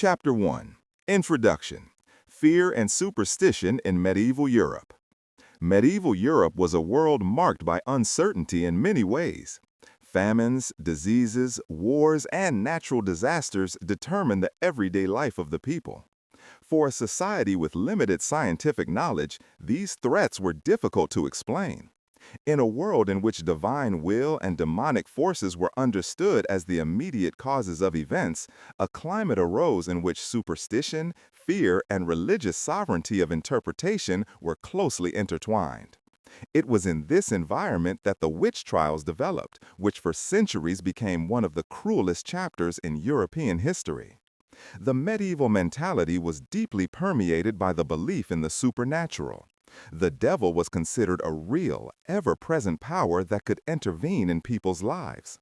Chapter 1. Introduction. Fear and Superstition in Medieval Europe. Medieval Europe was a world marked by uncertainty in many ways. Famines, diseases, wars, and natural disasters determined the everyday life of the people. For a society with limited scientific knowledge, these threats were difficult to explain. In a world in which divine will and demonic forces were understood as the immediate causes of events, a climate arose in which superstition, fear, and religious sovereignty of interpretation were closely intertwined. It was in this environment that the witch trials developed, which for centuries became one of the cruelest chapters in European history. The medieval mentality was deeply permeated by the belief in the supernatural. The devil was considered a real, ever-present power that could intervene in people's lives.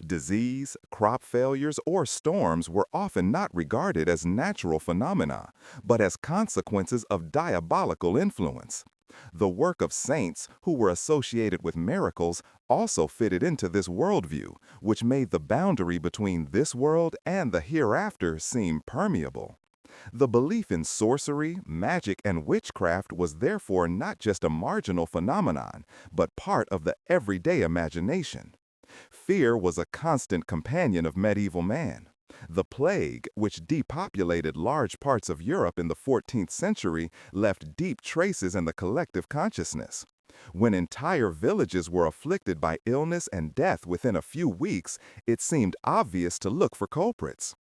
Disease, crop failures, or storms were often not regarded as natural phenomena, but as consequences of diabolical influence. The work of saints, who were associated with miracles, also fitted into this worldview, which made the boundary between this world and the hereafter seem permeable. The belief in sorcery, magic, and witchcraft was therefore not just a marginal phenomenon, but part of the everyday imagination. Fear was a constant companion of medieval man. The plague, which depopulated large parts of Europe in the 14th century, left deep traces in the collective consciousness. When entire villages were afflicted by illness and death within a few weeks, it seemed obvious to look for culprits.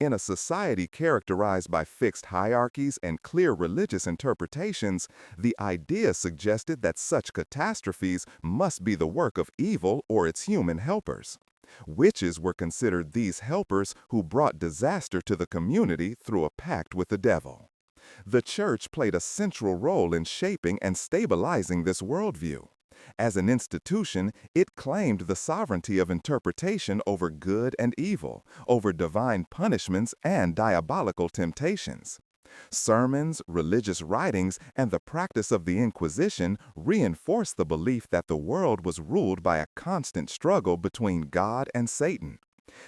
In a society characterized by fixed hierarchies and clear religious interpretations, the idea suggested that such catastrophes must be the work of evil or its human helpers. Witches were considered these helpers who brought disaster to the community through a pact with the devil. The church played a central role in shaping and stabilizing this worldview. As an institution, it claimed the sovereignty of interpretation over good and evil, over divine punishments and diabolical temptations. Sermons, religious writings, and the practice of the Inquisition reinforced the belief that the world was ruled by a constant struggle between God and Satan.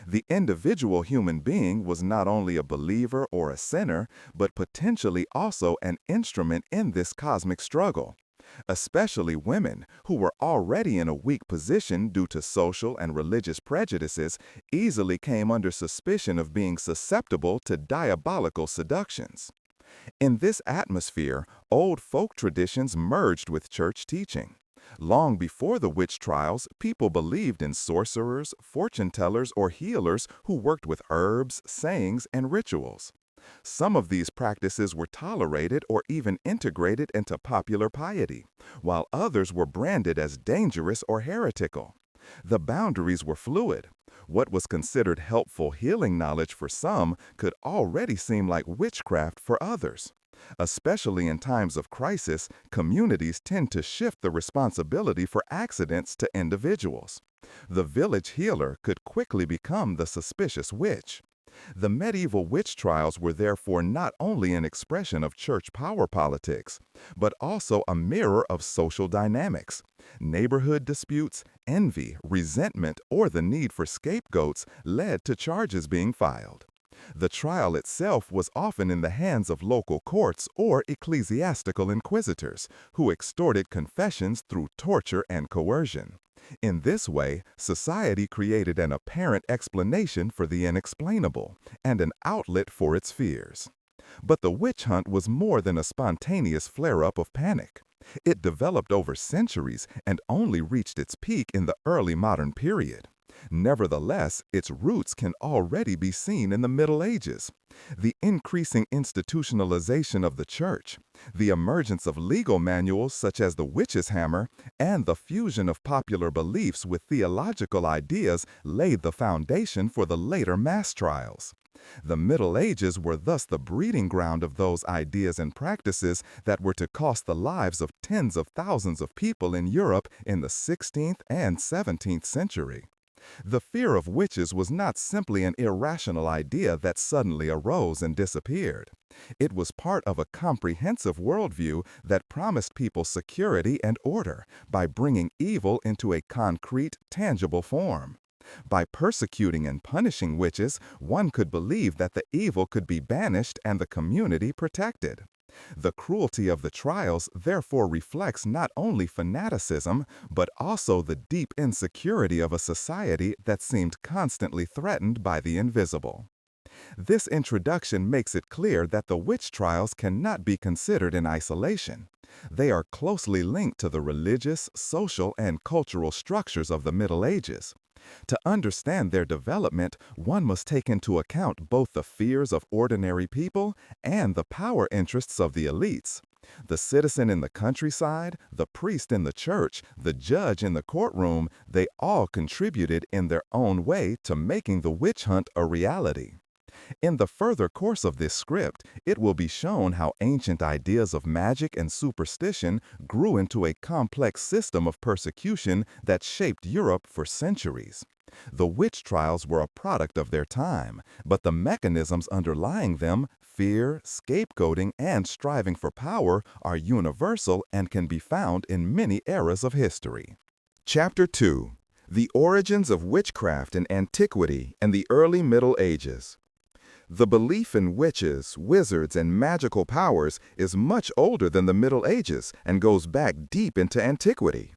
The individual human being was not only a believer or a sinner, but potentially also an instrument in this cosmic struggle. Especially women, who were already in a weak position due to social and religious prejudices, easily came under suspicion of being susceptible to diabolical seductions. In this atmosphere, old folk traditions merged with church teaching. Long before the witch trials, people believed in sorcerers, fortune-tellers, or healers who worked with herbs, sayings, and rituals. Some of these practices were tolerated or even integrated into popular piety, while others were branded as dangerous or heretical. The boundaries were fluid. What was considered helpful healing knowledge for some could already seem like witchcraft for others. Especially in times of crisis, communities tend to shift the responsibility for accidents to individuals. The village healer could quickly become the suspicious witch. The medieval witch trials were therefore not only an expression of church power politics, but also a mirror of social dynamics. Neighborhood disputes, envy, resentment, or the need for scapegoats led to charges being filed. The trial itself was often in the hands of local courts or ecclesiastical inquisitors, who extorted confessions through torture and coercion. In this way, society created an apparent explanation for the inexplainable and an outlet for its fears. But the witch hunt was more than a spontaneous flare-up of panic. It developed over centuries and only reached its peak in the early modern period. Nevertheless, its roots can already be seen in the Middle Ages. The increasing institutionalization of the church, the emergence of legal manuals such as the witch's hammer, and the fusion of popular beliefs with theological ideas laid the foundation for the later mass trials. The Middle Ages were thus the breeding ground of those ideas and practices that were to cost the lives of tens of thousands of people in Europe in the 16th and 17th century. The fear of witches was not simply an irrational idea that suddenly arose and disappeared. It was part of a comprehensive worldview that promised people security and order by bringing evil into a concrete, tangible form. By persecuting and punishing witches, one could believe that the evil could be banished and the community protected. The cruelty of the trials therefore reflects not only fanaticism, but also the deep insecurity of a society that seemed constantly threatened by the invisible. This introduction makes it clear that the witch trials cannot be considered in isolation. They are closely linked to the religious, social, and cultural structures of the Middle Ages. To understand their development, one must take into account both the fears of ordinary people and the power interests of the elites. The citizen in the countryside, the priest in the church, the judge in the courtroom, they all contributed in their own way to making the witch hunt a reality. In the further course of this script, it will be shown how ancient ideas of magic and superstition grew into a complex system of persecution that shaped Europe for centuries. The witch trials were a product of their time, but the mechanisms underlying them, fear, scapegoating, and striving for power, are universal and can be found in many eras of history. Chapter 2: The Origins of Witchcraft in Antiquity and the Early Middle Ages. The belief in witches, wizards, and magical powers is much older than the Middle Ages and goes back deep into antiquity.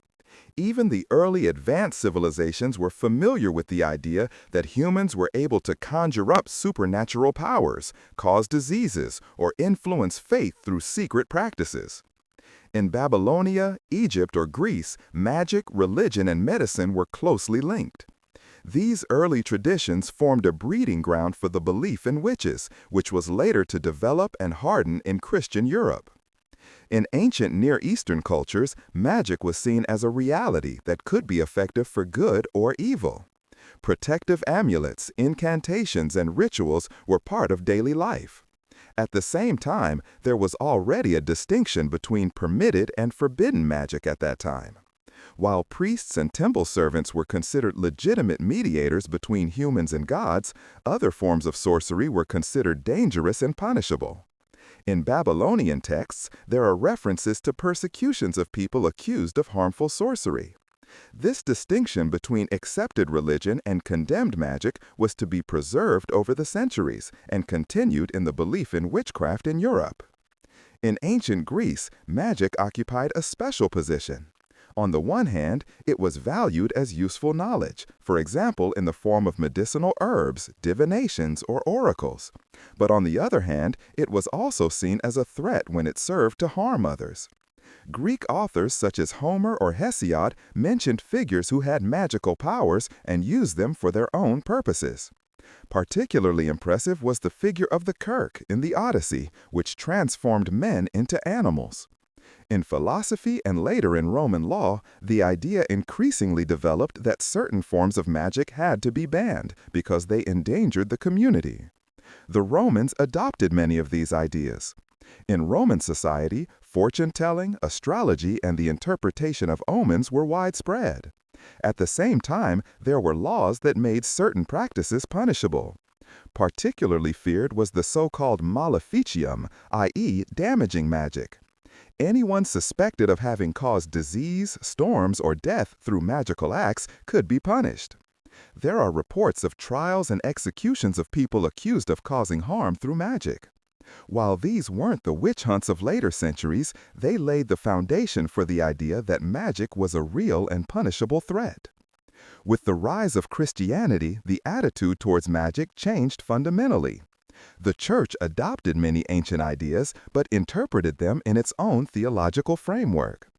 Even the early advanced civilizations were familiar with the idea that humans were able to conjure up supernatural powers, cause diseases, or influence fate through secret practices. In Babylonia, Egypt, or Greece, magic, religion, and medicine were closely linked. These early traditions formed a breeding ground for the belief in witches, which was later to develop and harden in Christian Europe. In ancient Near Eastern cultures, magic was seen as a reality that could be effective for good or evil. Protective amulets, incantations, and rituals were part of daily life. At the same time, there was already a distinction between permitted and forbidden magic at that time. While priests and temple servants were considered legitimate mediators between humans and gods, other forms of sorcery were considered dangerous and punishable. In Babylonian texts, there are references to persecutions of people accused of harmful sorcery. This distinction between accepted religion and condemned magic was to be preserved over the centuries and continued in the belief in witchcraft in Europe. In ancient Greece, magic occupied a special position. On the one hand, it was valued as useful knowledge, for example in the form of medicinal herbs, divinations, or oracles. But on the other hand, it was also seen as a threat when it served to harm others. Greek authors such as Homer or Hesiod mentioned figures who had magical powers and used them for their own purposes. Particularly impressive was the figure of the Kirk in the Odyssey, which transformed men into animals. In philosophy and later in Roman law, the idea increasingly developed that certain forms of magic had to be banned because they endangered the community. The Romans adopted many of these ideas. In Roman society, fortune-telling, astrology, and the interpretation of omens were widespread. At the same time, there were laws that made certain practices punishable. Particularly feared was the so-called maleficium, i.e., damaging magic. Anyone suspected of having caused disease, storms, or death through magical acts could be punished. There are reports of trials and executions of people accused of causing harm through magic. While these weren't the witch hunts of later centuries, they laid the foundation for the idea that magic was a real and punishable threat. With the rise of Christianity, the attitude towards magic changed fundamentally. The Church adopted many ancient ideas, but interpreted them in its own theological framework.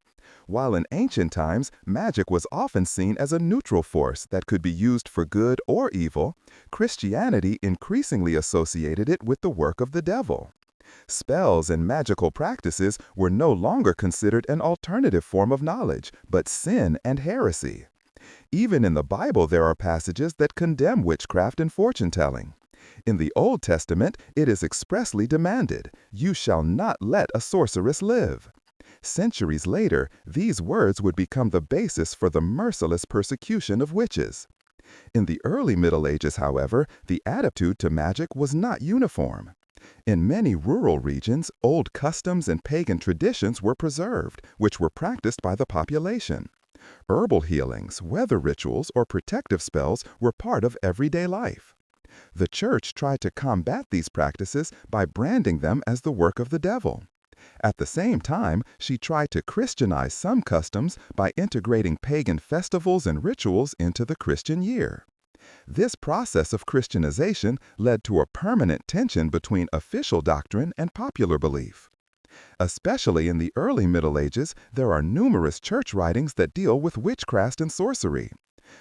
While in ancient times, magic was often seen as a neutral force that could be used for good or evil, Christianity increasingly associated it with the work of the devil. Spells and magical practices were no longer considered an alternative form of knowledge, but sin and heresy. Even in the Bible, there are passages that condemn witchcraft and fortune-telling. In the Old Testament, it is expressly demanded, "You shall not let a sorceress live." Centuries later, these words would become the basis for the merciless persecution of witches. In the early Middle Ages, however, the attitude to magic was not uniform. In many rural regions, old customs and pagan traditions were preserved, which were practiced by the population. Herbal healings, weather rituals, or protective spells were part of everyday life. The church tried to combat these practices by branding them as the work of the devil. At the same time, she tried to Christianize some customs by integrating pagan festivals and rituals into the Christian year. This process of Christianization led to a permanent tension between official doctrine and popular belief. Especially in the early Middle Ages, there are numerous church writings that deal with witchcraft and sorcery.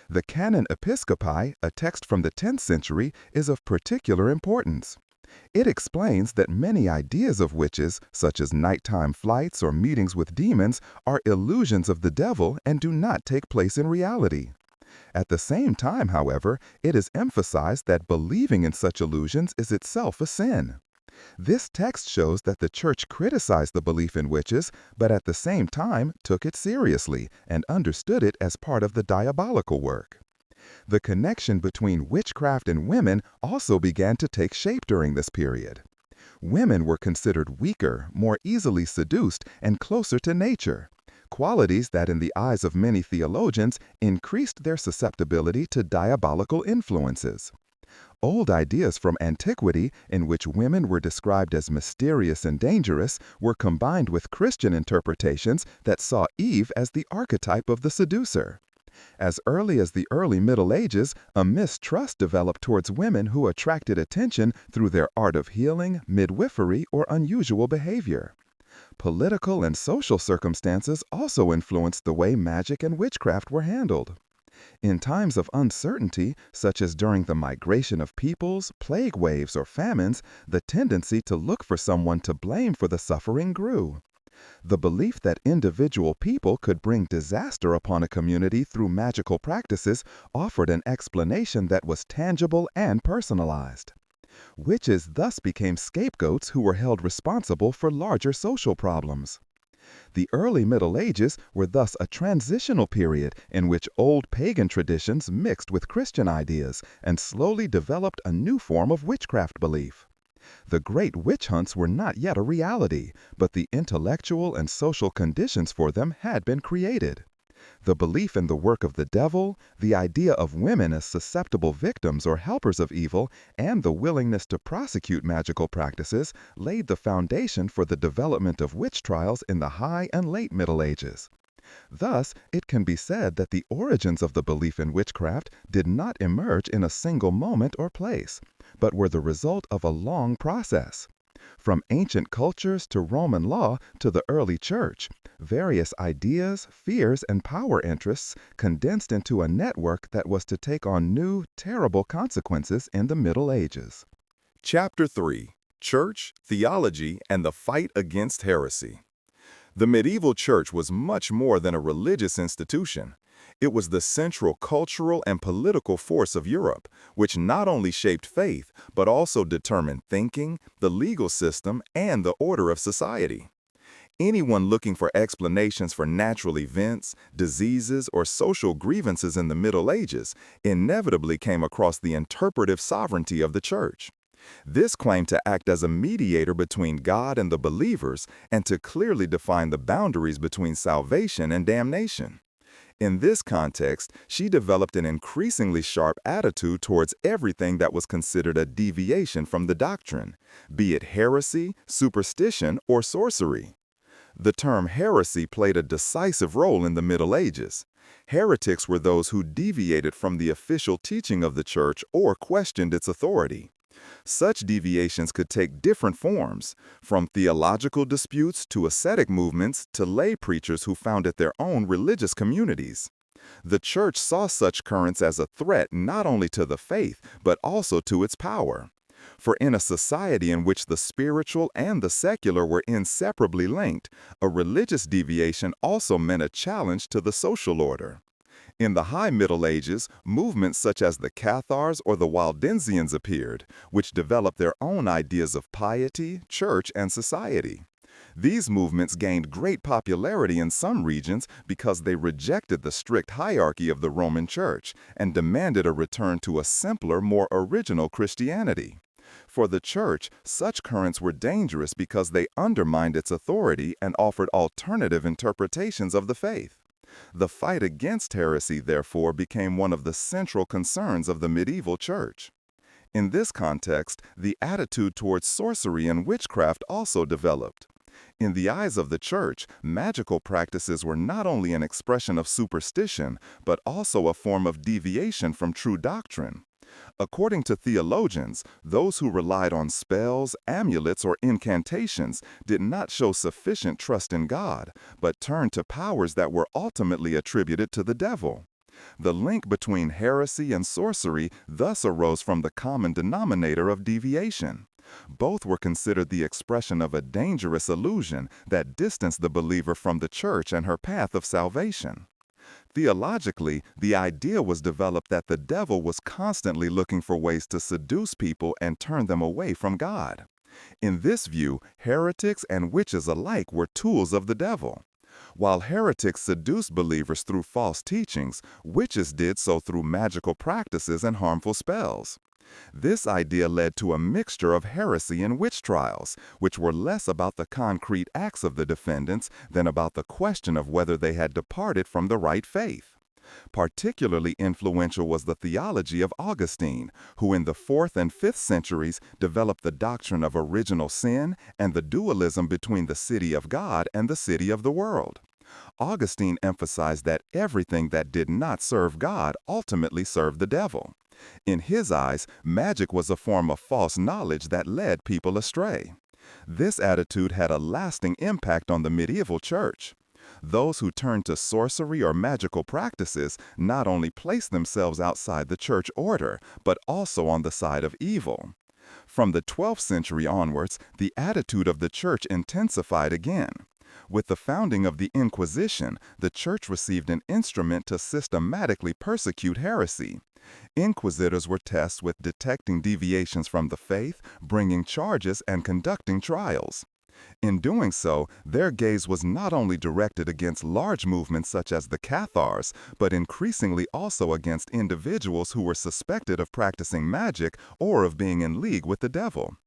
The Canon Episcopi, a text from the 10th century, is of particular importance. It explains that many ideas of witches, such as nighttime flights or meetings with demons, are illusions of the devil and do not take place in reality. At the same time, however, it is emphasized that believing in such illusions is itself a sin. This text shows that the church criticized the belief in witches, but at the same time took it seriously and understood it as part of the diabolical work. The connection between witchcraft and women also began to take shape during this period. Women were considered weaker, more easily seduced, and closer to nature, qualities that in the eyes of many theologians increased their susceptibility to diabolical influences. Old ideas from Antiquity, in which women were described as mysterious and dangerous, were combined with Christian interpretations that saw Eve as the archetype of the seducer. As early as the early Middle Ages, a mistrust developed towards women who attracted attention through their art of healing, midwifery, or unusual behavior. Political and social circumstances also influenced the way magic and witchcraft were handled. In times of uncertainty, such as during the migration of peoples, plague waves, or famines, the tendency to look for someone to blame for the suffering grew. The belief that individual people could bring disaster upon a community through magical practices offered an explanation that was tangible and personalized. Witches thus became scapegoats who were held responsible for larger social problems. The early Middle Ages were thus a transitional period in which old pagan traditions mixed with Christian ideas and slowly developed a new form of witchcraft belief. The great witch hunts were not yet a reality, but the intellectual and social conditions for them had been created. The belief in the work of the devil, the idea of women as susceptible victims or helpers of evil, and the willingness to prosecute magical practices laid the foundation for the development of witch trials in the High and Late Middle Ages. Thus, it can be said that the origins of the belief in witchcraft did not emerge in a single moment or place, but were the result of a long process. From ancient cultures to Roman law to the early church, various ideas, fears, and power interests condensed into a network that was to take on new, terrible consequences in the Middle Ages. Chapter 3: Church, Theology, and the Fight Against Heresy. The medieval church was much more than a religious institution. It was the central cultural and political force of Europe, which not only shaped faith, but also determined thinking, the legal system, and the order of society. Anyone looking for explanations for natural events, diseases, or social grievances in the Middle Ages inevitably came across the interpretive sovereignty of the church. This claimed to act as a mediator between God and the believers and to clearly define the boundaries between salvation and damnation. In this context, she developed an increasingly sharp attitude towards everything that was considered a deviation from the doctrine, be it heresy, superstition, or sorcery. The term heresy played a decisive role in the Middle Ages. Heretics were those who deviated from the official teaching of the church or questioned its authority. Such deviations could take different forms, from theological disputes to ascetic movements to lay preachers who founded their own religious communities. The church saw such currents as a threat not only to the faith, but also to its power. For in a society in which the spiritual and the secular were inseparably linked, a religious deviation also meant a challenge to the social order. In the High Middle Ages, movements such as the Cathars or the Waldensians appeared, which developed their own ideas of piety, church, and society. These movements gained great popularity in some regions because they rejected the strict hierarchy of the Roman Church and demanded a return to a simpler, more original Christianity. For the Church, such currents were dangerous because they undermined its authority and offered alternative interpretations of the faith. The fight against heresy, therefore, became one of the central concerns of the medieval church. In this context, the attitude towards sorcery and witchcraft also developed. In the eyes of the church, magical practices were not only an expression of superstition, but also a form of deviation from true doctrine. According to theologians, those who relied on spells, amulets, or incantations did not show sufficient trust in God, but turned to powers that were ultimately attributed to the devil. The link between heresy and sorcery thus arose from the common denominator of deviation. Both were considered the expression of a dangerous illusion that distanced the believer from the church and her path of salvation. Theologically, the idea was developed that the devil was constantly looking for ways to seduce people and turn them away from God. In this view, heretics and witches alike were tools of the devil. While heretics seduced believers through false teachings, witches did so through magical practices and harmful spells. This idea led to a mixture of heresy and witch trials, which were less about the concrete acts of the defendants than about the question of whether they had departed from the right faith. Particularly influential was the theology of Augustine, who in the 4th and 5th centuries developed the doctrine of original sin and the dualism between the city of God and the city of the world. Augustine emphasized that everything that did not serve God ultimately served the devil. In his eyes, magic was a form of false knowledge that led people astray. This attitude had a lasting impact on the medieval church. Those who turned to sorcery or magical practices not only placed themselves outside the church order, but also on the side of evil. From the 12th century onwards, the attitude of the church intensified again. With the founding of the Inquisition, the church received an instrument to systematically persecute heresy. Inquisitors were tasked with detecting deviations from the faith, bringing charges, and conducting trials. In doing so, their gaze was not only directed against large movements such as the Cathars, but increasingly also against individuals who were suspected of practicing magic or of being in league with the devil.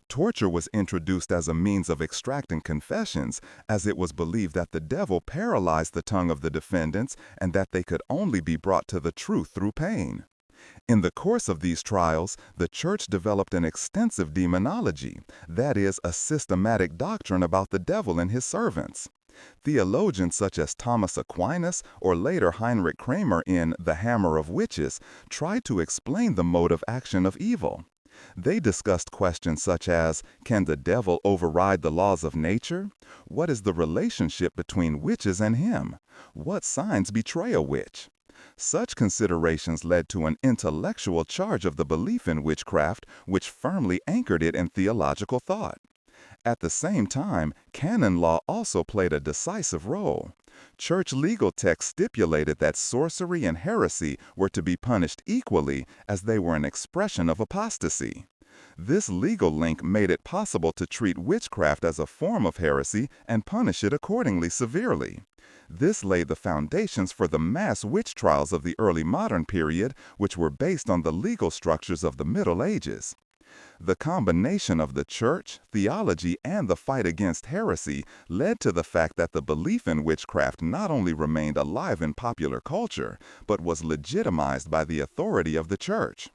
Torture was introduced as a means of extracting confessions, as it was believed that the devil paralyzed the tongue of the defendants and that they could only be brought to the truth through pain. In the course of these trials, the church developed an extensive demonology, that is, a systematic doctrine about the devil and his servants. Theologians such as Thomas Aquinas or later Heinrich Kramer in The Hammer of Witches tried to explain the mode of action of evil. They discussed questions such as, can the devil override the laws of nature? What is the relationship between witches and him? What signs betray a witch? Such considerations led to an intellectual charge of the belief in witchcraft, which firmly anchored it in theological thought. At the same time, canon law also played a decisive role. Church legal texts stipulated that sorcery and heresy were to be punished equally, as they were an expression of apostasy. This legal link made it possible to treat witchcraft as a form of heresy and punish it accordingly severely. This laid the foundations for the mass witch trials of the early modern period, which were based on the legal structures of the Middle Ages. The combination of the church, theology, and the fight against heresy led to the fact that the belief in witchcraft not only remained alive in popular culture, but was legitimized by the authority of the church.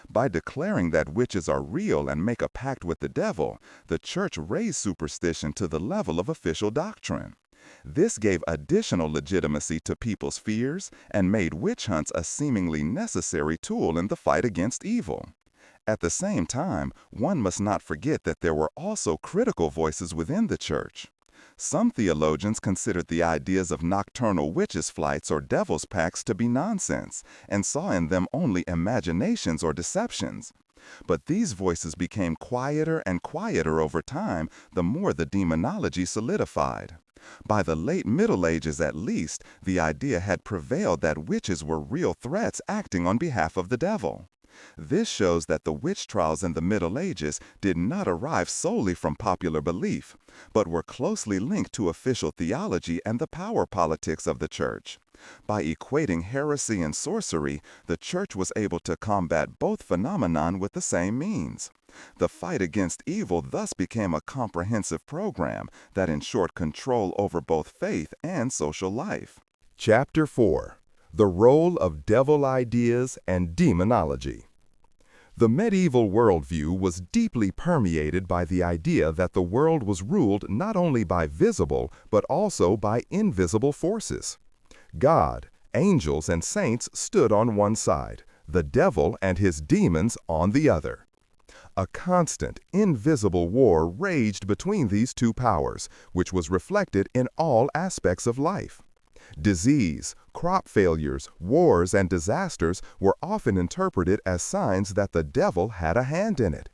By declaring that witches are real and make a pact with the devil, the church raised superstition to the level of official doctrine. This gave additional legitimacy to people's fears and made witch hunts a seemingly necessary tool in the fight against evil. At the same time, one must not forget that there were also critical voices within the church. Some theologians considered the ideas of nocturnal witches' flights or devil's pacts to be nonsense, and saw in them only imaginations or deceptions. But these voices became quieter and quieter over time, the more the demonology solidified. By the late Middle Ages at least, the idea had prevailed that witches were real threats acting on behalf of the devil. This shows that the witch trials in the Middle Ages did not arrive solely from popular belief, but were closely linked to official theology and the power politics of the church. By equating heresy and sorcery, the church was able to combat both phenomenon with the same means. The fight against evil thus became a comprehensive program that ensured control over both faith and social life. Chapter 4: The Role of Devil Ideas and Demonology. The medieval worldview was deeply permeated by the idea that the world was ruled not only by visible but also by invisible forces. God, angels, and saints stood on one side, the devil and his demons on the other. A constant, invisible war raged between these two powers, which was reflected in all aspects of life. Disease, crop failures, wars, and disasters were often interpreted as signs that the devil had a hand in it.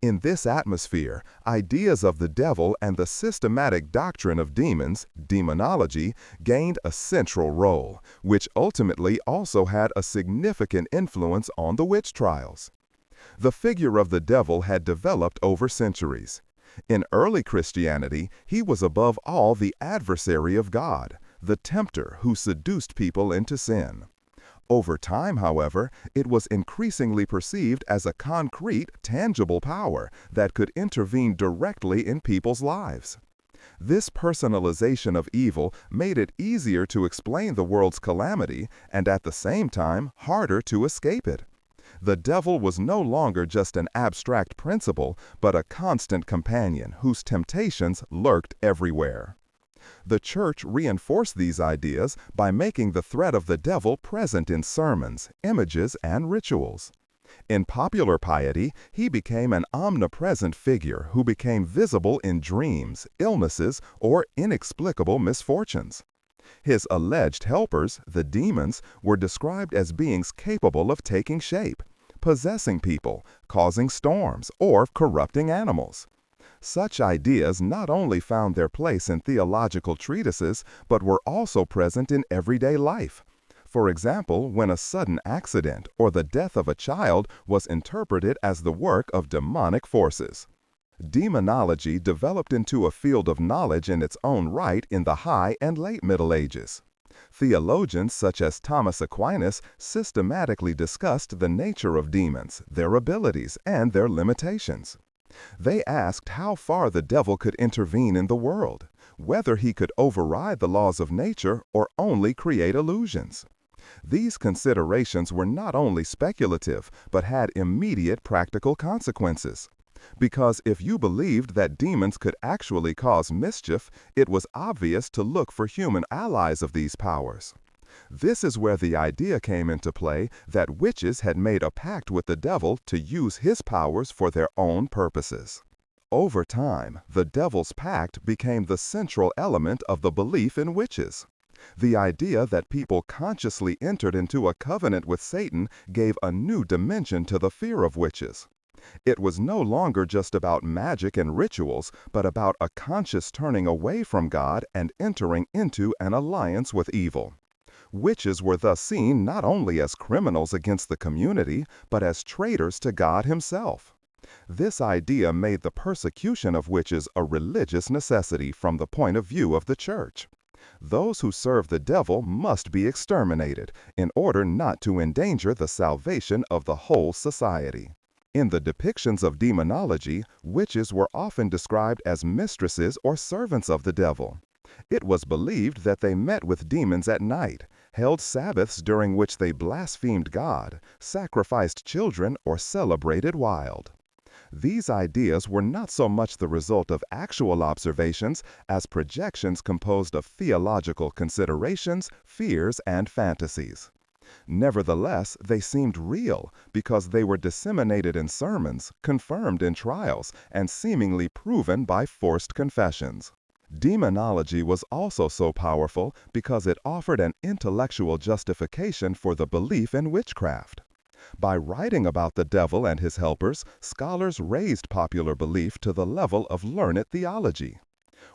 In this atmosphere, ideas of the devil and the systematic doctrine of demons, demonology, gained a central role, which ultimately also had a significant influence on the witch trials. The figure of the devil had developed over centuries. In early Christianity, he was above all the adversary of God, the tempter who seduced people into sin. Over time, however, it was increasingly perceived as a concrete, tangible power that could intervene directly in people's lives. This personalization of evil made it easier to explain the world's calamity and at the same time harder to escape it. The devil was no longer just an abstract principle, but a constant companion whose temptations lurked everywhere. The Church reinforced these ideas by making the threat of the devil present in sermons, images, and rituals. In popular piety, he became an omnipresent figure who became visible in dreams, illnesses, or inexplicable misfortunes. His alleged helpers, the demons, were described as beings capable of taking shape, possessing people, causing storms, or corrupting animals. Such ideas not only found their place in theological treatises, but were also present in everyday life. For example, when a sudden accident or the death of a child was interpreted as the work of demonic forces. Demonology developed into a field of knowledge in its own right in the High and Late Middle Ages. Theologians such as Thomas Aquinas systematically discussed the nature of demons, their abilities, and their limitations. They asked how far the devil could intervene in the world, whether he could override the laws of nature or only create illusions. These considerations were not only speculative, but had immediate practical consequences. Because if you believed that demons could actually cause mischief, it was obvious to look for human allies of these powers. This is where the idea came into play that witches had made a pact with the devil to use his powers for their own purposes. Over time, the devil's pact became the central element of the belief in witches. The idea that people consciously entered into a covenant with Satan gave a new dimension to the fear of witches. It was no longer just about magic and rituals, but about a conscious turning away from God and entering into an alliance with evil. Witches were thus seen not only as criminals against the community, but as traitors to God himself. This idea made the persecution of witches a religious necessity from the point of view of the Church. Those who serve the devil must be exterminated in order not to endanger the salvation of the whole society. In the depictions of demonology, witches were often described as mistresses or servants of the devil. It was believed that they met with demons at night, held Sabbaths during which they blasphemed God, sacrificed children, or celebrated wild. These ideas were not so much the result of actual observations as projections composed of theological considerations, fears, and fantasies. Nevertheless, they seemed real because they were disseminated in sermons, confirmed in trials, and seemingly proven by forced confessions. Demonology was also so powerful because it offered an intellectual justification for the belief in witchcraft. By writing about the devil and his helpers, scholars raised popular belief to the level of learned theology.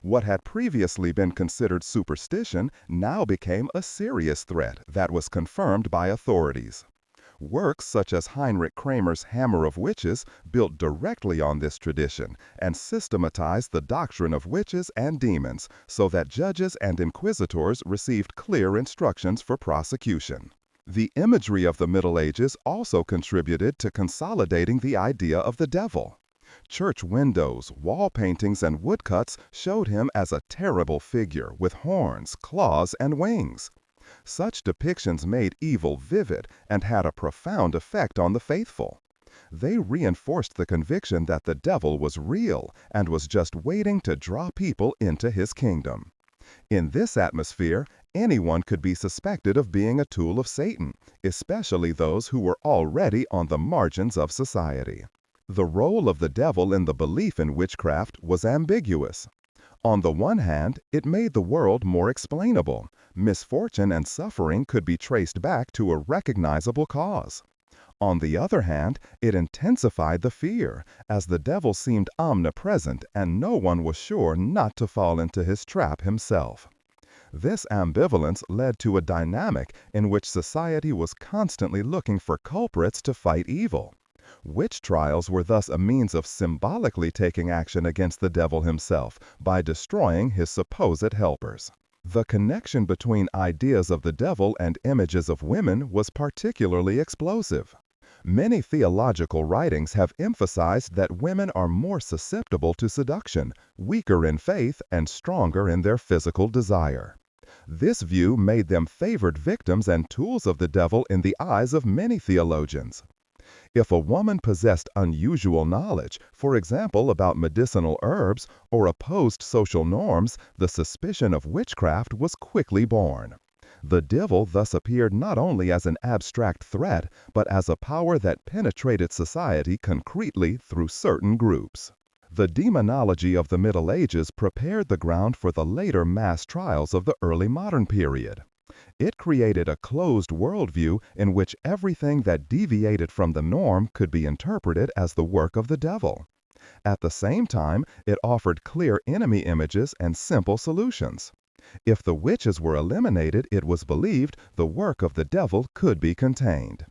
What had previously been considered superstition now became a serious threat that was confirmed by authorities. Works such as Heinrich Kramer's Hammer of Witches built directly on this tradition and systematized the doctrine of witches and demons so that judges and inquisitors received clear instructions for prosecution. The imagery of the Middle Ages also contributed to consolidating the idea of the devil. Church windows, wall paintings, and woodcuts showed him as a terrible figure with horns, claws, and wings. Such depictions made evil vivid and had a profound effect on the faithful. They reinforced the conviction that the devil was real and was just waiting to draw people into his kingdom. In this atmosphere, anyone could be suspected of being a tool of Satan, especially those who were already on the margins of society. The role of the devil in the belief in witchcraft was ambiguous. On the one hand, it made the world more explainable. Misfortune and suffering could be traced back to a recognizable cause. On the other hand, it intensified the fear, as the devil seemed omnipresent and no one was sure not to fall into his trap himself. This ambivalence led to a dynamic in which society was constantly looking for culprits to fight evil. Witch trials were thus a means of symbolically taking action against the devil himself by destroying his supposed helpers. The connection between ideas of the devil and images of women was particularly explosive. Many theological writings have emphasized that women are more susceptible to seduction, weaker in faith, and stronger in their physical desire. This view made them favored victims and tools of the devil in the eyes of many theologians. If a woman possessed unusual knowledge, for example about medicinal herbs, or opposed social norms, the suspicion of witchcraft was quickly born. The devil thus appeared not only as an abstract threat, but as a power that penetrated society concretely through certain groups. The demonology of the Middle Ages prepared the ground for the later mass trials of the early modern period. It created a closed worldview in which everything that deviated from the norm could be interpreted as the work of the devil. At the same time, it offered clear enemy images and simple solutions. If the witches were eliminated, it was believed the work of the devil could be contained.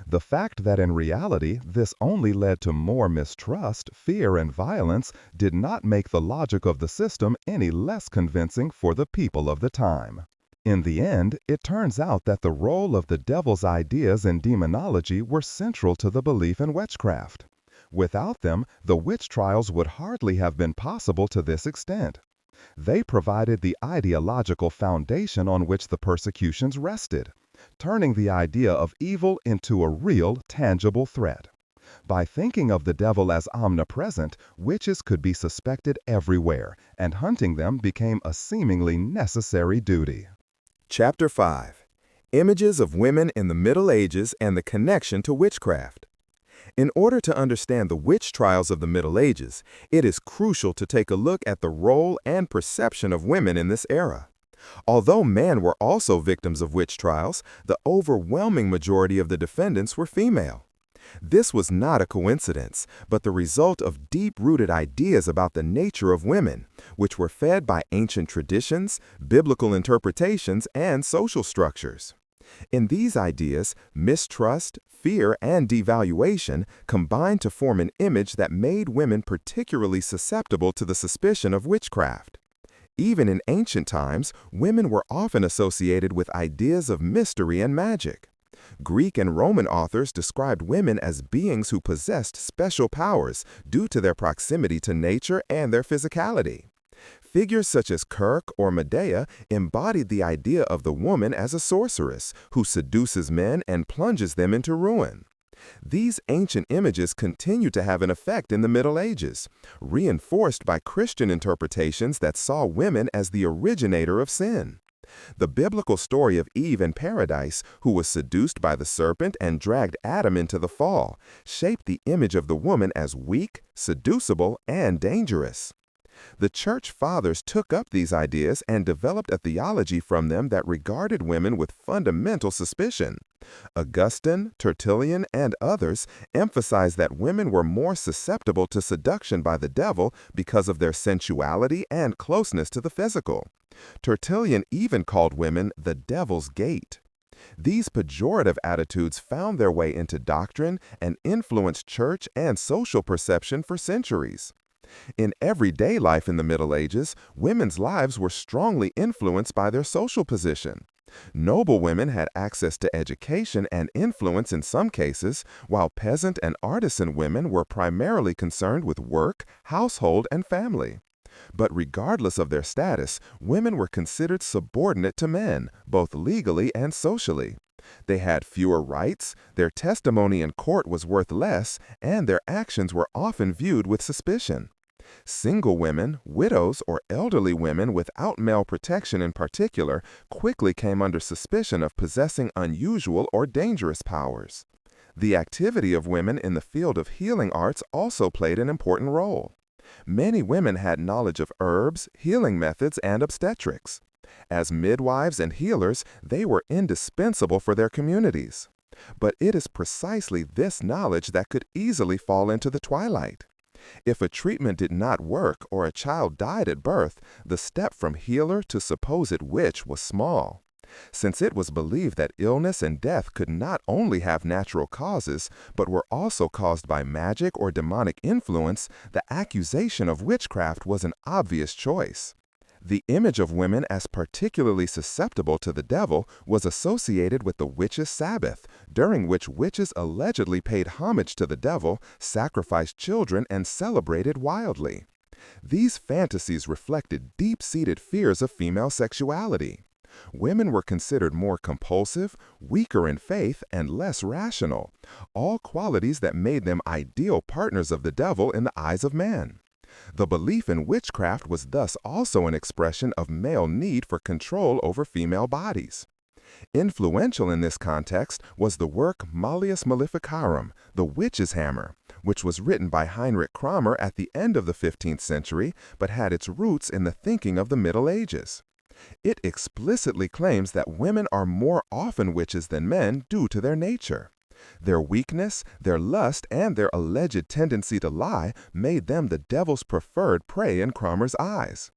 The fact that in reality this only led to more mistrust, fear, and violence did not make the logic of the system any less convincing for the people of the time. In the end, it turns out that the role of the devil's ideas in demonology were central to the belief in witchcraft. Without them, the witch trials would hardly have been possible to this extent. They provided the ideological foundation on which the persecutions rested, turning the idea of evil into a real, tangible threat. By thinking of the devil as omnipresent, witches could be suspected everywhere, and hunting them became a seemingly necessary duty. Chapter 5. Images of Women in the Middle Ages and the Connection to Witchcraft. In order to understand the witch trials of the Middle Ages, it is crucial to take a look at the role and perception of women in this era. Although men were also victims of witch trials, the overwhelming majority of the defendants were female. This was not a coincidence, but the result of deep-rooted ideas about the nature of women, which were fed by ancient traditions, biblical interpretations, and social structures. In these ideas, mistrust, fear, and devaluation combined to form an image that made women particularly susceptible to the suspicion of witchcraft. Even in ancient times, women were often associated with ideas of mystery and magic. Greek and Roman authors described women as beings who possessed special powers due to their proximity to nature and their physicality. Figures such as Kirk or Medea embodied the idea of the woman as a sorceress who seduces men and plunges them into ruin. These ancient images continue to have an effect in the Middle Ages, reinforced by Christian interpretations that saw women as the originator of sin. The biblical story of Eve in paradise, who was seduced by the serpent and dragged Adam into the fall, shaped the image of the woman as weak, seducible, and dangerous. The Church Fathers took up these ideas and developed a theology from them that regarded women with fundamental suspicion. Augustine, Tertullian, and others emphasized that women were more susceptible to seduction by the devil because of their sensuality and closeness to the physical. Tertullian even called women the devil's gate. These pejorative attitudes found their way into doctrine and influenced church and social perception for centuries. In everyday life in the Middle Ages, women's lives were strongly influenced by their social position. Noble women had access to education and influence in some cases, while peasant and artisan women were primarily concerned with work, household, and family. But regardless of their status, women were considered subordinate to men, both legally and socially. They had fewer rights, their testimony in court was worth less, and their actions were often viewed with suspicion. Single women, widows, or elderly women without male protection in particular quickly came under suspicion of possessing unusual or dangerous powers. The activity of women in the field of healing arts also played an important role. Many women had knowledge of herbs, healing methods, and obstetrics. As midwives and healers, they were indispensable for their communities. But it is precisely this knowledge that could easily fall into the twilight. If a treatment did not work or a child died at birth, the step from healer to supposed witch was small. Since it was believed that illness and death could not only have natural causes, but were also caused by magic or demonic influence, the accusation of witchcraft was an obvious choice. The image of women as particularly susceptible to the devil was associated with the witches' Sabbath, during which witches allegedly paid homage to the devil, sacrificed children, and celebrated wildly. These fantasies reflected deep-seated fears of female sexuality. Women were considered more compulsive, weaker in faith, and less rational, all qualities that made them ideal partners of the devil in the eyes of man. The belief in witchcraft was thus also an expression of male need for control over female bodies. Influential in this context was the work Malleus Maleficarum, The Witch's Hammer, which was written by Heinrich Kramer at the end of the 15th century but had its roots in the thinking of the Middle Ages. It explicitly claims that women are more often witches than men due to their nature. Their weakness, their lust, and their alleged tendency to lie made them the devil's preferred prey in Kramer's eyes.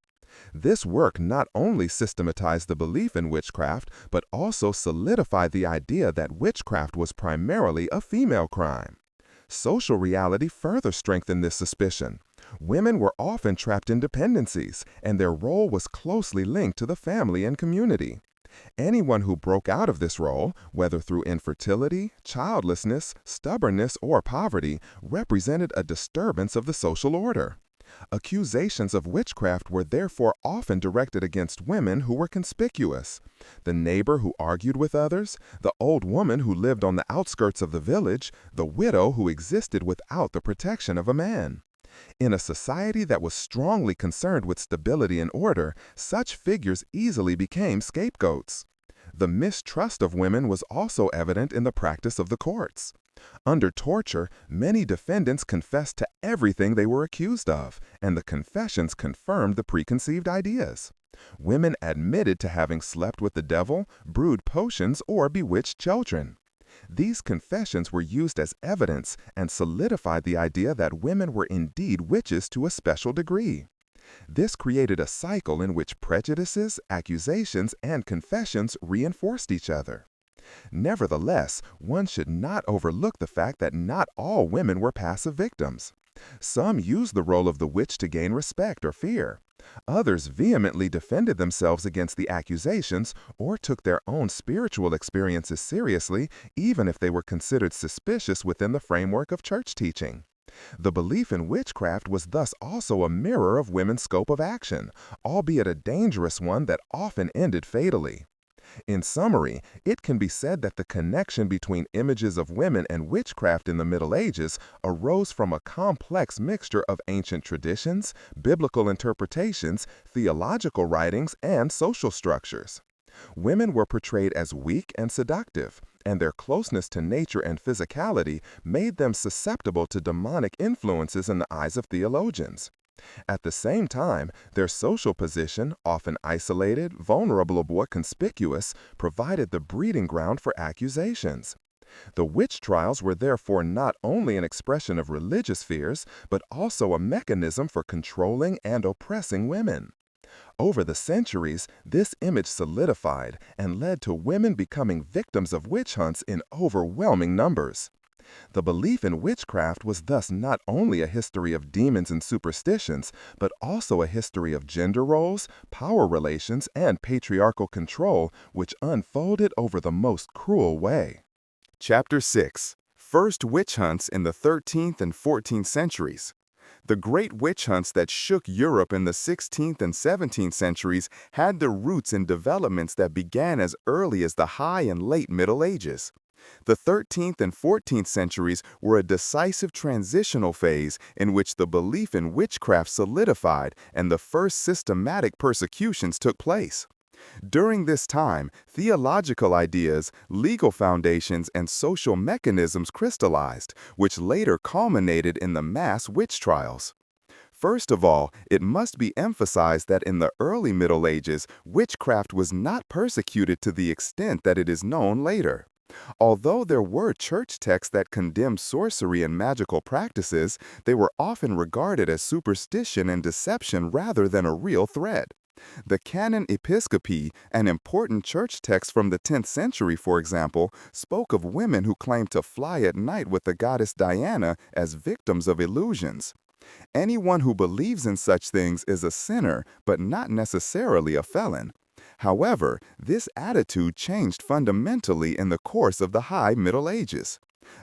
This work not only systematized the belief in witchcraft, but also solidified the idea that witchcraft was primarily a female crime. Social reality further strengthened this suspicion. Women were often trapped in dependencies, and their role was closely linked to the family and community. Anyone who broke out of this role, whether through infertility, childlessness, stubbornness, or poverty, represented a disturbance of the social order. Accusations of witchcraft were therefore often directed against women who were conspicuous. The neighbor who argued with others, the old woman who lived on the outskirts of the village, the widow who existed without the protection of a man. In a society that was strongly concerned with stability and order, such figures easily became scapegoats. The mistrust of women was also evident in the practice of the courts. Under torture, many defendants confessed to everything they were accused of, and the confessions confirmed the preconceived ideas. Women admitted to having slept with the devil, brewed potions, or bewitched children. These confessions were used as evidence and solidified the idea that women were indeed witches to a special degree. This created a cycle in which prejudices, accusations, and confessions reinforced each other. Nevertheless, one should not overlook the fact that not all women were passive victims. Some used the role of the witch to gain respect or fear. Others vehemently defended themselves against the accusations or took their own spiritual experiences seriously, even if they were considered suspicious within the framework of church teaching. The belief in witchcraft was thus also a mirror of women's scope of action, albeit a dangerous one that often ended fatally. In summary, it can be said that the connection between images of women and witchcraft in the Middle Ages arose from a complex mixture of ancient traditions, biblical interpretations, theological writings, and social structures. Women were portrayed as weak and seductive, and their closeness to nature and physicality made them susceptible to demonic influences in the eyes of theologians. At the same time, their social position, often isolated, vulnerable, but conspicuous, provided the breeding ground for accusations. The witch trials were therefore not only an expression of religious fears, but also a mechanism for controlling and oppressing women. Over the centuries, this image solidified and led to women becoming victims of witch hunts in overwhelming numbers. The belief in witchcraft was thus not only a history of demons and superstitions, but also a history of gender roles, power relations, and patriarchal control, which unfolded over the most cruel way. Chapter 6. First Witch Hunts in the 13th and 14th Centuries. The great witch hunts that shook Europe in the 16th and 17th centuries had their roots in developments that began as early as the High and Late Middle Ages. The 13th and 14th centuries were a decisive transitional phase in which the belief in witchcraft solidified and the first systematic persecutions took place. During this time, theological ideas, legal foundations, and social mechanisms crystallized, which later culminated in the mass witch trials. First of all, it must be emphasized that in the early Middle Ages, witchcraft was not persecuted to the extent that it is known later. Although there were church texts that condemned sorcery and magical practices, they were often regarded as superstition and deception rather than a real threat. The Canon Episcopi, an important church text from the 10th century, for example, spoke of women who claimed to fly at night with the goddess Diana as victims of illusions. Anyone who believes in such things is a sinner, but not necessarily a felon. However, this attitude changed fundamentally in the course of the High Middle Ages.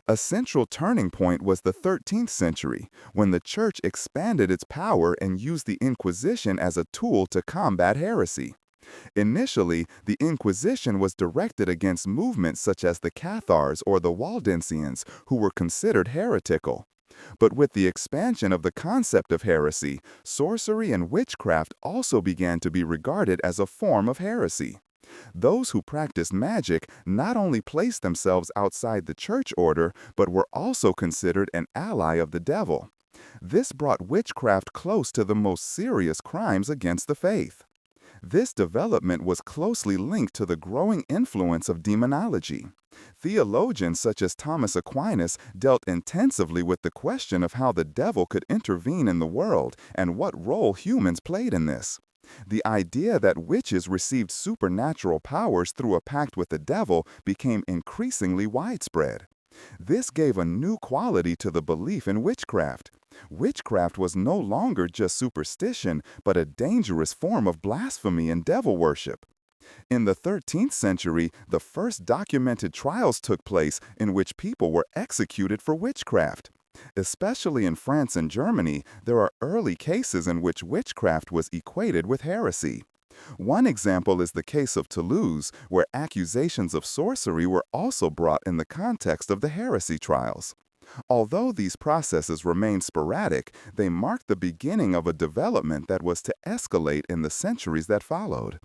A central turning point was the 13th century, when the Church expanded its power and used the Inquisition as a tool to combat heresy. Initially, the Inquisition was directed against movements such as the Cathars or the Waldensians, who were considered heretical. But with the expansion of the concept of heresy, sorcery and witchcraft also began to be regarded as a form of heresy. Those who practiced magic not only placed themselves outside the church order, but were also considered an ally of the devil. This brought witchcraft close to the most serious crimes against the faith. This development was closely linked to the growing influence of demonology. Theologians such as Thomas Aquinas dealt intensively with the question of how the devil could intervene in the world and what role humans played in this. The idea that witches received supernatural powers through a pact with the devil became increasingly widespread. This gave a new quality to the belief in witchcraft. Witchcraft was no longer just superstition, but a dangerous form of blasphemy and devil worship. In the 13th century, the first documented trials took place in which people were executed for witchcraft. Especially in France and Germany, there are early cases in which witchcraft was equated with heresy. One example is the case of Toulouse, where accusations of sorcery were also brought in the context of the heresy trials. Although these processes remained sporadic, they marked the beginning of a development that was to escalate in the centuries that followed.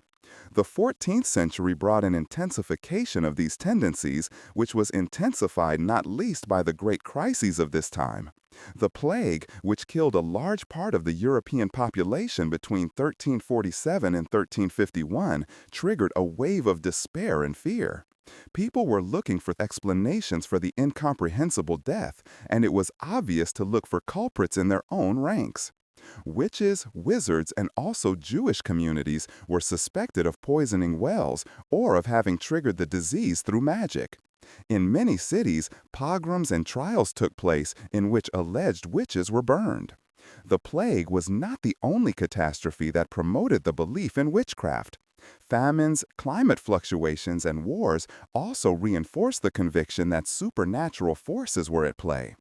The 14th century brought an intensification of these tendencies, which was intensified not least by the great crises of this time. The plague, which killed a large part of the European population between 1347 and 1351, triggered a wave of despair and fear. People were looking for explanations for the incomprehensible death, and it was obvious to look for culprits in their own ranks. Witches, wizards, and also Jewish communities were suspected of poisoning wells or of having triggered the disease through magic. In many cities, pogroms and trials took place in which alleged witches were burned. The plague was not the only catastrophe that promoted the belief in witchcraft. Famines, climate fluctuations, and wars also reinforced the conviction that supernatural forces were at play.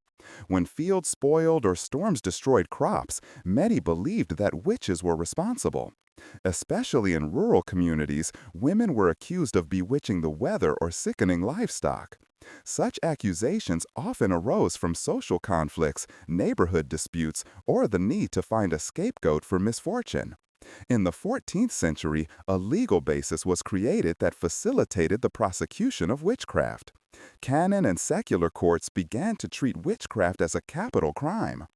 When fields spoiled or storms destroyed crops, many believed that witches were responsible. Especially in rural communities, women were accused of bewitching the weather or sickening livestock. Such accusations often arose from social conflicts, neighborhood disputes, or the need to find a scapegoat for misfortune. In the 14th century, a legal basis was created that facilitated the prosecution of witchcraft. Canon and secular courts began to treat witchcraft as a capital crime.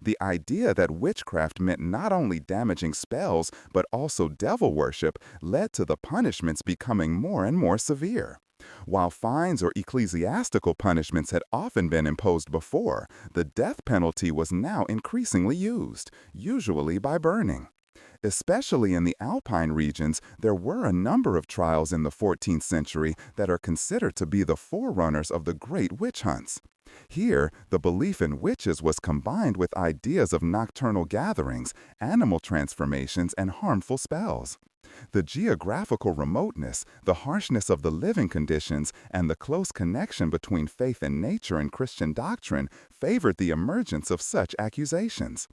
The idea that witchcraft meant not only damaging spells but also devil worship led to the punishments becoming more and more severe. While fines or ecclesiastical punishments had often been imposed before, the death penalty was now increasingly used, usually by burning. Especially in the Alpine regions, there were a number of trials in the 14th century that are considered to be the forerunners of the great witch hunts. Here, the belief in witches was combined with ideas of nocturnal gatherings, animal transformations, and harmful spells. The geographical remoteness, the harshness of the living conditions, and the close connection between faith and nature and Christian doctrine favored the emergence of such accusations.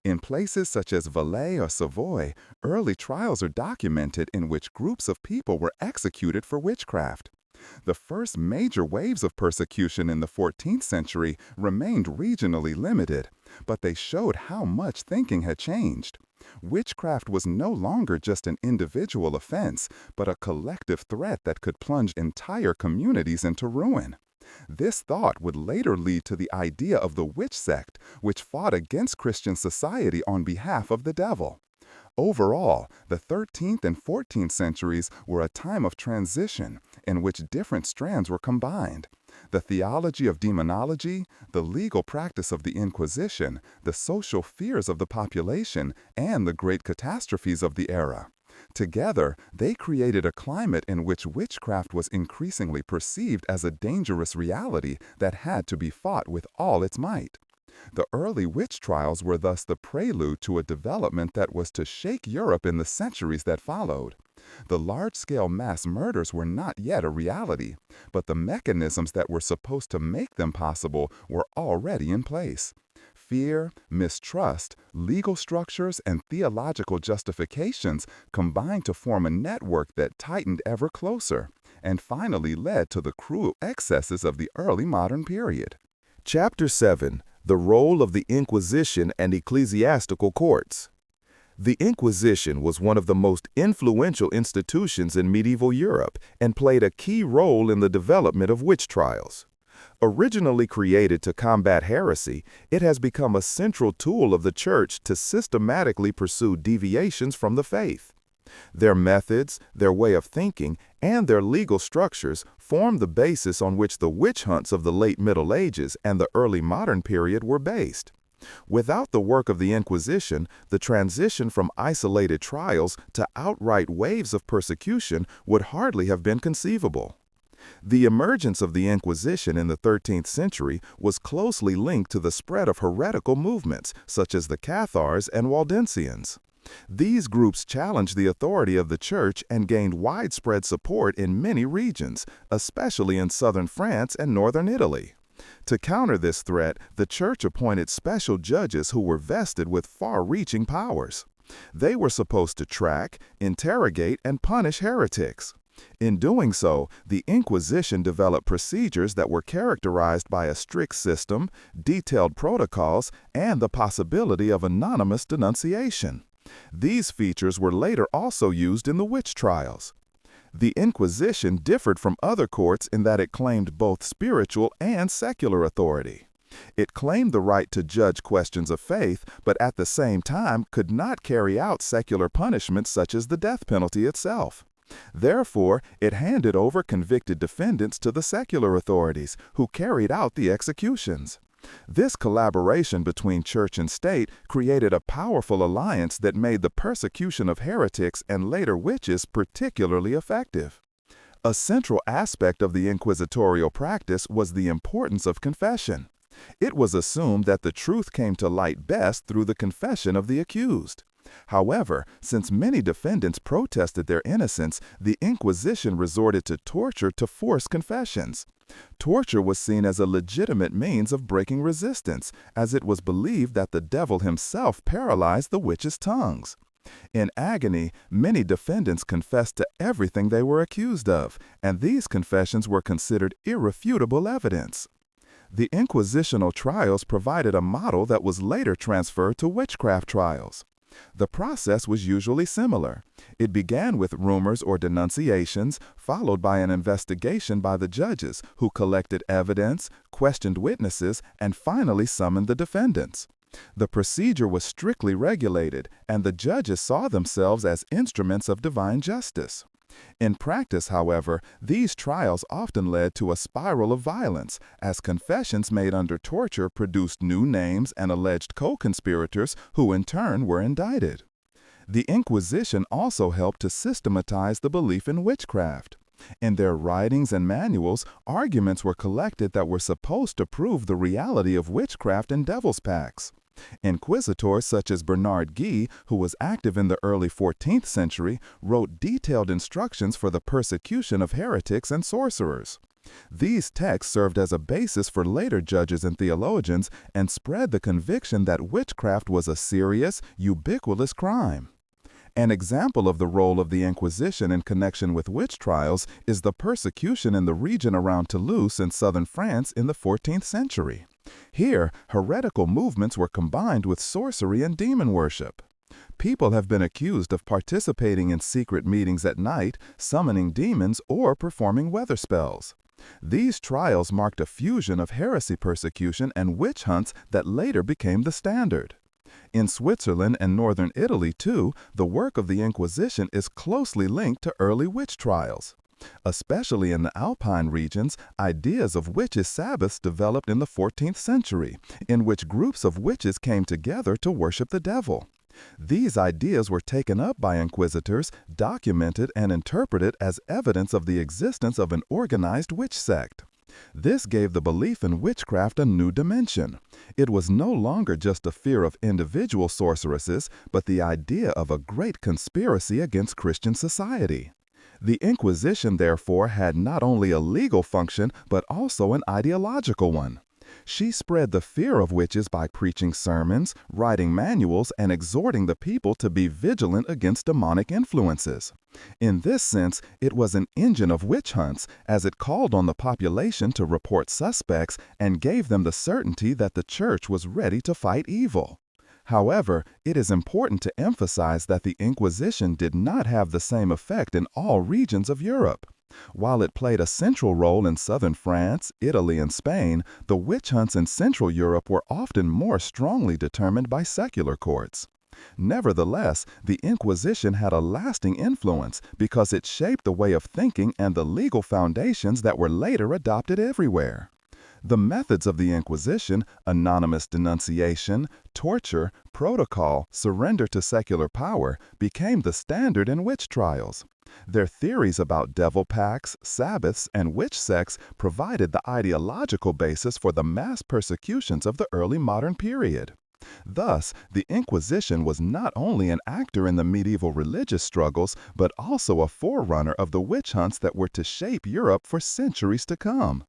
In places such as Valais or Savoy, early trials are documented in which groups of people were executed for witchcraft. The first major waves of persecution in the 14th century remained regionally limited, but they showed how much thinking had changed. Witchcraft was no longer just an individual offense, but a collective threat that could plunge entire communities into ruin. This thought would later lead to the idea of the witch sect, which fought against Christian society on behalf of the devil. Overall, the 13th and 14th centuries were a time of transition in which different strands were combined. The theology of demonology, the legal practice of the Inquisition, the social fears of the population, and the great catastrophes of the era. Together, they created a climate in which witchcraft was increasingly perceived as a dangerous reality that had to be fought with all its might. The early witch trials were thus the prelude to a development that was to shake Europe in the centuries that followed. The large-scale mass murders were not yet a reality, but the mechanisms that were supposed to make them possible were already in place. Fear, mistrust, legal structures, and theological justifications combined to form a network that tightened ever closer, and finally led to the cruel excesses of the early modern period. Chapter 7. The Role of the Inquisition and Ecclesiastical Courts. The Inquisition was one of the most influential institutions in medieval Europe and played a key role in the development of witch trials. Originally created to combat heresy, it has become a central tool of the Church to systematically pursue deviations from the faith. Their methods, their way of thinking, and their legal structures form the basis on which the witch hunts of the late Middle Ages and the early modern period were based. Without the work of the Inquisition, the transition from isolated trials to outright waves of persecution would hardly have been conceivable. The emergence of the Inquisition in the 13th century was closely linked to the spread of heretical movements such as the Cathars and Waldensians. These groups challenged the authority of the Church and gained widespread support in many regions, especially in southern France and northern Italy. To counter this threat, the Church appointed special judges who were vested with far-reaching powers. They were supposed to track, interrogate, and punish heretics. In doing so, the Inquisition developed procedures that were characterized by a strict system, detailed protocols, and the possibility of anonymous denunciation. These features were later also used in the witch trials. The Inquisition differed from other courts in that it claimed both spiritual and secular authority. It claimed the right to judge questions of faith, but at the same time could not carry out secular punishments such as the death penalty itself. Therefore, it handed over convicted defendants to the secular authorities, who carried out the executions. This collaboration between church and state created a powerful alliance that made the persecution of heretics and later witches particularly effective. A central aspect of the inquisitorial practice was the importance of confession. It was assumed that the truth came to light best through the confession of the accused. However, since many defendants protested their innocence, the Inquisition resorted to torture to force confessions. Torture was seen as a legitimate means of breaking resistance, as it was believed that the devil himself paralyzed the witches' tongues. In agony, many defendants confessed to everything they were accused of, and these confessions were considered irrefutable evidence. The Inquisitional trials provided a model that was later transferred to witchcraft trials. The process was usually similar. It began with rumors or denunciations, followed by an investigation by the judges, who collected evidence, questioned witnesses, and finally summoned the defendants. The procedure was strictly regulated, and the judges saw themselves as instruments of divine justice. In practice, however, these trials often led to a spiral of violence, as confessions made under torture produced new names and alleged co-conspirators who in turn were indicted. The Inquisition also helped to systematize the belief in witchcraft. In their writings and manuals, arguments were collected that were supposed to prove the reality of witchcraft and devil's pacts. Inquisitors such as Bernard Guy, who was active in the early 14th century, wrote detailed instructions for the persecution of heretics and sorcerers. These texts served as a basis for later judges and theologians and spread the conviction that witchcraft was a serious, ubiquitous crime. An example of the role of the Inquisition in connection with witch trials is the persecution in the region around Toulouse in southern France in the 14th century. Here, heretical movements were combined with sorcery and demon worship. People have been accused of participating in secret meetings at night, summoning demons, or performing weather spells. These trials marked a fusion of heresy persecution and witch hunts that later became the standard. In Switzerland and northern Italy, too, the work of the Inquisition is closely linked to early witch trials. Especially in the Alpine regions, ideas of witches' Sabbaths developed in the 14th century, in which groups of witches came together to worship the devil. These ideas were taken up by inquisitors, documented, and interpreted as evidence of the existence of an organized witch sect. This gave the belief in witchcraft a new dimension. It was no longer just a fear of individual sorceresses, but the idea of a great conspiracy against Christian society. The Inquisition, therefore, had not only a legal function, but also an ideological one. She spread the fear of witches by preaching sermons, writing manuals, and exhorting the people to be vigilant against demonic influences. In this sense, it was an engine of witch hunts, as it called on the population to report suspects and gave them the certainty that the church was ready to fight evil. However, it is important to emphasize that the Inquisition did not have the same effect in all regions of Europe. While it played a central role in southern France, Italy, and Spain, the witch hunts in Central Europe were often more strongly determined by secular courts. Nevertheless, the Inquisition had a lasting influence because it shaped the way of thinking and the legal foundations that were later adopted everywhere. The methods of the Inquisition, anonymous denunciation, torture, protocol, surrender to secular power, became the standard in witch trials. Their theories about devil pacts, Sabbaths, and witch sects provided the ideological basis for the mass persecutions of the early modern period. Thus, the Inquisition was not only an actor in the medieval religious struggles, but also a forerunner of the witch hunts that were to shape Europe for centuries to come.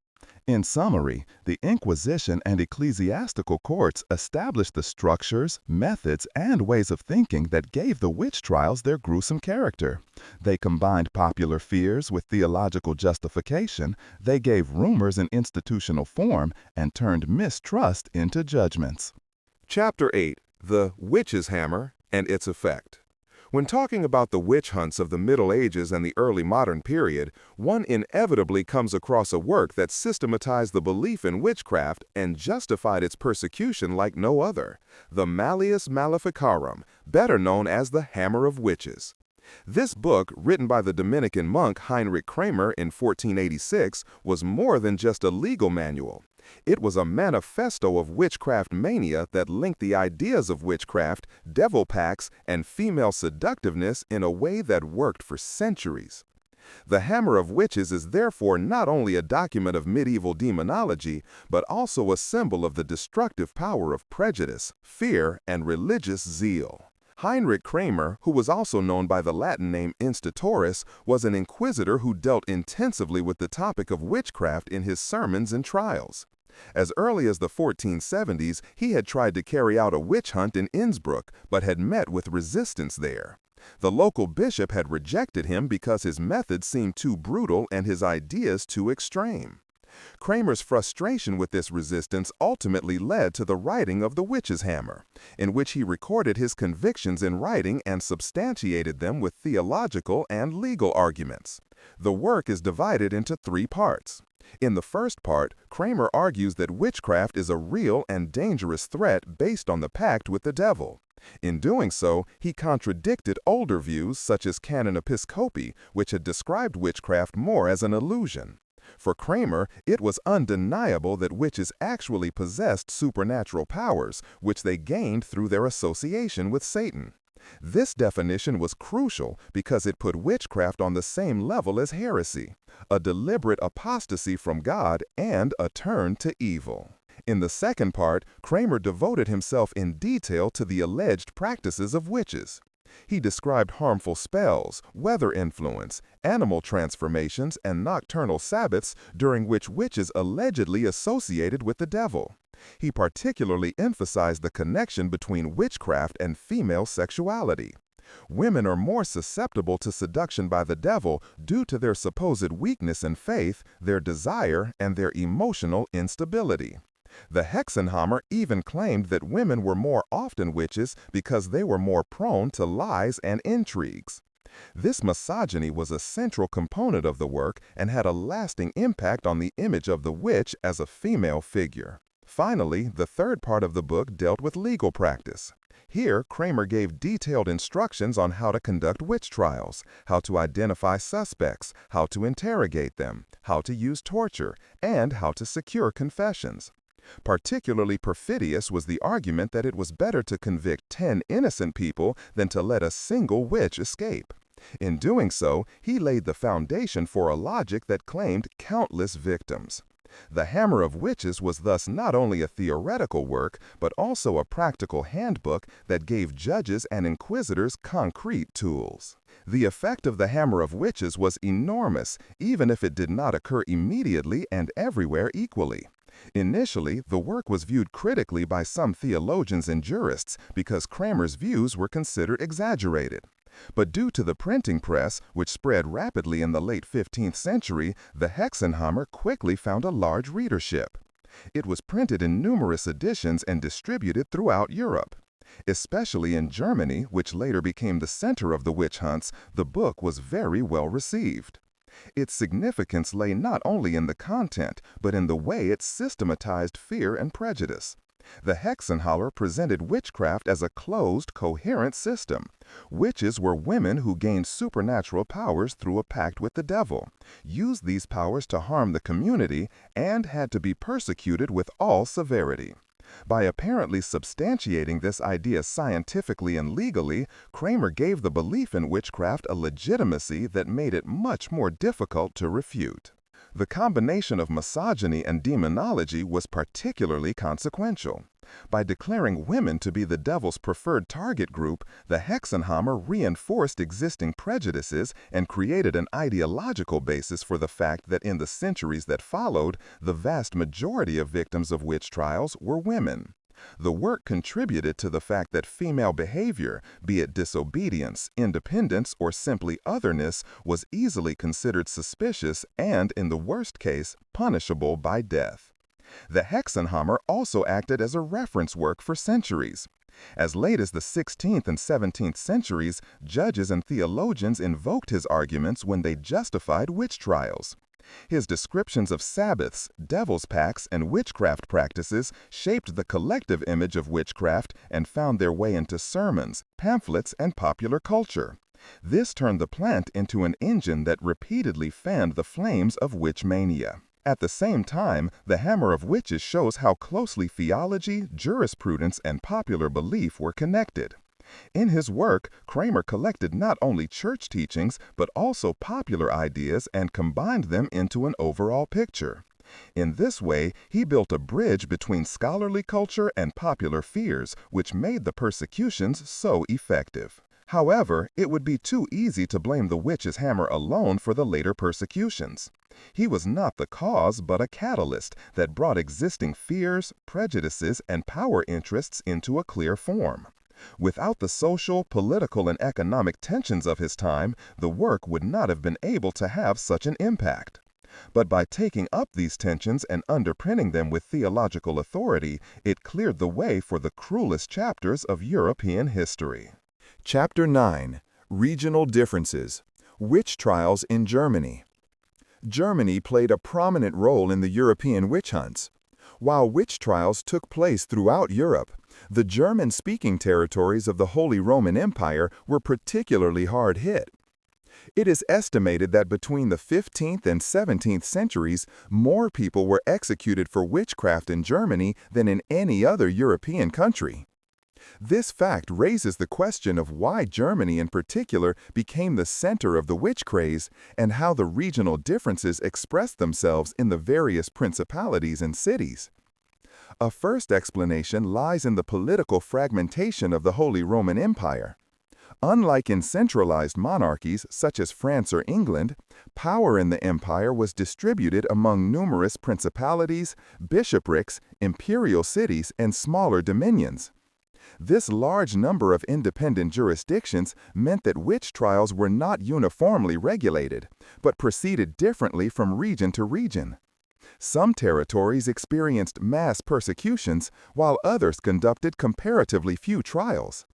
In summary, the Inquisition and ecclesiastical courts established the structures, methods, and ways of thinking that gave the witch trials their gruesome character. They combined popular fears with theological justification, they gave rumors an institutional form, and turned mistrust into judgments. Chapter 8. The Witch's Hammer and its Effect. When talking about the witch hunts of the Middle Ages and the early modern period, one inevitably comes across a work that systematized the belief in witchcraft and justified its persecution like no other, the Malleus Maleficarum, better known as the Hammer of Witches. This book, written by the Dominican monk Heinrich Kramer in 1486, was more than just a legal manual. It was a manifesto of witchcraft mania that linked the ideas of witchcraft, devil pacts, and female seductiveness in a way that worked for centuries. The Hammer of Witches is therefore not only a document of medieval demonology, but also a symbol of the destructive power of prejudice, fear, and religious zeal. Heinrich Kramer, who was also known by the Latin name Instatoris, was an inquisitor who dealt intensively with the topic of witchcraft in his sermons and trials. As early as the 1470s, he had tried to carry out a witch hunt in Innsbruck, but had met with resistance there. The local bishop had rejected him because his methods seemed too brutal and his ideas too extreme. Kramer's frustration with this resistance ultimately led to the writing of The Witch's Hammer, in which he recorded his convictions in writing and substantiated them with theological and legal arguments. The work is divided into 3 parts. In the first part, Kramer argues that witchcraft is a real and dangerous threat based on the pact with the devil. In doing so, he contradicted older views such as Canon Episcopi, which had described witchcraft more as an illusion. For Kramer, it was undeniable that witches actually possessed supernatural powers, which they gained through their association with Satan. This definition was crucial because it put witchcraft on the same level as heresy, a deliberate apostasy from God and a turn to evil. In the second part, Kramer devoted himself in detail to the alleged practices of witches. He described harmful spells, weather influence, animal transformations, and nocturnal Sabbaths during which witches allegedly associated with the devil. He particularly emphasized the connection between witchcraft and female sexuality. Women are more susceptible to seduction by the devil due to their supposed weakness in faith, their desire, and their emotional instability. The Hexenhammer even claimed that women were more often witches because they were more prone to lies and intrigues. This misogyny was a central component of the work and had a lasting impact on the image of the witch as a female figure. Finally, the third part of the book dealt with legal practice. Here, Kramer gave detailed instructions on how to conduct witch trials, how to identify suspects, how to interrogate them, how to use torture, and how to secure confessions. Particularly perfidious was the argument that it was better to convict 10 innocent people than to let a single witch escape. In doing so, he laid the foundation for a logic that claimed countless victims. The Hammer of Witches was thus not only a theoretical work, but also a practical handbook that gave judges and inquisitors concrete tools. The effect of the Hammer of Witches was enormous, even if it did not occur immediately and everywhere equally. Initially, the work was viewed critically by some theologians and jurists because Kramer's views were considered exaggerated. But due to the printing press, which spread rapidly in the late 15th century, the Hexenhammer quickly found a large readership. It was printed in numerous editions and distributed throughout Europe. Especially in Germany, which later became the center of the witch hunts, the book was very well received. Its significance lay not only in the content, but in the way it systematized fear and prejudice. The Hexenhammer presented witchcraft as a closed, coherent system. Witches were women who gained supernatural powers through a pact with the devil, used these powers to harm the community, and had to be persecuted with all severity. By apparently substantiating this idea scientifically and legally, Kramer gave the belief in witchcraft a legitimacy that made it much more difficult to refute. The combination of misogyny and demonology was particularly consequential. By declaring women to be the devil's preferred target group, the Hexenhammer reinforced existing prejudices and created an ideological basis for the fact that in the centuries that followed, the vast majority of victims of witch trials were women. The work contributed to the fact that female behavior, be it disobedience, independence, or simply otherness, was easily considered suspicious and, in the worst case, punishable by death. The Hexenhammer also acted as a reference work for centuries. As late as the 16th and 17th centuries, judges and theologians invoked his arguments when they justified witch trials. His descriptions of Sabbaths, devil's pacts, and witchcraft practices shaped the collective image of witchcraft and found their way into sermons, pamphlets, and popular culture. This turned the plant into an engine that repeatedly fanned the flames of witch mania. At the same time, the Hammer of Witches shows how closely theology, jurisprudence, and popular belief were connected. In his work, Kramer collected not only church teachings, but also popular ideas and combined them into an overall picture. In this way, he built a bridge between scholarly culture and popular fears, which made the persecutions so effective. However, it would be too easy to blame the witch's hammer alone for the later persecutions. He was not the cause, but a catalyst that brought existing fears, prejudices, and power interests into a clear form. Without the social, political, and economic tensions of his time, the work would not have been able to have such an impact. But by taking up these tensions and underpinning them with theological authority, it cleared the way for the cruelest chapters of European history. Chapter 9. Regional Differences. Witch Trials in Germany. Germany played a prominent role in the European witch hunts. While witch trials took place throughout Europe, the German-speaking territories of the Holy Roman Empire were particularly hard hit. It is estimated that between the 15th and 17th centuries, more people were executed for witchcraft in Germany than in any other European country. This fact raises the question of why Germany in particular became the center of the witch craze and how the regional differences expressed themselves in the various principalities and cities. A first explanation lies in the political fragmentation of the Holy Roman Empire. Unlike in centralized monarchies such as France or England, power in the empire was distributed among numerous principalities, bishoprics, imperial cities, and smaller dominions. This large number of independent jurisdictions meant that witch trials were not uniformly regulated, but proceeded differently from region to region. Some territories experienced mass persecutions, while others conducted comparatively few trials.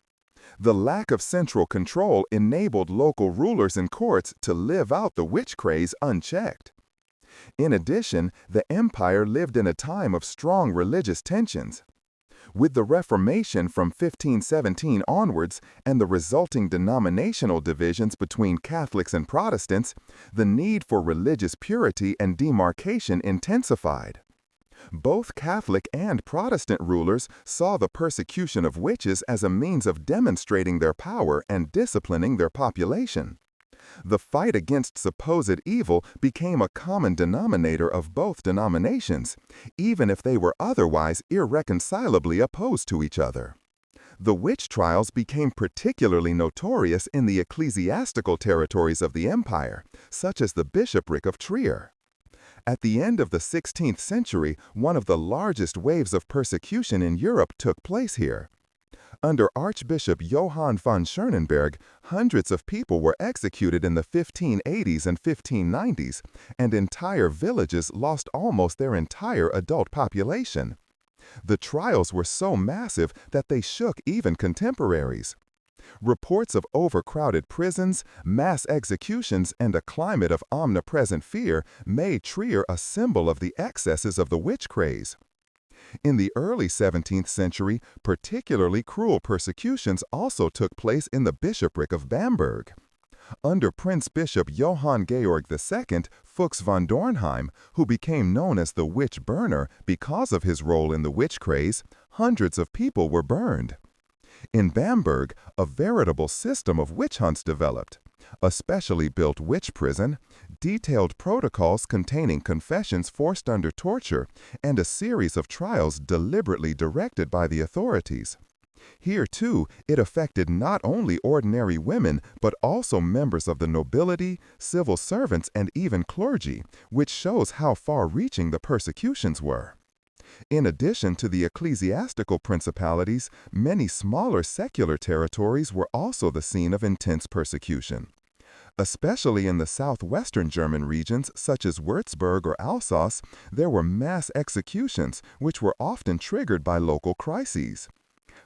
The lack of central control enabled local rulers and courts to live out the witch craze unchecked. In addition, the empire lived in a time of strong religious tensions. With the Reformation from 1517 onwards and the resulting denominational divisions between Catholics and Protestants, the need for religious purity and demarcation intensified. Both Catholic and Protestant rulers saw the persecution of witches as a means of demonstrating their power and disciplining their population. The fight against supposed evil became a common denominator of both denominations, even if they were otherwise irreconcilably opposed to each other. The witch trials became particularly notorious in the ecclesiastical territories of the empire, such as the bishopric of Trier. At the end of the 16th century, one of the largest waves of persecution in Europe took place here. Under Archbishop Johann von Schönenberg, hundreds of people were executed in the 1580s and 1590s, and entire villages lost almost their entire adult population. The trials were so massive that they shook even contemporaries. Reports of overcrowded prisons, mass executions, and a climate of omnipresent fear made Trier a symbol of the excesses of the witch craze. In the early 17th century, particularly cruel persecutions also took place in the bishopric of Bamberg. Under Prince Bishop Johann Georg II, Fuchs von Dornheim, who became known as the witch burner because of his role in the witch craze, hundreds of people were burned. In Bamberg, a veritable system of witch hunts developed. A specially built witch prison, detailed protocols containing confessions forced under torture, and a series of trials deliberately directed by the authorities. Here, too, it affected not only ordinary women, but also members of the nobility, civil servants, and even clergy, which shows how far-reaching the persecutions were. In addition to the ecclesiastical principalities, many smaller secular territories were also the scene of intense persecution. Especially in the southwestern German regions, such as Würzburg or Alsace, there were mass executions, which were often triggered by local crises.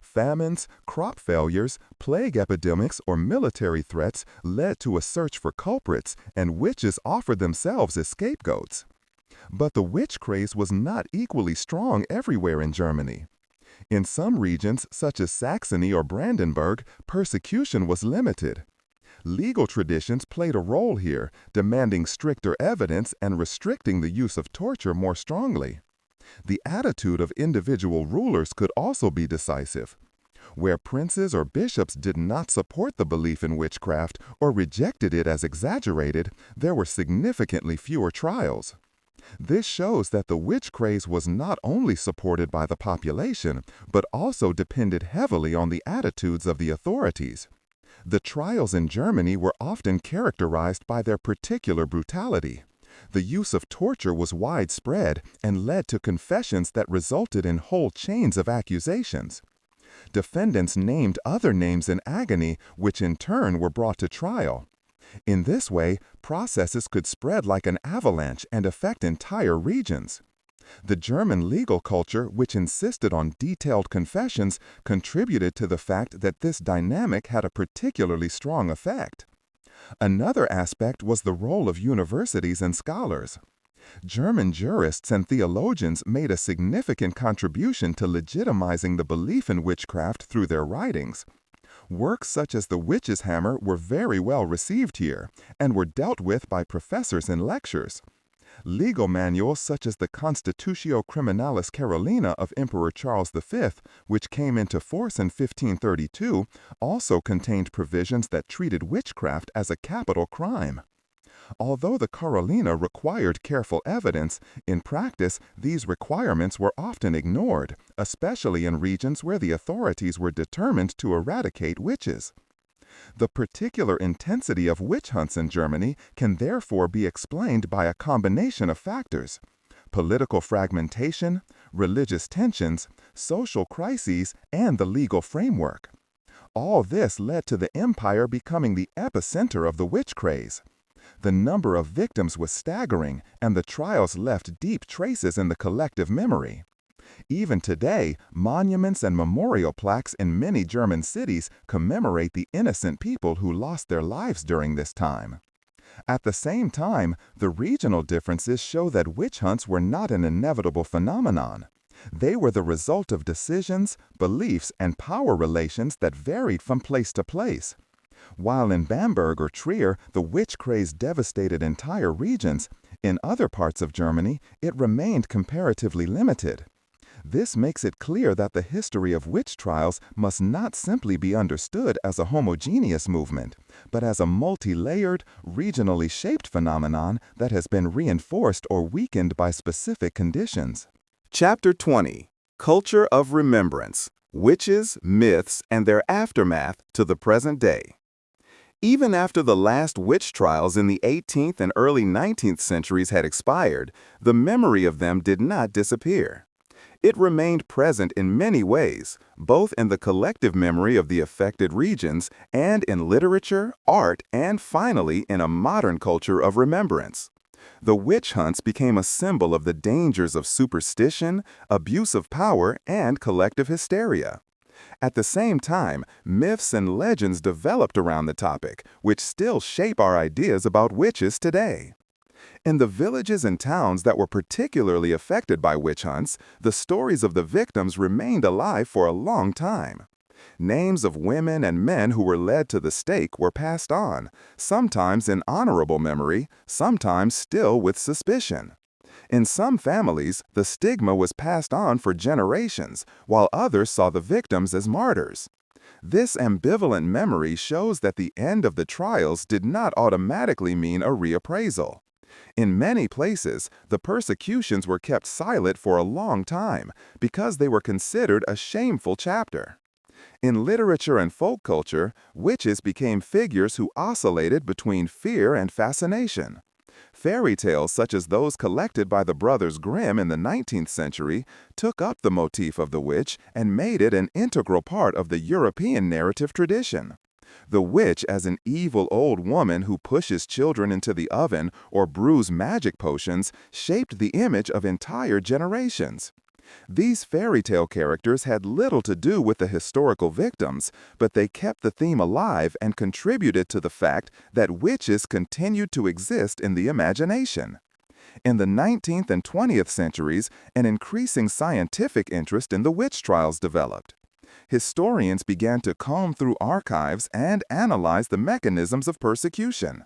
Famines, crop failures, plague epidemics, or military threats led to a search for culprits, and witches offered themselves as scapegoats. But the witch craze was not equally strong everywhere in Germany. In some regions, such as Saxony or Brandenburg, persecution was limited. Legal traditions played a role here, demanding stricter evidence and restricting the use of torture more strongly. The attitude of individual rulers could also be decisive. Where princes or bishops did not support the belief in witchcraft or rejected it as exaggerated, there were significantly fewer trials. This shows that the witch craze was not only supported by the population, but also depended heavily on the attitudes of the authorities. The trials in Germany were often characterized by their particular brutality. The use of torture was widespread and led to confessions that resulted in whole chains of accusations. Defendants named other names in agony, which in turn were brought to trial. In this way, processes could spread like an avalanche and affect entire regions. The German legal culture, which insisted on detailed confessions, contributed to the fact that this dynamic had a particularly strong effect. Another aspect was the role of universities and scholars. German jurists and theologians made a significant contribution to legitimizing the belief in witchcraft through their writings. Works such as The Witch's Hammer were very well received here, and were dealt with by professors in lectures. Legal manuals such as the Constitutio Criminalis Carolina of Emperor Charles V, which came into force in 1532, also contained provisions that treated witchcraft as a capital crime. Although the Carolina required careful evidence, in practice these requirements were often ignored, especially in regions where the authorities were determined to eradicate witches. The particular intensity of witch hunts in Germany can therefore be explained by a combination of factors: political fragmentation, religious tensions, social crises, and the legal framework. All this led to the empire becoming the epicenter of the witch craze. The number of victims was staggering, and the trials left deep traces in the collective memory. Even today, monuments and memorial plaques in many German cities commemorate the innocent people who lost their lives during this time. At the same time, the regional differences show that witch hunts were not an inevitable phenomenon. They were the result of decisions, beliefs, and power relations that varied from place to place. While in Bamberg or Trier, the witch craze devastated entire regions, in other parts of Germany, it remained comparatively limited. This makes it clear that the history of witch trials must not simply be understood as a homogeneous movement, but as a multi-layered, regionally shaped phenomenon that has been reinforced or weakened by specific conditions. Chapter 20. Culture of Remembrance: Witches, Myths, and Their Aftermath to the Present Day. Even after the last witch trials in the 18th and early 19th centuries had expired, the memory of them did not disappear. It remained present in many ways, both in the collective memory of the affected regions and in literature, art, and finally in a modern culture of remembrance. The witch hunts became a symbol of the dangers of superstition, abuse of power, and collective hysteria. At the same time, myths and legends developed around the topic, which still shape our ideas about witches today. In the villages and towns that were particularly affected by witch hunts, the stories of the victims remained alive for a long time. Names of women and men who were led to the stake were passed on, sometimes in honorable memory, sometimes still with suspicion. In some families, the stigma was passed on for generations, while others saw the victims as martyrs. This ambivalent memory shows that the end of the trials did not automatically mean a reappraisal. In many places, the persecutions were kept silent for a long time because they were considered a shameful chapter. In literature and folk culture, witches became figures who oscillated between fear and fascination. Fairy tales such as those collected by the Brothers Grimm in the 19th century took up the motif of the witch and made it an integral part of the European narrative tradition. The witch as an evil old woman who pushes children into the oven or brews magic potions shaped the image of entire generations. These fairy tale characters had little to do with the historical victims, but they kept the theme alive and contributed to the fact that witches continued to exist in the imagination. In the 19th and 20th centuries, an increasing scientific interest in the witch trials developed. Historians began to comb through archives and analyze the mechanisms of persecution.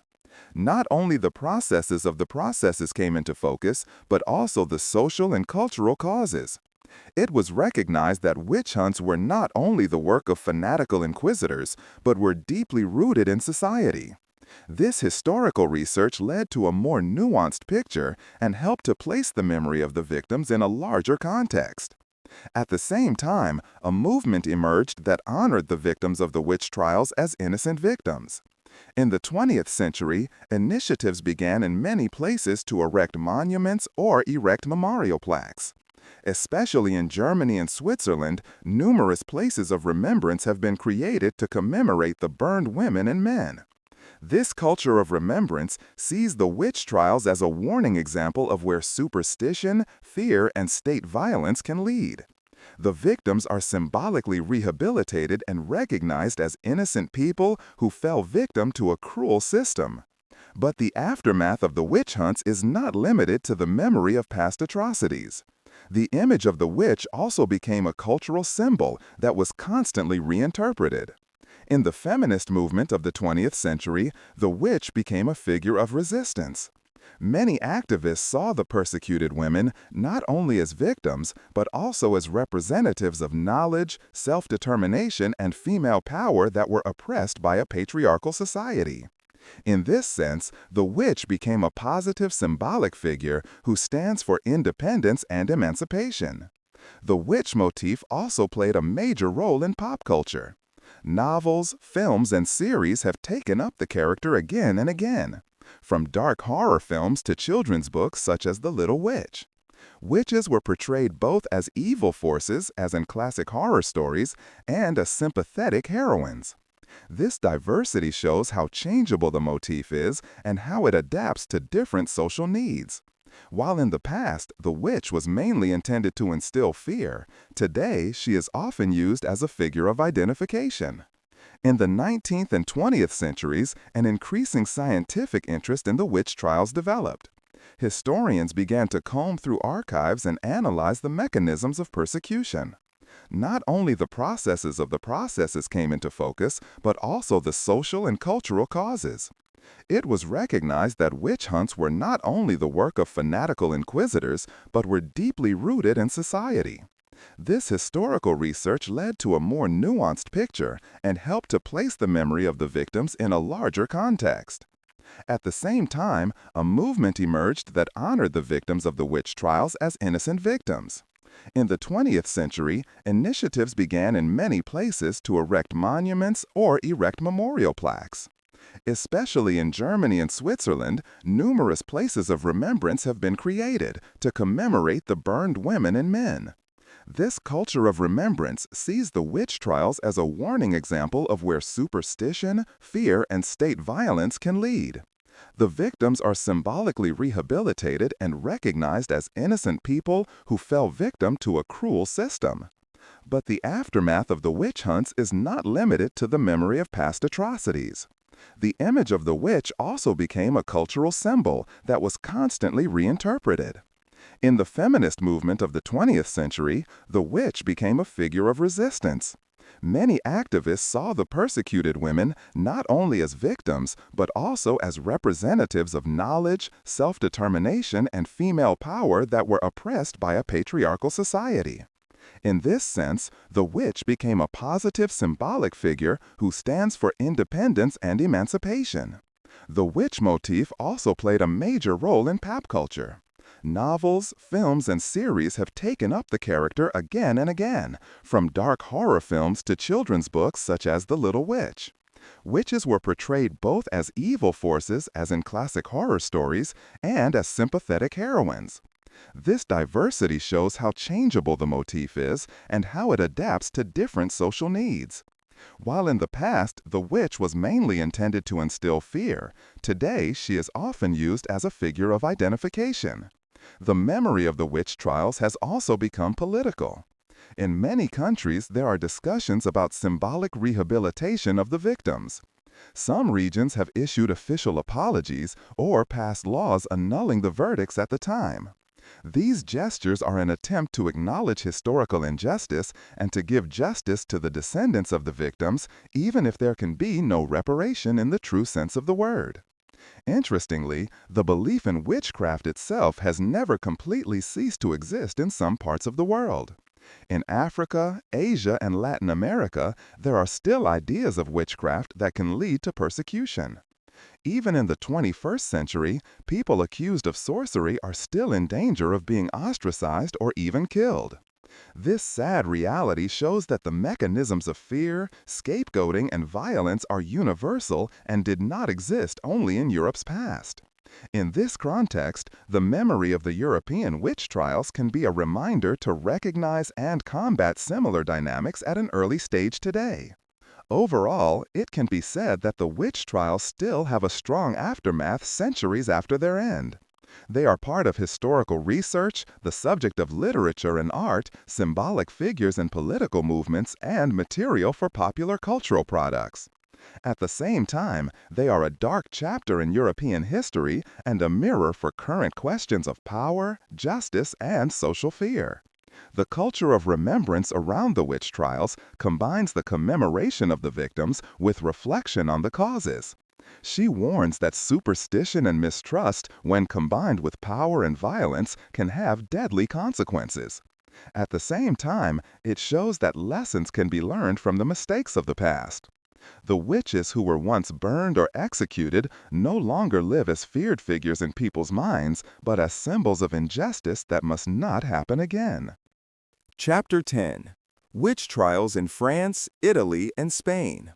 Not only the processes of the processes came into focus, but also the social and cultural causes. It was recognized that witch hunts were not only the work of fanatical inquisitors, but were deeply rooted in society. This historical research led to a more nuanced picture and helped to place the memory of the victims in a larger context. At the same time, a movement emerged that honored the victims of the witch trials as innocent victims. In the 20th century, initiatives began in many places to erect monuments or erect memorial plaques. Especially in Germany and Switzerland, numerous places of remembrance have been created to commemorate the burned women and men. This culture of remembrance sees the witch trials as a warning example of where superstition, fear, and state violence can lead. The victims are symbolically rehabilitated and recognized as innocent people who fell victim to a cruel system. But the aftermath of the witch hunts is not limited to the memory of past atrocities. The image of the witch also became a cultural symbol that was constantly reinterpreted. In the feminist movement of the 20th century, the witch became a figure of resistance. Many activists saw the persecuted women not only as victims, but also as representatives of knowledge, self-determination, and female power that were oppressed by a patriarchal society. In this sense, the witch became a positive symbolic figure who stands for independence and emancipation. The witch motif also played a major role in pop culture. Novels, films, and series have taken up the character again and again, from dark horror films to children's books such as The Little Witch. Witches were portrayed both as evil forces, as in classic horror stories, and as sympathetic heroines. This diversity shows how changeable the motif is and how it adapts to different social needs. While in the past, the witch was mainly intended to instill fear, today she is often used as a figure of identification. In the 19th and 20th centuries, an increasing scientific interest in the witch trials developed. Historians began to comb through archives and analyze the mechanisms of persecution. Not only the processes of the processes came into focus, but also the social and cultural causes. It was recognized that witch hunts were not only the work of fanatical inquisitors, but were deeply rooted in society. This historical research led to a more nuanced picture and helped to place the memory of the victims in a larger context. At the same time, a movement emerged that honored the victims of the witch trials as innocent victims. In the 20th century, initiatives began in many places to erect monuments or erect memorial plaques. Especially in Germany and Switzerland, numerous places of remembrance have been created to commemorate the burned women and men. This culture of remembrance sees the witch trials as a warning example of where superstition, fear, and state violence can lead. The victims are symbolically rehabilitated and recognized as innocent people who fell victim to a cruel system. But the aftermath of the witch hunts is not limited to the memory of past atrocities. The image of the witch also became a cultural symbol that was constantly reinterpreted. In the feminist movement of the 20th century, the witch became a figure of resistance. Many activists saw the persecuted women not only as victims, but also as representatives of knowledge, self-determination, and female power that were oppressed by a patriarchal society. In this sense, the witch became a positive symbolic figure who stands for independence and emancipation. The witch motif also played a major role in pop culture. Novels, films, and series have taken up the character again and again, from dark horror films to children's books such as The Little Witch. Witches were portrayed both as evil forces, as in classic horror stories, and as sympathetic heroines. This diversity shows how changeable the motif is and how it adapts to different social needs. While in the past, the witch was mainly intended to instill fear, today she is often used as a figure of identification. The memory of the witch trials has also become political. In many countries, there are discussions about symbolic rehabilitation of the victims. Some regions have issued official apologies or passed laws annulling the verdicts at the time. These gestures are an attempt to acknowledge historical injustice and to give justice to the descendants of the victims, even if there can be no reparation in the true sense of the word. Interestingly, the belief in witchcraft itself has never completely ceased to exist in some parts of the world. In Africa, Asia, and Latin America, there are still ideas of witchcraft that can lead to persecution. Even in the 21st century, people accused of sorcery are still in danger of being ostracized or even killed. This sad reality shows that the mechanisms of fear, scapegoating, and violence are universal and did not exist only in Europe's past. In this context, the memory of the European witch trials can be a reminder to recognize and combat similar dynamics at an early stage today. Overall, it can be said that the witch trials still have a strong aftermath centuries after their end. They are part of historical research, the subject of literature and art, symbolic figures in political movements, and material for popular cultural products. At the same time, they are a dark chapter in European history and a mirror for current questions of power, justice, and social fear. The culture of remembrance around the witch trials combines the commemoration of the victims with reflection on the causes. She warns that superstition and mistrust, when combined with power and violence, can have deadly consequences. At the same time, it shows that lessons can be learned from the mistakes of the past. The witches who were once burned or executed no longer live as feared figures in people's minds, but as symbols of injustice that must not happen again. Chapter 10. Witch Trials in France, Italy, and Spain.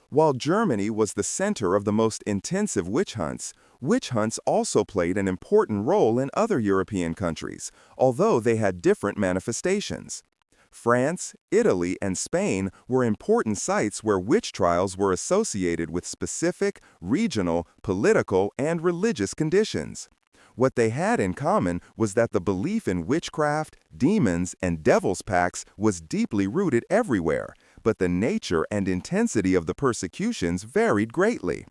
While Germany was the center of the most intensive witch hunts also played an important role in other European countries, although they had different manifestations. France, Italy, and Spain were important sites where witch trials were associated with specific, regional, political, and religious conditions. What they had in common was that the belief in witchcraft, demons, and devil's pacts was deeply rooted everywhere, but the nature and intensity of the persecutions varied greatly.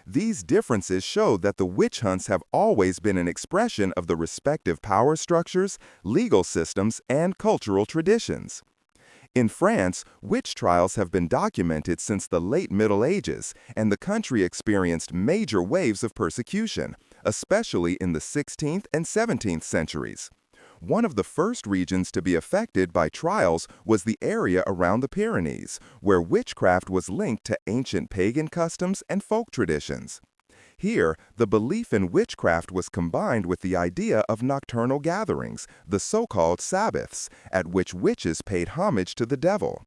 These differences show that the witch hunts have always been an expression of the respective power structures, legal systems, and cultural traditions. In France, witch trials have been documented since the late Middle Ages, and the country experienced major waves of persecution, especially in the 16th and 17th centuries. One of the first regions to be affected by trials was the area around the Pyrenees, where witchcraft was linked to ancient pagan customs and folk traditions. Here, the belief in witchcraft was combined with the idea of nocturnal gatherings, the so-called Sabbaths, at which witches paid homage to the devil.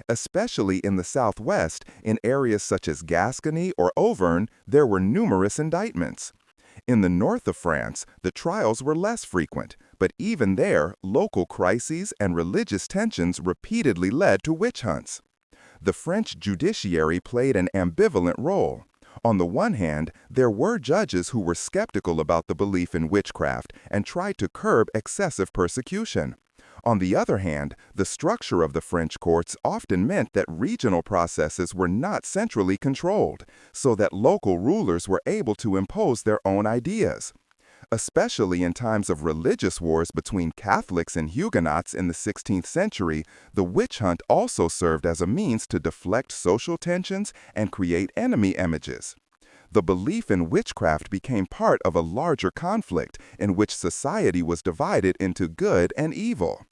Especially in the southwest, in areas such as Gascony or Auvergne, there were numerous indictments. In the north of France, the trials were less frequent, but even there, local crises and religious tensions repeatedly led to witch hunts. The French judiciary played an ambivalent role. On the one hand, there were judges who were skeptical about the belief in witchcraft and tried to curb excessive persecution. On the other hand, the structure of the French courts often meant that regional processes were not centrally controlled, so that local rulers were able to impose their own ideas. Especially in times of religious wars between Catholics and Huguenots in the 16th century, the witch hunt also served as a means to deflect social tensions and create enemy images. The belief in witchcraft became part of a larger conflict in which society was divided into good and evil.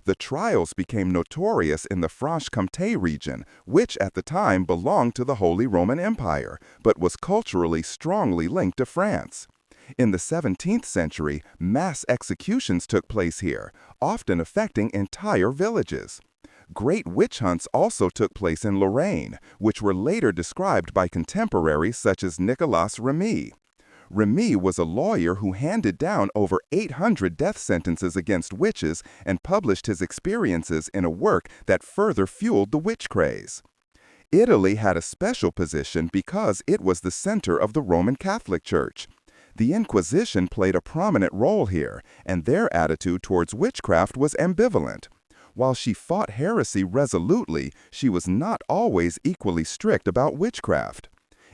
The trials became notorious in the Franche-Comté region, which at the time belonged to the Holy Roman Empire, but was culturally strongly linked to France. In the 17th century, mass executions took place here, often affecting entire villages. Great witch hunts also took place in Lorraine, which were later described by contemporaries such as Nicolas Remy. Remy was a lawyer who handed down over 800 death sentences against witches and published his experiences in a work that further fueled the witch craze. Italy had a special position because it was the center of the Roman Catholic Church. The Inquisition played a prominent role here, and their attitude towards witchcraft was ambivalent. While she fought heresy resolutely, she was not always equally strict about witchcraft.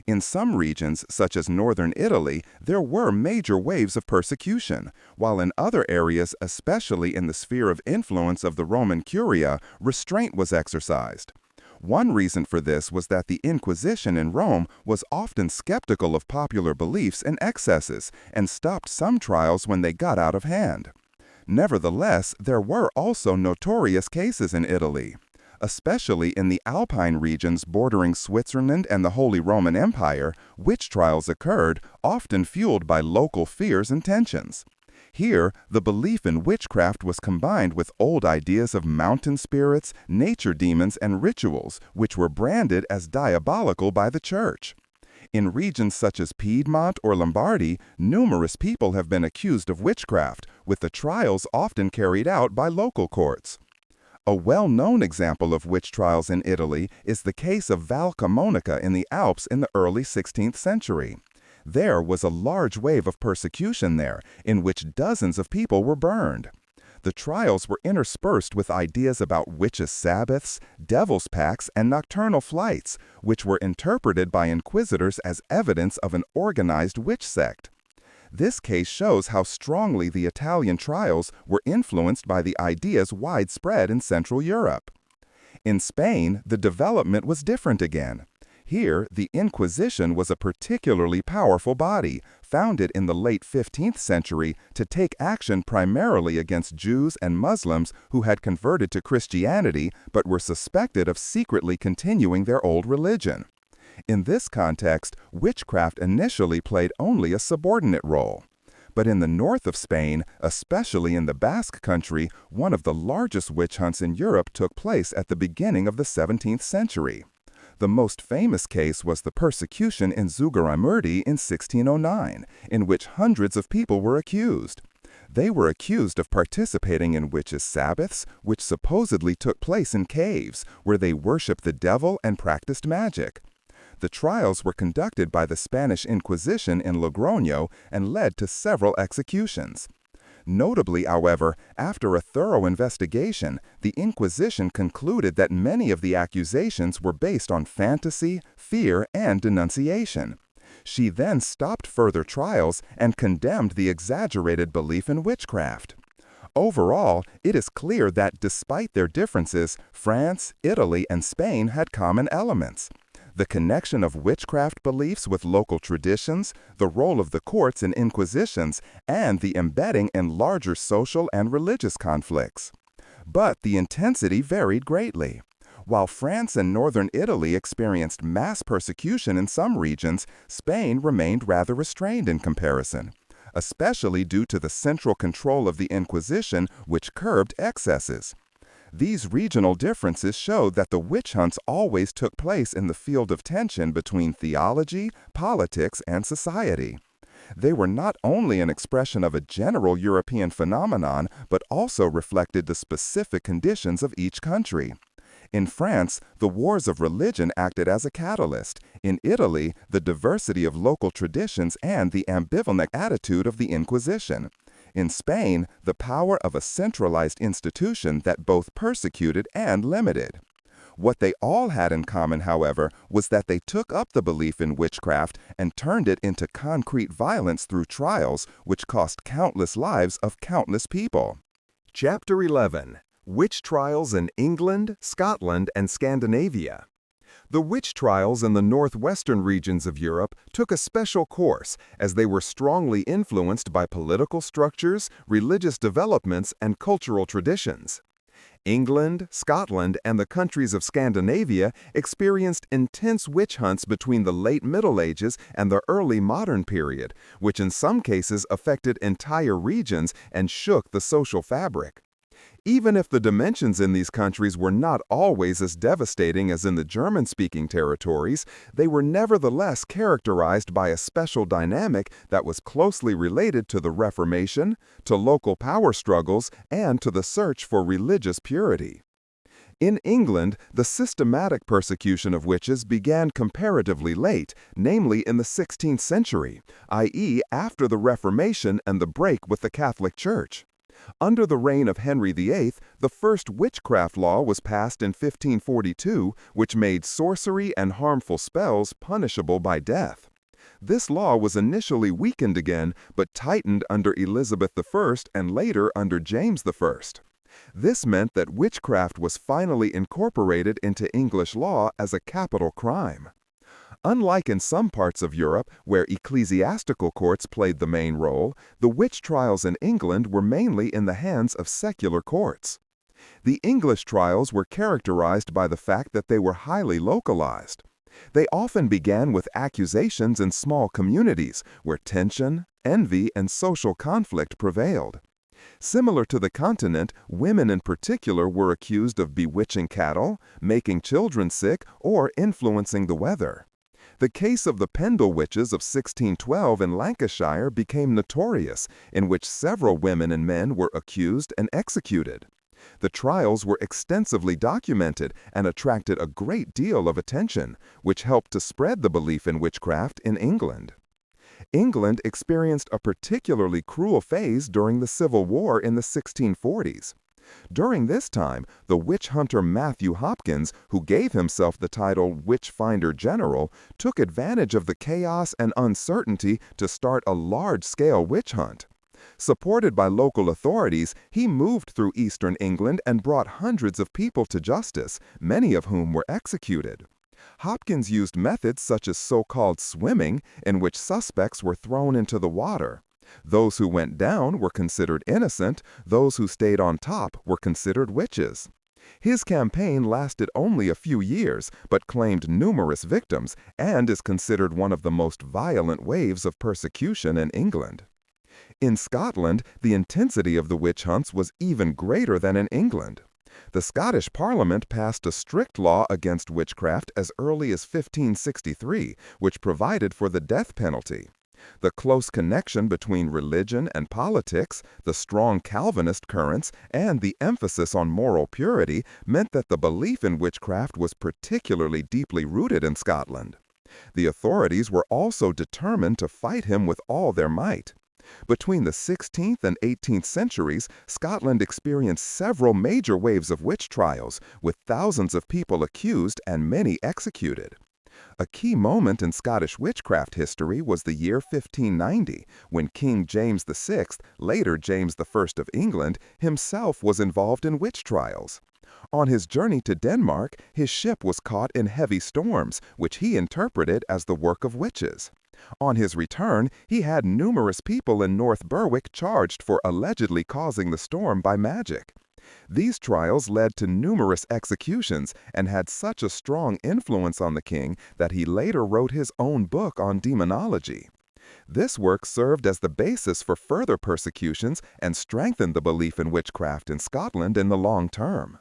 In some regions, such as northern Italy, there were major waves of persecution, while in other areas, especially in the sphere of influence of the Roman Curia, restraint was exercised. One reason for this was that the Inquisition in Rome was often skeptical of popular beliefs and excesses, and stopped some trials when they got out of hand. Nevertheless, there were also notorious cases in Italy. Especially in the Alpine regions bordering Switzerland and the Holy Roman Empire, witch trials occurred, often fueled by local fears and tensions. Here, the belief in witchcraft was combined with old ideas of mountain spirits, nature demons, and rituals, which were branded as diabolical by the Church. In regions such as Piedmont or Lombardy, numerous people have been accused of witchcraft, with the trials often carried out by local courts. A well-known example of witch trials in Italy is the case of Val Camonica in the Alps in the early 16th century. There was a large wave of persecution there, in which dozens of people were burned. The trials were interspersed with ideas about witches' Sabbaths, devil's pacts, and nocturnal flights, which were interpreted by inquisitors as evidence of an organized witch sect. This case shows how strongly the Italian trials were influenced by the ideas widespread in Central Europe. In Spain, the development was different again. Here, the Inquisition was a particularly powerful body, founded in the late 15th century to take action primarily against Jews and Muslims who had converted to Christianity but were suspected of secretly continuing their old religion. In this context, witchcraft initially played only a subordinate role. But in the north of Spain, especially in the Basque country, one of the largest witch hunts in Europe took place at the beginning of the 17th century. The most famous case was the persecution in Zugarramurdi in 1609, in which hundreds of people were accused. They were accused of participating in witches' sabbaths, which supposedly took place in caves, where they worshipped the devil and practiced magic. The trials were conducted by the Spanish Inquisition in Logroño and led to several executions. Notably, however, after a thorough investigation, the Inquisition concluded that many of the accusations were based on fantasy, fear, and denunciation. She then stopped further trials and condemned the exaggerated belief in witchcraft. Overall, it is clear that despite their differences, France, Italy, and Spain had common elements. The connection of witchcraft beliefs with local traditions, the role of the courts in inquisitions, and the embedding in larger social and religious conflicts. But the intensity varied greatly. While France and northern Italy experienced mass persecution in some regions, Spain remained rather restrained in comparison, especially due to the central control of the Inquisition, which curbed excesses. These regional differences showed that the witch hunts always took place in the field of tension between theology, politics, and society. They were not only an expression of a general European phenomenon, but also reflected the specific conditions of each country. In France, the wars of religion acted as a catalyst. In Italy, the diversity of local traditions and the ambivalent attitude of the Inquisition. In Spain, the power of a centralized institution that both persecuted and limited. What they all had in common, however, was that they took up the belief in witchcraft and turned it into concrete violence through trials, which cost countless lives of countless people. Chapter 11. Witch Trials in England, Scotland, and Scandinavia. The witch trials in the northwestern regions of Europe took a special course as they were strongly influenced by political structures, religious developments, and cultural traditions. England, Scotland, and the countries of Scandinavia experienced intense witch hunts between the late Middle Ages and the early modern period, which in some cases affected entire regions and shook the social fabric. Even if the dimensions in these countries were not always as devastating as in the German-speaking territories, they were nevertheless characterized by a special dynamic that was closely related to the Reformation, to local power struggles, and to the search for religious purity. In England, the systematic persecution of witches began comparatively late, namely in the 16th century, i.e., after the Reformation and the break with the Catholic Church. Under the reign of Henry VIII, the first witchcraft law was passed in 1542, which made sorcery and harmful spells punishable by death. This law was initially weakened again, but tightened under Elizabeth I and later under James I. This meant that witchcraft was finally incorporated into English law as a capital crime. Unlike in some parts of Europe, where ecclesiastical courts played the main role, the witch trials in England were mainly in the hands of secular courts. The English trials were characterized by the fact that they were highly localized. They often began with accusations in small communities, where tension, envy, and social conflict prevailed. Similar to the continent, women in particular were accused of bewitching cattle, making children sick, or influencing the weather. The case of the Pendle witches of 1612 in Lancashire became notorious, in which several women and men were accused and executed. The trials were extensively documented and attracted a great deal of attention, which helped to spread the belief in witchcraft in England. England experienced a particularly cruel phase during the Civil War in the 1640s. During this time, the witch hunter Matthew Hopkins, who gave himself the title Witch-Finder General, took advantage of the chaos and uncertainty to start a large-scale witch hunt. Supported by local authorities, he moved through eastern England and brought hundreds of people to justice, many of whom were executed. Hopkins used methods such as so-called swimming, in which suspects were thrown into the water. Those who went down were considered innocent, those who stayed on top were considered witches. His campaign lasted only a few years, but claimed numerous victims and is considered one of the most violent waves of persecution in England. In Scotland, the intensity of the witch hunts was even greater than in England. The Scottish Parliament passed a strict law against witchcraft as early as 1563, which provided for the death penalty. The close connection between religion and politics, the strong Calvinist currents, and the emphasis on moral purity meant that the belief in witchcraft was particularly deeply rooted in Scotland. The authorities were also determined to fight him with all their might. Between the 16th and 18th centuries, Scotland experienced several major waves of witch trials, with thousands of people accused and many executed. A key moment in Scottish witchcraft history was the year 1590, when King James VI, later James I of England, himself was involved in witch trials. On his journey to Denmark, his ship was caught in heavy storms, which he interpreted as the work of witches. On his return, he had numerous people in North Berwick charged for allegedly causing the storm by magic. These trials led to numerous executions and had such a strong influence on the king that he later wrote his own book on demonology. This work served as the basis for further persecutions and strengthened the belief in witchcraft in Scotland in the long term.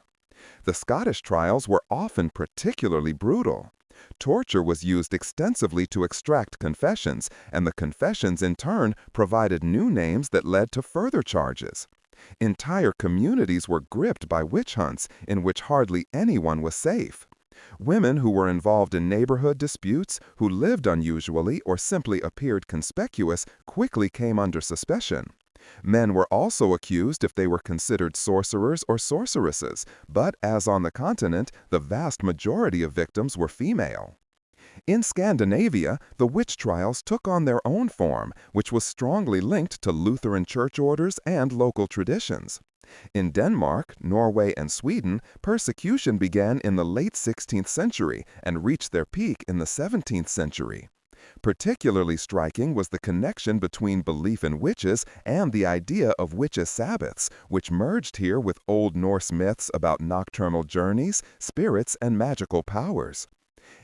The Scottish trials were often particularly brutal. Torture was used extensively to extract confessions, and the confessions in turn provided new names that led to further charges. Entire communities were gripped by witch hunts in which hardly anyone was safe. Women who were involved in neighborhood disputes, who lived unusually or simply appeared conspicuous, quickly came under suspicion. Men were also accused if they were considered sorcerers or sorceresses, but as on the continent, the vast majority of victims were female. In Scandinavia, the witch trials took on their own form, which was strongly linked to Lutheran church orders and local traditions. In Denmark, Norway, and Sweden, persecution began in the late 16th century and reached their peak in the 17th century. Particularly striking was the connection between belief in witches and the idea of witches' Sabbaths, which merged here with Old Norse myths about nocturnal journeys, spirits, and magical powers.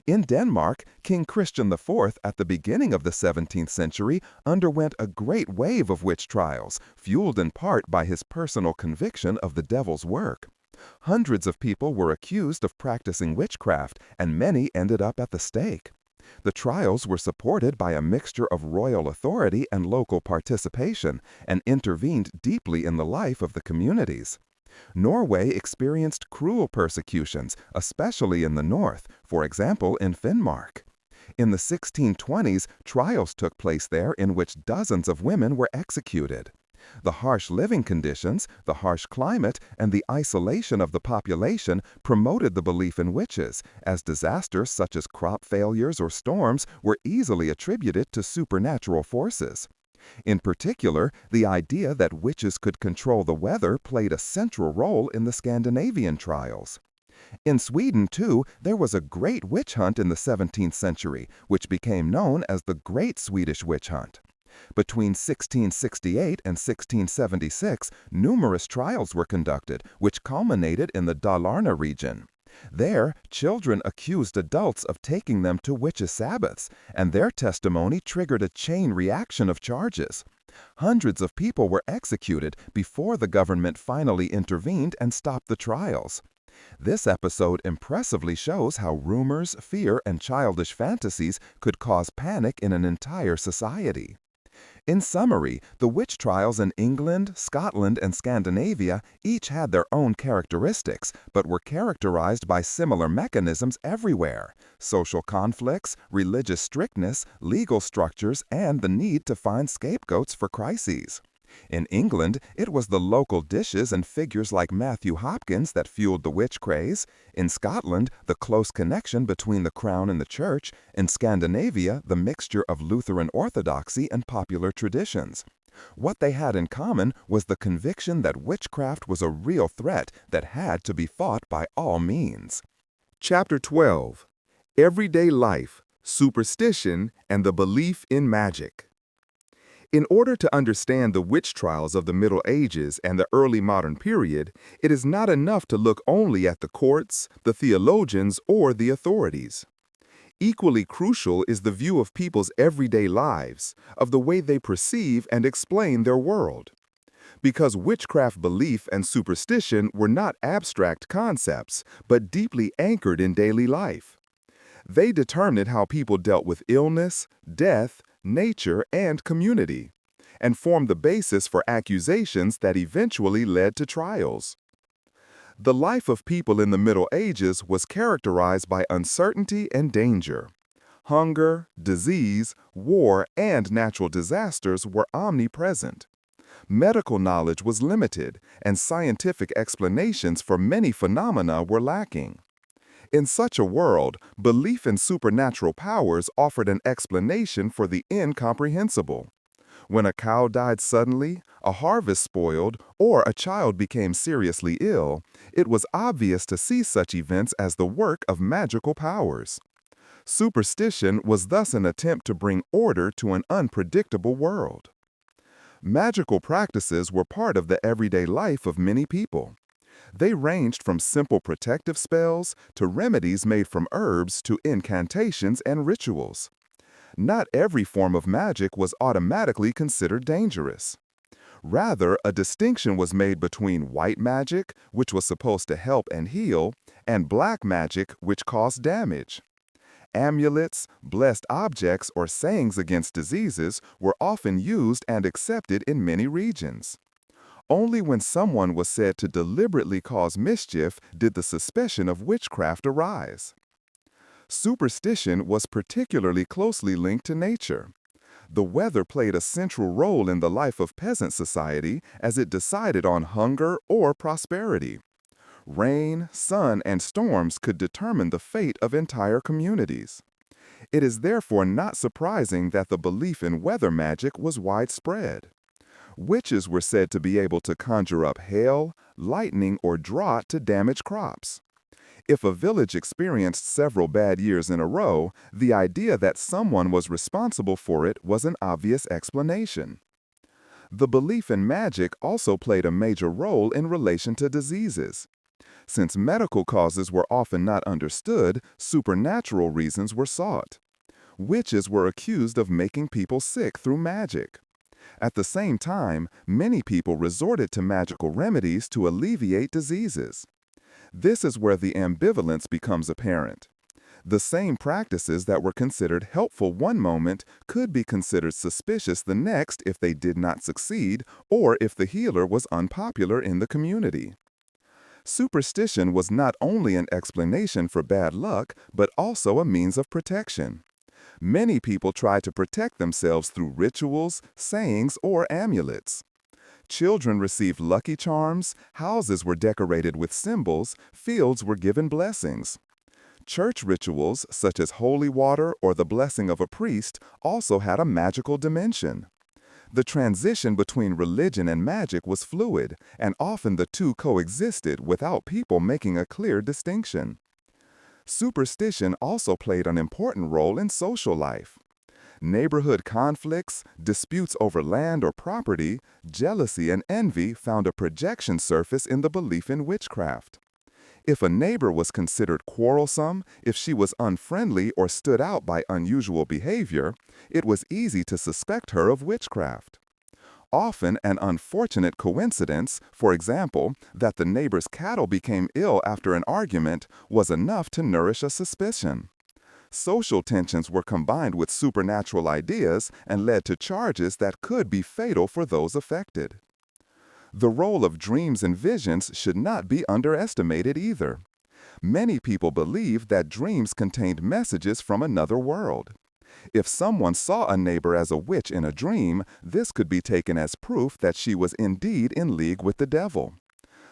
In Denmark, King Christian IV at the beginning of the 17th century underwent a great wave of witch trials, fueled in part by his personal conviction of the devil's work. Hundreds of people were accused of practicing witchcraft, and many ended up at the stake. The trials were supported by a mixture of royal authority and local participation, and intervened deeply in the life of the communities. Norway experienced cruel persecutions, especially in the north, for example in Finnmark. In the 1620s, trials took place there in which dozens of women were executed. The harsh living conditions, the harsh climate, and the isolation of the population promoted the belief in witches, as disasters such as crop failures or storms were easily attributed to supernatural forces. In particular, the idea that witches could control the weather played a central role in the Scandinavian trials. In Sweden, too, there was a great witch hunt in the 17th century, which became known as the Great Swedish Witch Hunt. Between 1668 and 1676, numerous trials were conducted, which culminated in the Dalarna region. There, children accused adults of taking them to witches' Sabbaths, and their testimony triggered a chain reaction of charges. Hundreds of people were executed before the government finally intervened and stopped the trials. This episode impressively shows how rumors, fear, and childish fantasies could cause panic in an entire society. In summary, the witch trials in England, Scotland, and Scandinavia each had their own characteristics, but were characterized by similar mechanisms everywhere: social conflicts, religious strictness, legal structures, and the need to find scapegoats for crises. In England, it was the local dishes and figures like Matthew Hopkins that fueled the witch craze. In Scotland, the close connection between the crown and the church. In Scandinavia, the mixture of Lutheran orthodoxy and popular traditions. What they had in common was the conviction that witchcraft was a real threat that had to be fought by all means. Chapter 12. Everyday life, superstition, and the belief in magic. In order to understand the witch trials of the Middle Ages and the early modern period, it is not enough to look only at the courts, the theologians, or the authorities. Equally crucial is the view of people's everyday lives, of the way they perceive and explain their world. Because witchcraft belief and superstition were not abstract concepts, but deeply anchored in daily life. They determined how people dealt with illness, death, nature, and community, and formed the basis for accusations that eventually led to trials. The life of people in the Middle Ages was characterized by uncertainty and danger. Hunger, disease, war, and natural disasters were omnipresent. Medical knowledge was limited, and scientific explanations for many phenomena were lacking. In such a world, belief in supernatural powers offered an explanation for the incomprehensible. When a cow died suddenly, a harvest spoiled, or a child became seriously ill, it was obvious to see such events as the work of magical powers. Superstition was thus an attempt to bring order to an unpredictable world. Magical practices were part of the everyday life of many people. They ranged from simple protective spells to remedies made from herbs to incantations and rituals. Not every form of magic was automatically considered dangerous. Rather, a distinction was made between white magic, which was supposed to help and heal, and black magic, which caused damage. Amulets, blessed objects, or sayings against diseases were often used and accepted in many regions. Only when someone was said to deliberately cause mischief did the suspicion of witchcraft arise. Superstition was particularly closely linked to nature. The weather played a central role in the life of peasant society as it decided on hunger or prosperity. Rain, sun, and storms could determine the fate of entire communities. It is therefore not surprising that the belief in weather magic was widespread. Witches were said to be able to conjure up hail, lightning, or drought to damage crops. If a village experienced several bad years in a row, the idea that someone was responsible for it was an obvious explanation. The belief in magic also played a major role in relation to diseases. Since medical causes were often not understood, supernatural reasons were sought. Witches were accused of making people sick through magic. At the same time, many people resorted to magical remedies to alleviate diseases. This is where the ambivalence becomes apparent. The same practices that were considered helpful one moment could be considered suspicious the next if they did not succeed or if the healer was unpopular in the community. Superstition was not only an explanation for bad luck, but also a means of protection. Many people tried to protect themselves through rituals, sayings, or amulets. Children received lucky charms, houses were decorated with symbols, fields were given blessings. Church rituals, such as holy water or the blessing of a priest, also had a magical dimension. The transition between religion and magic was fluid, and often the two coexisted without people making a clear distinction. Superstition also played an important role in social life. Neighborhood conflicts, disputes over land or property, jealousy and envy found a projection surface in the belief in witchcraft. If a neighbor was considered quarrelsome, if she was unfriendly or stood out by unusual behavior, it was easy to suspect her of witchcraft. Often an unfortunate coincidence, for example, that the neighbor's cattle became ill after an argument, was enough to nourish a suspicion. Social tensions were combined with supernatural ideas and led to charges that could be fatal for those affected. The role of dreams and visions should not be underestimated either. Many people believed that dreams contained messages from another world. If someone saw a neighbor as a witch in a dream, this could be taken as proof that she was indeed in league with the devil.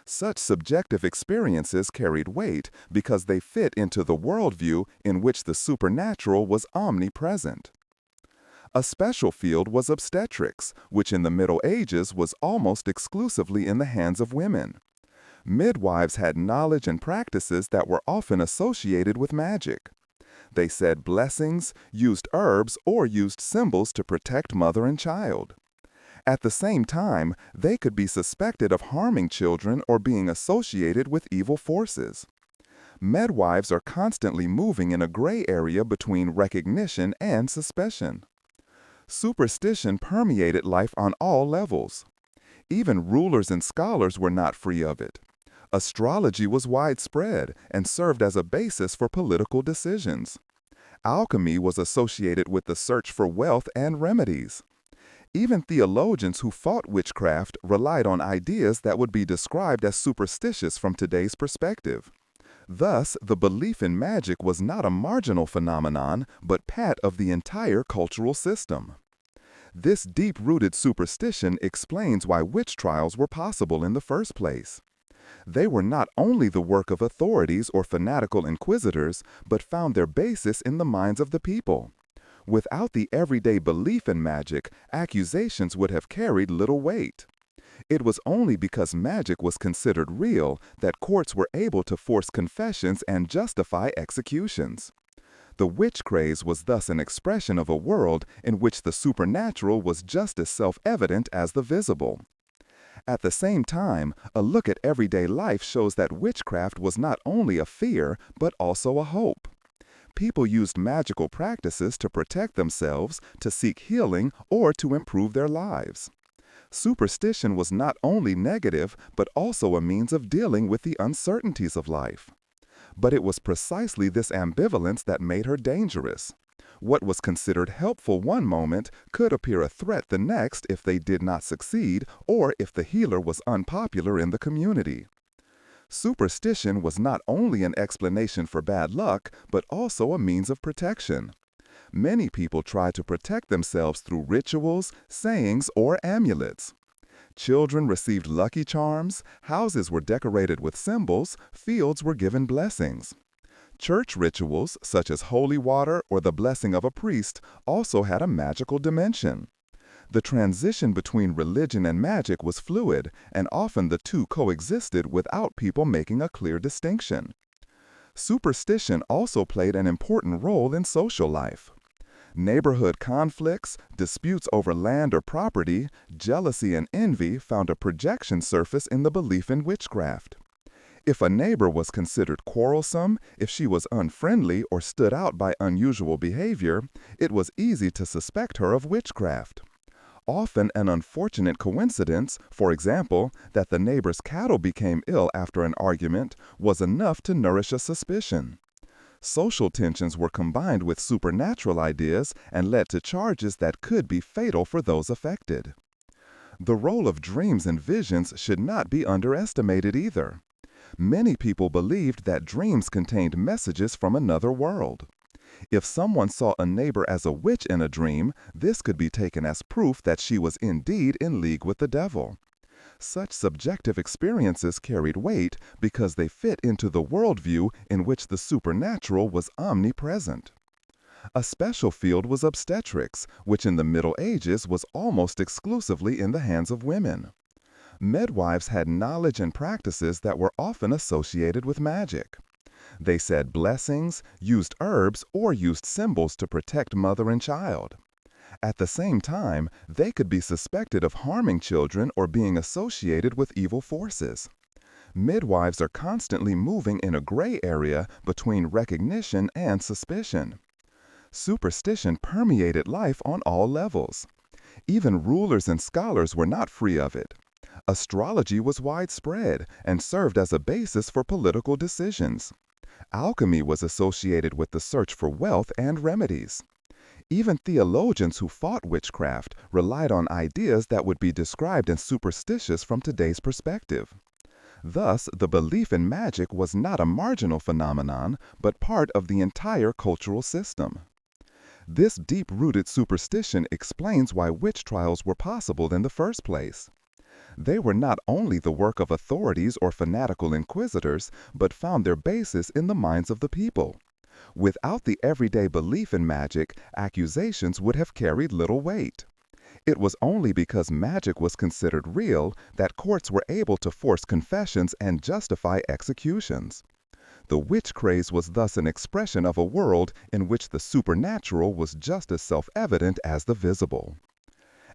Such subjective experiences carried weight because they fit into the worldview in which the supernatural was omnipresent. A special field was obstetrics, which in the Middle Ages was almost exclusively in the hands of women. Midwives had knowledge and practices that were often associated with magic. They said blessings, used herbs, or used symbols to protect mother and child. At the same time, they could be suspected of harming children or being associated with evil forces. Midwives are constantly moving in a gray area between recognition and suspicion. Superstition permeated life on all levels. Even rulers and scholars were not free of it. Astrology was widespread and served as a basis for political decisions. Alchemy was associated with the search for wealth and remedies. Even theologians who fought witchcraft relied on ideas that would be described as superstitious from today's perspective. Thus, the belief in magic was not a marginal phenomenon, but part of the entire cultural system. This deep-rooted superstition explains why witch trials were possible in the first place. They were not only the work of authorities or fanatical inquisitors, but found their basis in the minds of the people. Without the everyday belief in magic, accusations would have carried little weight. It was only because magic was considered real that courts were able to force confessions and justify executions. The witch craze was thus an expression of a world in which the supernatural was just as self-evident as the visible. At the same time, a look at everyday life shows that witchcraft was not only a fear, but also a hope. People used magical practices to protect themselves, to seek healing, or to improve their lives. Superstition was not only negative, but also a means of dealing with the uncertainties of life. But it was precisely this ambivalence that made her dangerous. What was considered helpful one moment could appear a threat the next if they did not succeed or if the healer was unpopular in the community. Superstition was not only an explanation for bad luck, but also a means of protection. Many people tried to protect themselves through rituals, sayings, or amulets. Children received lucky charms, houses were decorated with symbols, fields were given blessings. Church rituals, such as holy water or the blessing of a priest, also had a magical dimension. The transition between religion and magic was fluid, and often the two coexisted without people making a clear distinction. Superstition also played an important role in social life. Neighborhood conflicts, disputes over land or property, jealousy and envy found a projection surface in the belief in witchcraft. If a neighbor was considered quarrelsome, if she was unfriendly or stood out by unusual behavior, it was easy to suspect her of witchcraft. Often an unfortunate coincidence, for example, that the neighbor's cattle became ill after an argument, was enough to nourish a suspicion. Social tensions were combined with supernatural ideas and led to charges that could be fatal for those affected. The role of dreams and visions should not be underestimated either. Many people believed that dreams contained messages from another world. If someone saw a neighbor as a witch in a dream, this could be taken as proof that she was indeed in league with the devil. Such subjective experiences carried weight because they fit into the worldview in which the supernatural was omnipresent. A special field was obstetrics, which in the Middle Ages was almost exclusively in the hands of women. Midwives had knowledge and practices that were often associated with magic. They said blessings, used herbs, or used symbols to protect mother and child. At the same time, they could be suspected of harming children or being associated with evil forces. Midwives are constantly moving in a gray area between recognition and suspicion. Superstition permeated life on all levels. Even rulers and scholars were not free of it. Astrology was widespread and served as a basis for political decisions. Alchemy was associated with the search for wealth and remedies. Even theologians who fought witchcraft relied on ideas that would be described as superstitious from today's perspective. Thus, the belief in magic was not a marginal phenomenon, but part of the entire cultural system. This deep-rooted superstition explains why witch trials were possible in the first place. They were not only the work of authorities or fanatical inquisitors, but found their basis in the minds of the people. Without the everyday belief in magic, accusations would have carried little weight. It was only because magic was considered real that courts were able to force confessions and justify executions. The witch craze was thus an expression of a world in which the supernatural was just as self-evident as the visible.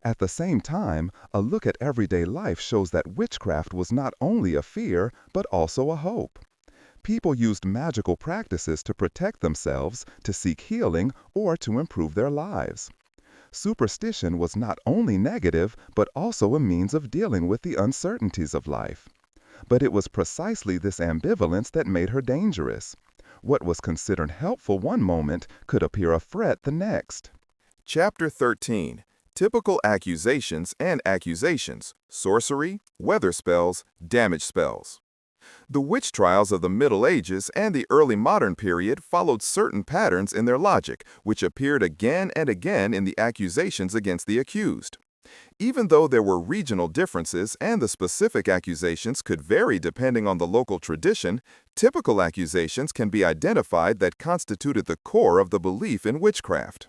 At the same time, a look at everyday life shows that witchcraft was not only a fear, but also a hope. People used magical practices to protect themselves, to seek healing, or to improve their lives. Superstition was not only negative, but also a means of dealing with the uncertainties of life. But it was precisely this ambivalence that made her dangerous. What was considered helpful one moment could appear a threat the next. Chapter 13. Typical Accusations and Accusations, Sorcery, Weather Spells, Damage Spells. The witch trials of the Middle Ages and the early modern period followed certain patterns in their logic, which appeared again and again in the accusations against the accused. Even though there were regional differences and the specific accusations could vary depending on the local tradition, typical accusations can be identified that constituted the core of the belief in witchcraft.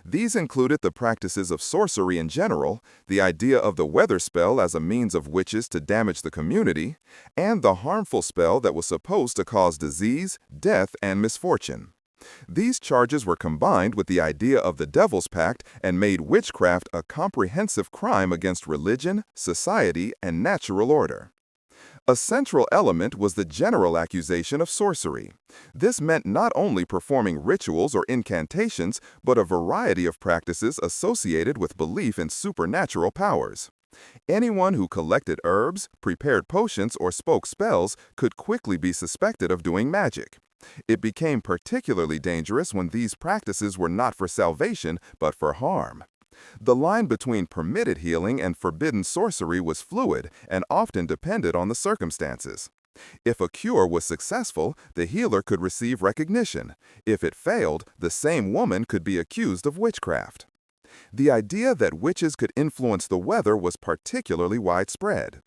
These included the practices of sorcery in general, the idea of the weather spell as a means of witches to damage the community, and the harmful spell that was supposed to cause disease, death, and misfortune. These charges were combined with the idea of the Devil's Pact and made witchcraft a comprehensive crime against religion, society, and natural order. A central element was the general accusation of sorcery. This meant not only performing rituals or incantations, but a variety of practices associated with belief in supernatural powers. Anyone who collected herbs, prepared potions, or spoke spells could quickly be suspected of doing magic. It became particularly dangerous when these practices were not for salvation, but for harm. The line between permitted healing and forbidden sorcery was fluid and often depended on the circumstances. If a cure was successful, the healer could receive recognition. If it failed, the same woman could be accused of witchcraft. The idea that witches could influence the weather was particularly widespread.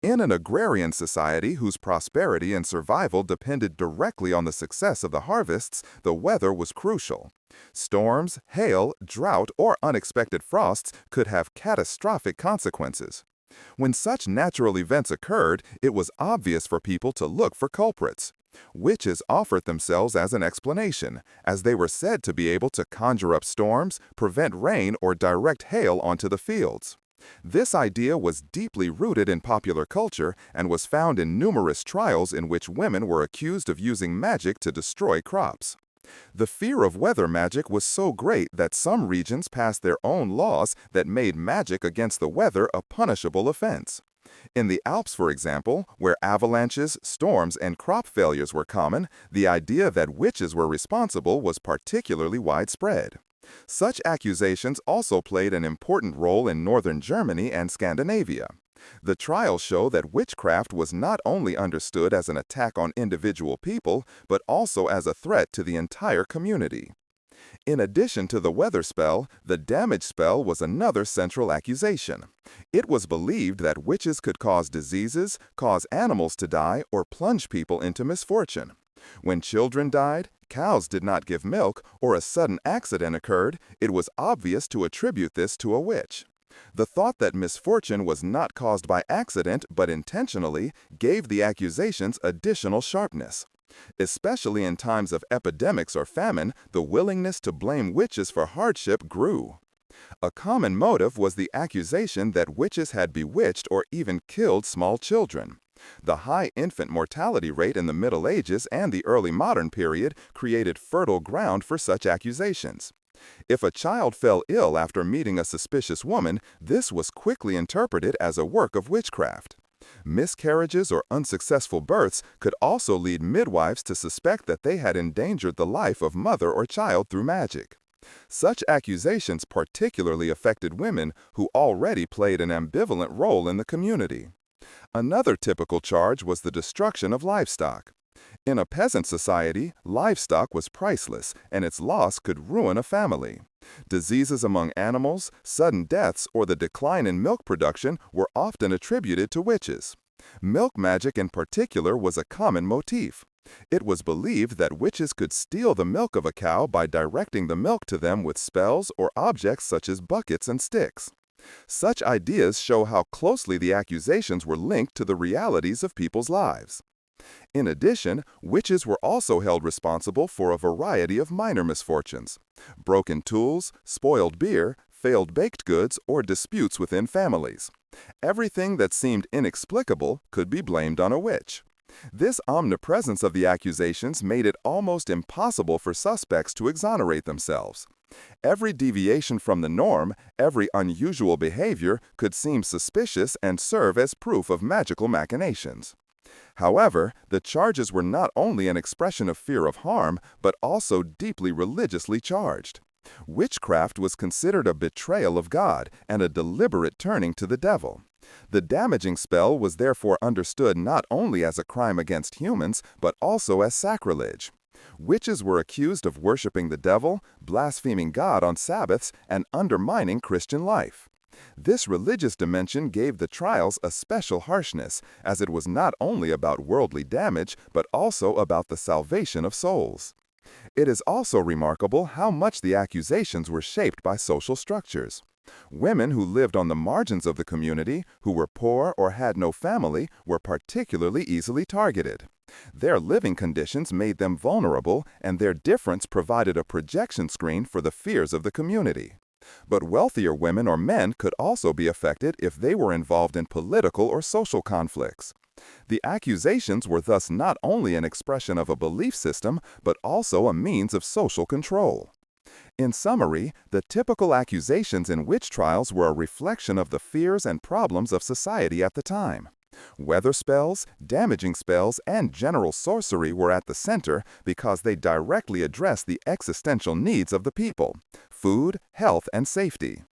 In an agrarian society whose prosperity and survival depended directly on the success of the harvests, the weather was crucial. Storms, hail, drought, or unexpected frosts could have catastrophic consequences. When such natural events occurred, it was obvious for people to look for culprits. Witches offered themselves as an explanation, as they were said to be able to conjure up storms, prevent rain, or direct hail onto the fields. This idea was deeply rooted in popular culture and was found in numerous trials in which women were accused of using magic to destroy crops. The fear of weather magic was so great that some regions passed their own laws that made magic against the weather a punishable offense. In the Alps, for example, where avalanches, storms, and crop failures were common, the idea that witches were responsible was particularly widespread. Such accusations also played an important role in northern Germany and Scandinavia. The trials show that witchcraft was not only understood as an attack on individual people, but also as a threat to the entire community. In addition to the weather spell, the damage spell was another central accusation. It was believed that witches could cause diseases, cause animals to die, or plunge people into misfortune. When children died, cows did not give milk, or a sudden accident occurred, it was obvious to attribute this to a witch. The thought that misfortune was not caused by accident but intentionally gave the accusations additional sharpness. Especially in times of epidemics or famine, the willingness to blame witches for hardship grew. A common motive was the accusation that witches had bewitched or even killed small children. The high infant mortality rate in the Middle Ages and the early modern period created fertile ground for such accusations. If a child fell ill after meeting a suspicious woman, this was quickly interpreted as a work of witchcraft. Miscarriages or unsuccessful births could also lead midwives to suspect that they had endangered the life of mother or child through magic. Such accusations particularly affected women who already played an ambivalent role in the community. Another typical charge was the destruction of livestock. In a peasant society, livestock was priceless, and its loss could ruin a family. Diseases among animals, sudden deaths, or the decline in milk production were often attributed to witches. Milk magic in particular was a common motif. It was believed that witches could steal the milk of a cow by directing the milk to them with spells or objects such as buckets and sticks. Such ideas show how closely the accusations were linked to the realities of people's lives. In addition, witches were also held responsible for a variety of minor misfortunes: broken tools, spoiled beer, failed baked goods, or disputes within families. Everything that seemed inexplicable could be blamed on a witch. This omnipresence of the accusations made it almost impossible for suspects to exonerate themselves. Every deviation from the norm, every unusual behavior could seem suspicious and serve as proof of magical machinations. However, the charges were not only an expression of fear of harm, but also deeply religiously charged. Witchcraft was considered a betrayal of God and a deliberate turning to the devil. The damaging spell was therefore understood not only as a crime against humans, but also as sacrilege. Witches were accused of worshiping the devil, blaspheming God on Sabbaths, and undermining Christian life. This religious dimension gave the trials a special harshness, as it was not only about worldly damage, but also about the salvation of souls. It is also remarkable how much the accusations were shaped by social structures. Women who lived on the margins of the community, who were poor or had no family, were particularly easily targeted. Their living conditions made them vulnerable, and their difference provided a projection screen for the fears of the community. But wealthier women or men could also be affected if they were involved in political or social conflicts. The accusations were thus not only an expression of a belief system, but also a means of social control. In summary, the typical accusations in witch trials were a reflection of the fears and problems of society at the time. Weather spells, damaging spells, and general sorcery were at the center because they directly addressed the existential needs of the people: food, health, and safety.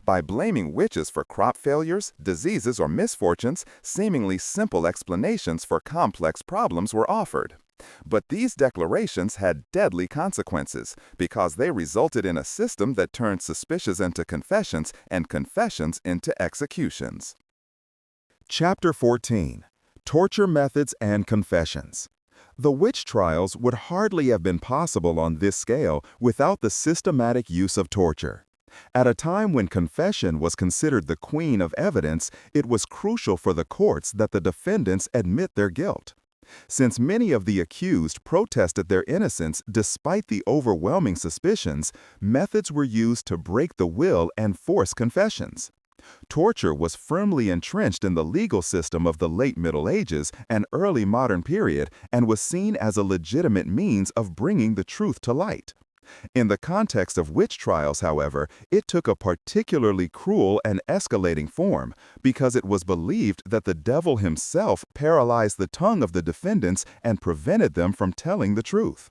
By blaming witches for crop failures, diseases, or misfortunes, seemingly simple explanations for complex problems were offered. But these declarations had deadly consequences because they resulted in a system that turned suspicions into confessions and confessions into executions. Chapter 14. Torture Methods and Confessions. The witch trials would hardly have been possible on this scale without the systematic use of torture. At a time when confession was considered the queen of evidence, it was crucial for the courts that the defendants admit their guilt. Since many of the accused protested their innocence despite the overwhelming suspicions, methods were used to break the will and force confessions. Torture was firmly entrenched in the legal system of the late Middle Ages and early modern period and was seen as a legitimate means of bringing the truth to light. In the context of witch trials, however, it took a particularly cruel and escalating form because it was believed that the devil himself paralyzed the tongue of the defendants and prevented them from telling the truth.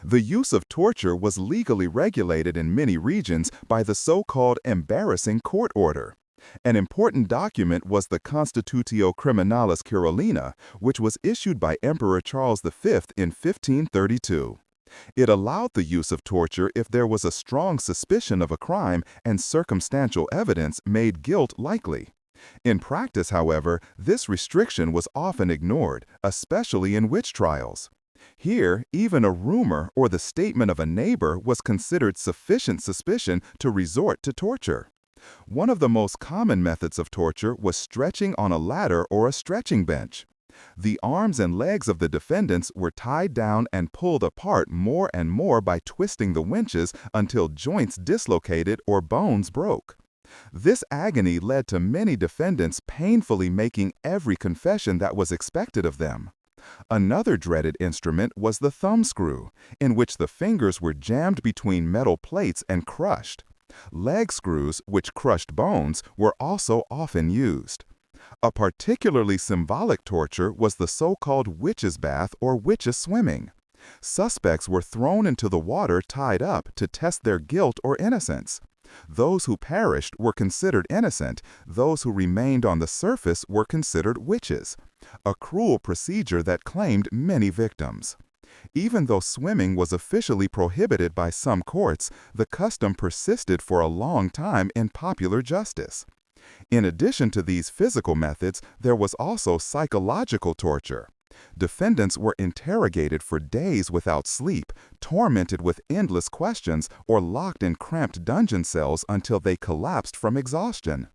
The use of torture was legally regulated in many regions by the so-called embarrassing court order. An important document was the Constitutio Criminalis Carolina, which was issued by Emperor Charles V in 1532. It allowed the use of torture if there was a strong suspicion of a crime and circumstantial evidence made guilt likely. In practice, however, this restriction was often ignored, especially in witch trials. Here, even a rumor or the statement of a neighbor was considered sufficient suspicion to resort to torture. One of the most common methods of torture was stretching on a ladder or a stretching bench. The arms and legs of the defendants were tied down and pulled apart more and more by twisting the winches until joints dislocated or bones broke. This agony led to many defendants painfully making every confession that was expected of them. Another dreaded instrument was the thumbscrew, in which the fingers were jammed between metal plates and crushed. Leg screws, which crushed bones, were also often used. A particularly symbolic torture was the so-called witch's bath or witch's swimming. Suspects were thrown into the water tied up to test their guilt or innocence. Those who perished were considered innocent, those who remained on the surface were considered witches, a cruel procedure that claimed many victims. Even though swimming was officially prohibited by some courts, the custom persisted for a long time in popular justice. In addition to these physical methods, there was also psychological torture. Defendants were interrogated for days without sleep, tormented with endless questions, or locked in cramped dungeon cells until they collapsed from exhaustion.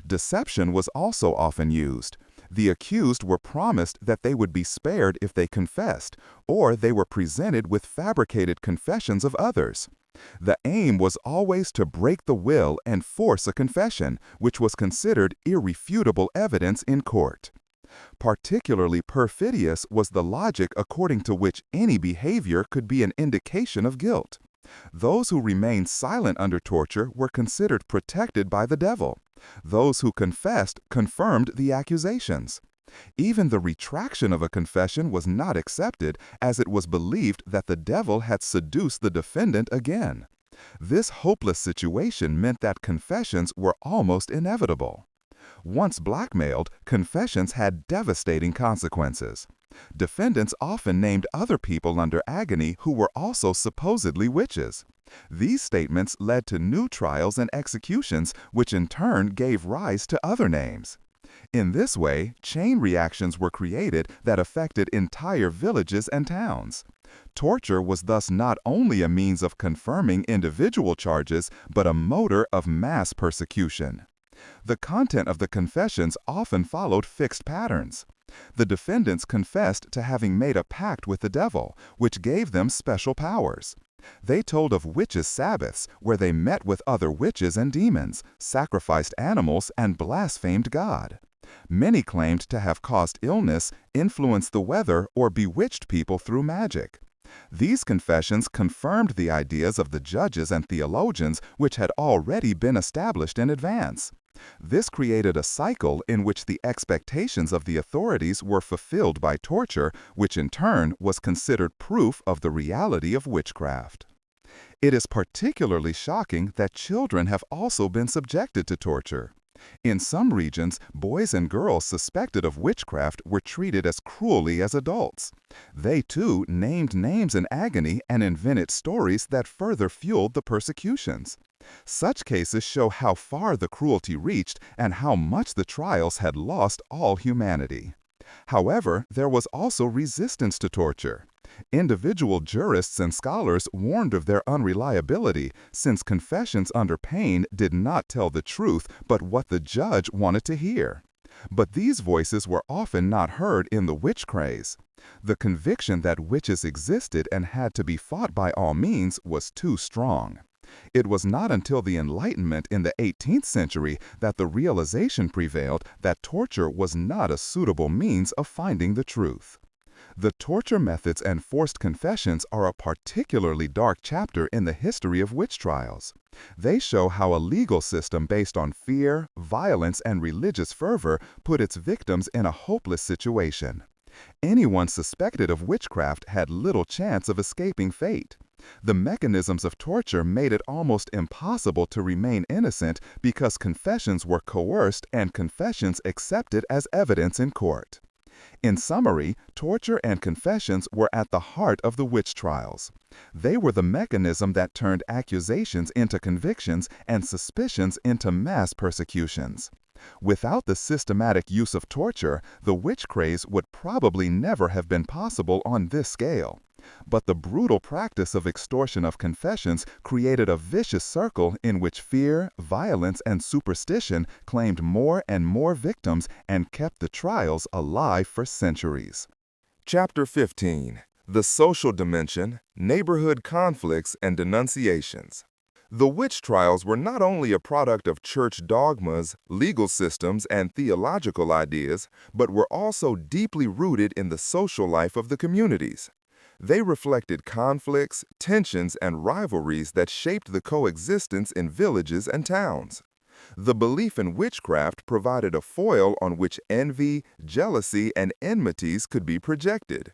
Deception was also often used. The accused were promised that they would be spared if they confessed, or they were presented with fabricated confessions of others. The aim was always to break the will and force a confession, which was considered irrefutable evidence in court. Particularly perfidious was the logic according to which any behavior could be an indication of guilt. Those who remained silent under torture were considered protected by the devil. Those who confessed confirmed the accusations. Even the retraction of a confession was not accepted, as it was believed that the devil had seduced the defendant again. This hopeless situation meant that confessions were almost inevitable. Once blackmailed, confessions had devastating consequences. Defendants often named other people under agony who were also supposedly witches. These statements led to new trials and executions, which in turn gave rise to other names. In this way, chain reactions were created that affected entire villages and towns. Torture was thus not only a means of confirming individual charges, but a motor of mass persecution. The content of the confessions often followed fixed patterns. The defendants confessed to having made a pact with the devil, which gave them special powers. They told of witches' Sabbaths, where they met with other witches and demons, sacrificed animals, and blasphemed God. Many claimed to have caused illness, influenced the weather, or bewitched people through magic. These confessions confirmed the ideas of the judges and theologians, which had already been established in advance. This created a cycle in which the expectations of the authorities were fulfilled by torture, which in turn was considered proof of the reality of witchcraft. It is particularly shocking that children have also been subjected to torture. In some regions, boys and girls suspected of witchcraft were treated as cruelly as adults. They too named names in agony and invented stories that further fueled the persecutions. Such cases show how far the cruelty reached and how much the trials had lost all humanity. However, there was also resistance to torture. Individual jurists and scholars warned of their unreliability, since confessions under pain did not tell the truth but what the judge wanted to hear. But these voices were often not heard in the witch craze. The conviction that witches existed and had to be fought by all means was too strong. It was not until the Enlightenment in the 18th century that the realization prevailed that torture was not a suitable means of finding the truth. The torture methods and forced confessions are a particularly dark chapter in the history of witch trials. They show how a legal system based on fear, violence, and religious fervor put its victims in a hopeless situation. Anyone suspected of witchcraft had little chance of escaping fate. The mechanisms of torture made it almost impossible to remain innocent because confessions were coerced and confessions accepted as evidence in court. In summary, torture and confessions were at the heart of the witch trials. They were the mechanism that turned accusations into convictions and suspicions into mass persecutions. Without the systematic use of torture, the witch craze would probably never have been possible on this scale. But the brutal practice of extortion of confessions created a vicious circle in which fear, violence, and superstition claimed more and more victims and kept the trials alive for centuries. Chapter 15. The Social Dimension, Neighborhood Conflicts, and Denunciations. The witch trials were not only a product of church dogmas, legal systems, and theological ideas, but were also deeply rooted in the social life of the communities. They reflected conflicts, tensions, and rivalries that shaped the coexistence in villages and towns. The belief in witchcraft provided a foil on which envy, jealousy, and enmities could be projected.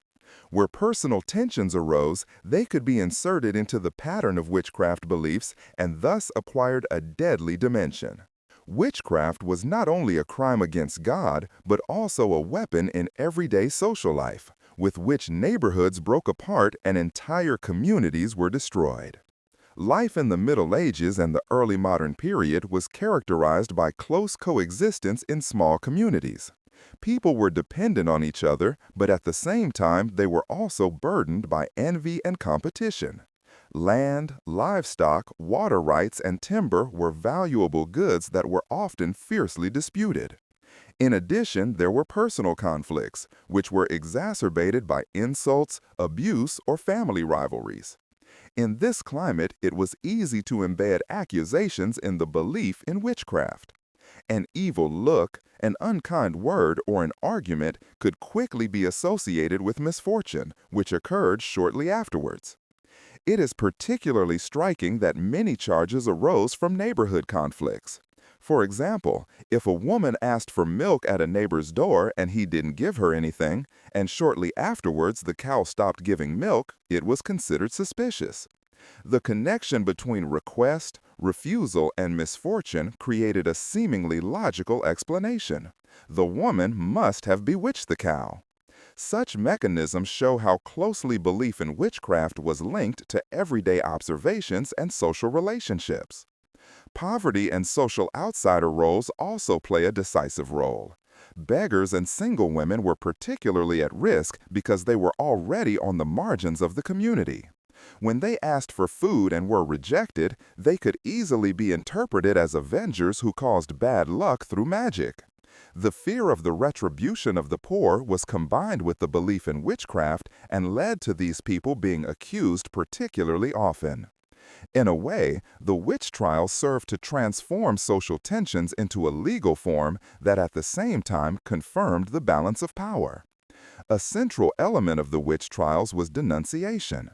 Where personal tensions arose, they could be inserted into the pattern of witchcraft beliefs and thus acquired a deadly dimension. Witchcraft was not only a crime against God, but also a weapon in everyday social life, with which neighborhoods broke apart and entire communities were destroyed. Life in the Middle Ages and the early modern period was characterized by close coexistence in small communities. People were dependent on each other, but at the same time they were also burdened by envy and competition. Land, livestock, water rights, and timber were valuable goods that were often fiercely disputed. In addition, there were personal conflicts, which were exacerbated by insults, abuse, or family rivalries. In this climate, it was easy to embed accusations in the belief in witchcraft. An evil look, an unkind word, or an argument could quickly be associated with misfortune, which occurred shortly afterwards. It is particularly striking that many charges arose from neighborhood conflicts. For example, if a woman asked for milk at a neighbor's door and he didn't give her anything, and shortly afterwards the cow stopped giving milk, it was considered suspicious. The connection between request, refusal, and misfortune created a seemingly logical explanation. The woman must have bewitched the cow. Such mechanisms show how closely belief in witchcraft was linked to everyday observations and social relationships. Poverty and social outsider roles also play a decisive role. Beggars and single women were particularly at risk because they were already on the margins of the community. When they asked for food and were rejected, they could easily be interpreted as avengers who caused bad luck through magic. The fear of the retribution of the poor was combined with the belief in witchcraft and led to these people being accused particularly often. In a way, the witch trials served to transform social tensions into a legal form that at the same time confirmed the balance of power. A central element of the witch trials was denunciation.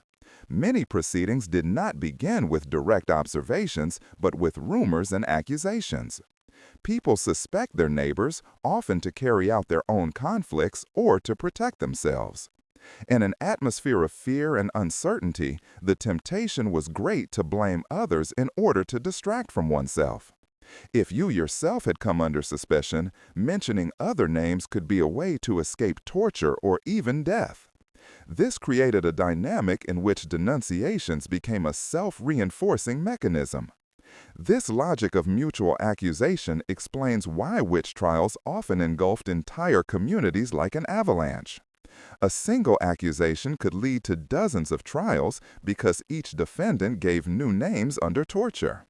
Many proceedings did not begin with direct observations, but with rumors and accusations. People suspect their neighbors, often to carry out their own conflicts or to protect themselves. In an atmosphere of fear and uncertainty, the temptation was great to blame others in order to distract from oneself. If you yourself had come under suspicion, mentioning other names could be a way to escape torture or even death. This created a dynamic in which denunciations became a self-reinforcing mechanism. This logic of mutual accusation explains why witch trials often engulfed entire communities like an avalanche. A single accusation could lead to dozens of trials because each defendant gave new names under torture.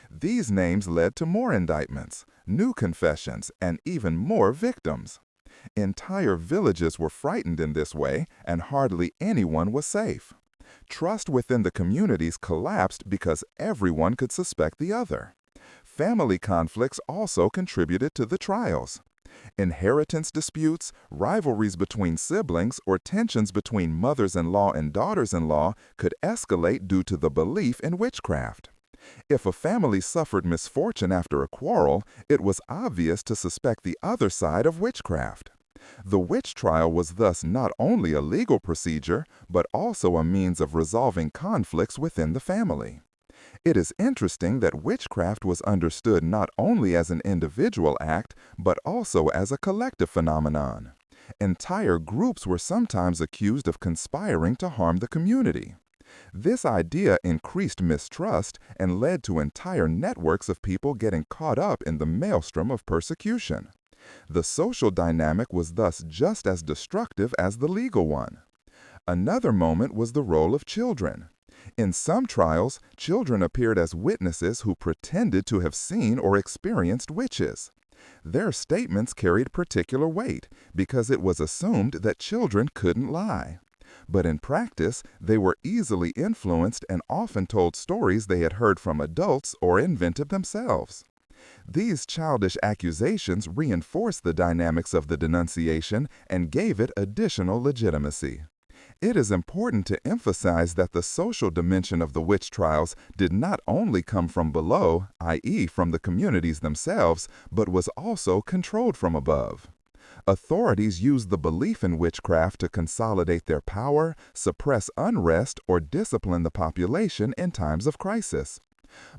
These names led to more indictments, new confessions, and even more victims. Entire villages were frightened in this way, and hardly anyone was safe. Trust within the communities collapsed because everyone could suspect the other. Family conflicts also contributed to the trials. Inheritance disputes, rivalries between siblings, or tensions between mothers-in-law and daughters-in-law could escalate due to the belief in witchcraft. If a family suffered misfortune after a quarrel, it was obvious to suspect the other side of witchcraft. The witch trial was thus not only a legal procedure, but also a means of resolving conflicts within the family. It is interesting that witchcraft was understood not only as an individual act, but also as a collective phenomenon. Entire groups were sometimes accused of conspiring to harm the community. This idea increased mistrust and led to entire networks of people getting caught up in the maelstrom of persecution. The social dynamic was thus just as destructive as the legal one. Another moment was the role of children. In some trials, children appeared as witnesses who pretended to have seen or experienced witches. Their statements carried particular weight because it was assumed that children couldn't lie. But in practice, they were easily influenced and often told stories they had heard from adults or invented themselves. These childish accusations reinforced the dynamics of the denunciation and gave it additional legitimacy. It is important to emphasize that the social dimension of the witch trials did not only come from below, i.e., from the communities themselves, but was also controlled from above. Authorities used the belief in witchcraft to consolidate their power, suppress unrest, or discipline the population in times of crisis.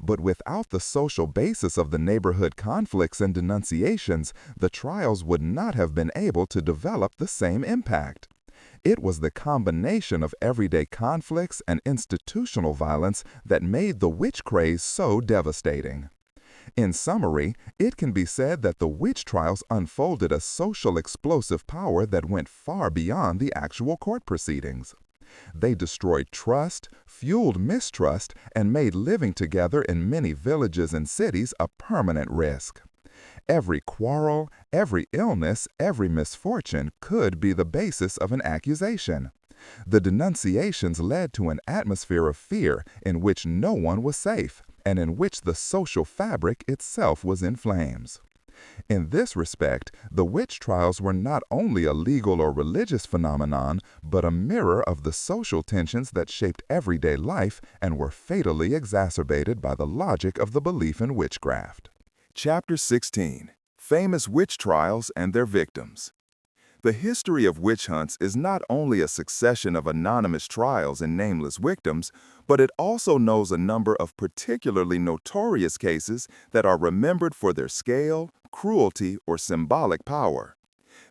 But without the social basis of the neighborhood conflicts and denunciations, the trials would not have been able to develop the same impact. It was the combination of everyday conflicts and institutional violence that made the witch craze so devastating. In summary, it can be said that the witch trials unfolded a social explosive power that went far beyond the actual court proceedings. They destroyed trust, fueled mistrust, and made living together in many villages and cities a permanent risk. Every quarrel, every illness, every misfortune could be the basis of an accusation. The denunciations led to an atmosphere of fear in which no one was safe, and in which the social fabric itself was in flames. In this respect, the witch trials were not only a legal or religious phenomenon, but a mirror of the social tensions that shaped everyday life and were fatally exacerbated by the logic of the belief in witchcraft. Chapter 16. Famous Witch Trials and Their Victims. The history of witch hunts is not only a succession of anonymous trials and nameless victims, but it also knows a number of particularly notorious cases that are remembered for their scale, cruelty, or symbolic power.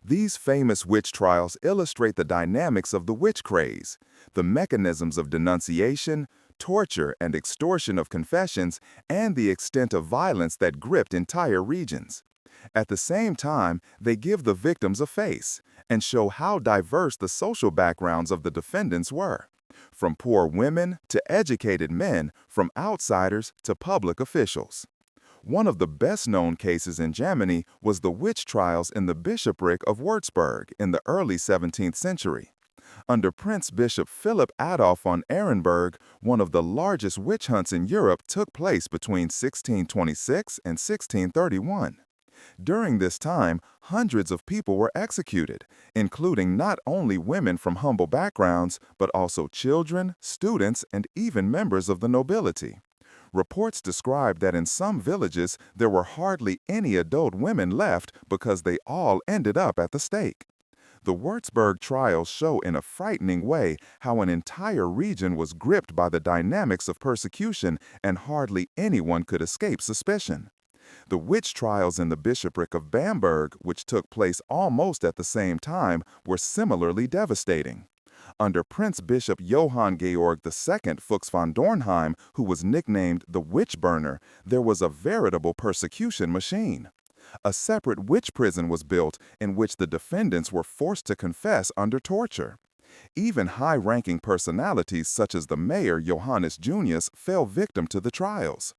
These famous witch trials illustrate the dynamics of the witch craze, the mechanisms of denunciation, torture, and extortion of confessions, and the extent of violence that gripped entire regions. At the same time, they give the victims a face and show how diverse the social backgrounds of the defendants were, from poor women to educated men, from outsiders to public officials. One of the best-known cases in Germany was the witch trials in the bishopric of Würzburg in the early 17th century. Under Prince Bishop Philip Adolf von Ehrenberg, one of the largest witch hunts in Europe took place between 1626 and 1631. During this time, hundreds of people were executed, including not only women from humble backgrounds, but also children, students, and even members of the nobility. Reports describe that in some villages there were hardly any adult women left because they all ended up at the stake. The Würzburg trials show in a frightening way how an entire region was gripped by the dynamics of persecution and hardly anyone could escape suspicion. The witch trials in the bishopric of Bamberg, which took place almost at the same time, were similarly devastating. Under Prince Bishop Johann Georg II Fuchs von Dornheim, who was nicknamed the Witch Burner, there was a veritable persecution machine. A separate witch prison was built in which the defendants were forced to confess under torture. Even high-ranking personalities such as the mayor Johannes Junius fell victim to the trials.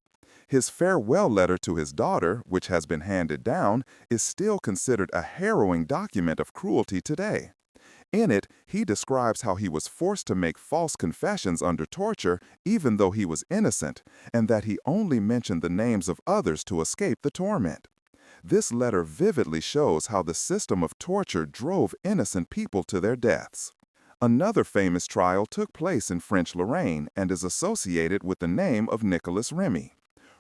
His farewell letter to his daughter, which has been handed down, is still considered a harrowing document of cruelty today. In it, he describes how he was forced to make false confessions under torture even though he was innocent, and that he only mentioned the names of others to escape the torment. This letter vividly shows how the system of torture drove innocent people to their deaths. Another famous trial took place in French Lorraine and is associated with the name of Nicolas Remy.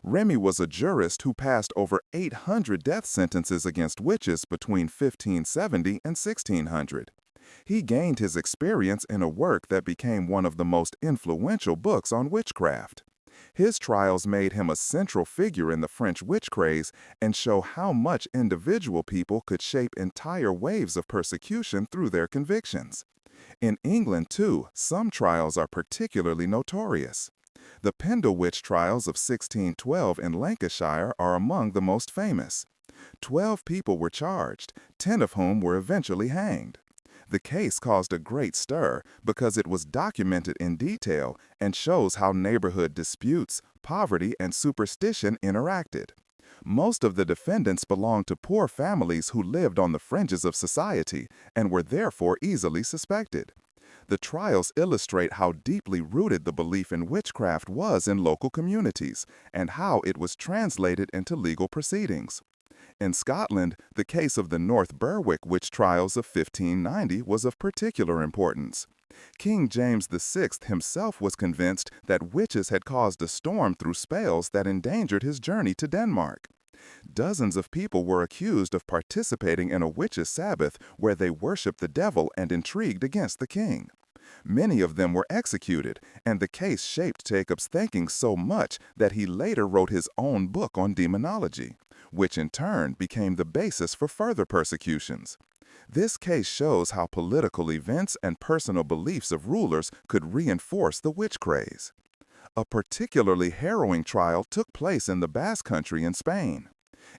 Remy was a jurist who passed over 800 death sentences against witches between 1570 and 1600. He gained his experience in a work that became one of the most influential books on witchcraft. His trials made him a central figure in the French witch craze and show how much individual people could shape entire waves of persecution through their convictions. In England, too, some trials are particularly notorious. The Pendle witch trials of 1612 in Lancashire are among the most famous. 12 people were charged, 10 of whom were eventually hanged. The case caused a great stir because it was documented in detail and shows how neighborhood disputes, poverty, and superstition interacted. Most of the defendants belonged to poor families who lived on the fringes of society and were therefore easily suspected. The trials illustrate how deeply rooted the belief in witchcraft was in local communities and how it was translated into legal proceedings. In Scotland, the case of the North Berwick witch trials of 1590 was of particular importance. King James VI himself was convinced that witches had caused a storm through spells that endangered his journey to Denmark. Dozens of people were accused of participating in a witches' Sabbath where they worshiped the devil and intrigued against the king. Many of them were executed, and the case shaped Jacob's thinking so much that he later wrote his own book on demonology, which in turn became the basis for further persecutions. This case shows how political events and personal beliefs of rulers could reinforce the witch craze. A particularly harrowing trial took place in the Basque Country in Spain.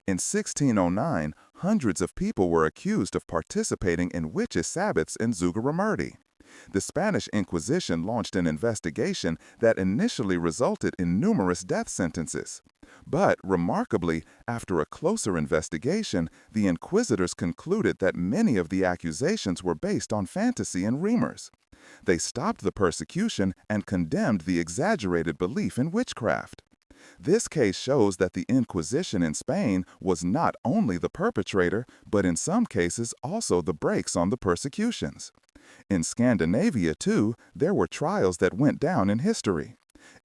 In 1609, hundreds of people were accused of participating in witches' Sabbaths in Zugarramurdi. The Spanish Inquisition launched an investigation that initially resulted in numerous death sentences. But, remarkably, after a closer investigation, the inquisitors concluded that many of the accusations were based on fantasy and rumors. They stopped the persecution and condemned the exaggerated belief in witchcraft. This case shows that the Inquisition in Spain was not only the perpetrator, but in some cases also the brakes on the persecutions. In Scandinavia, too, there were trials that went down in history.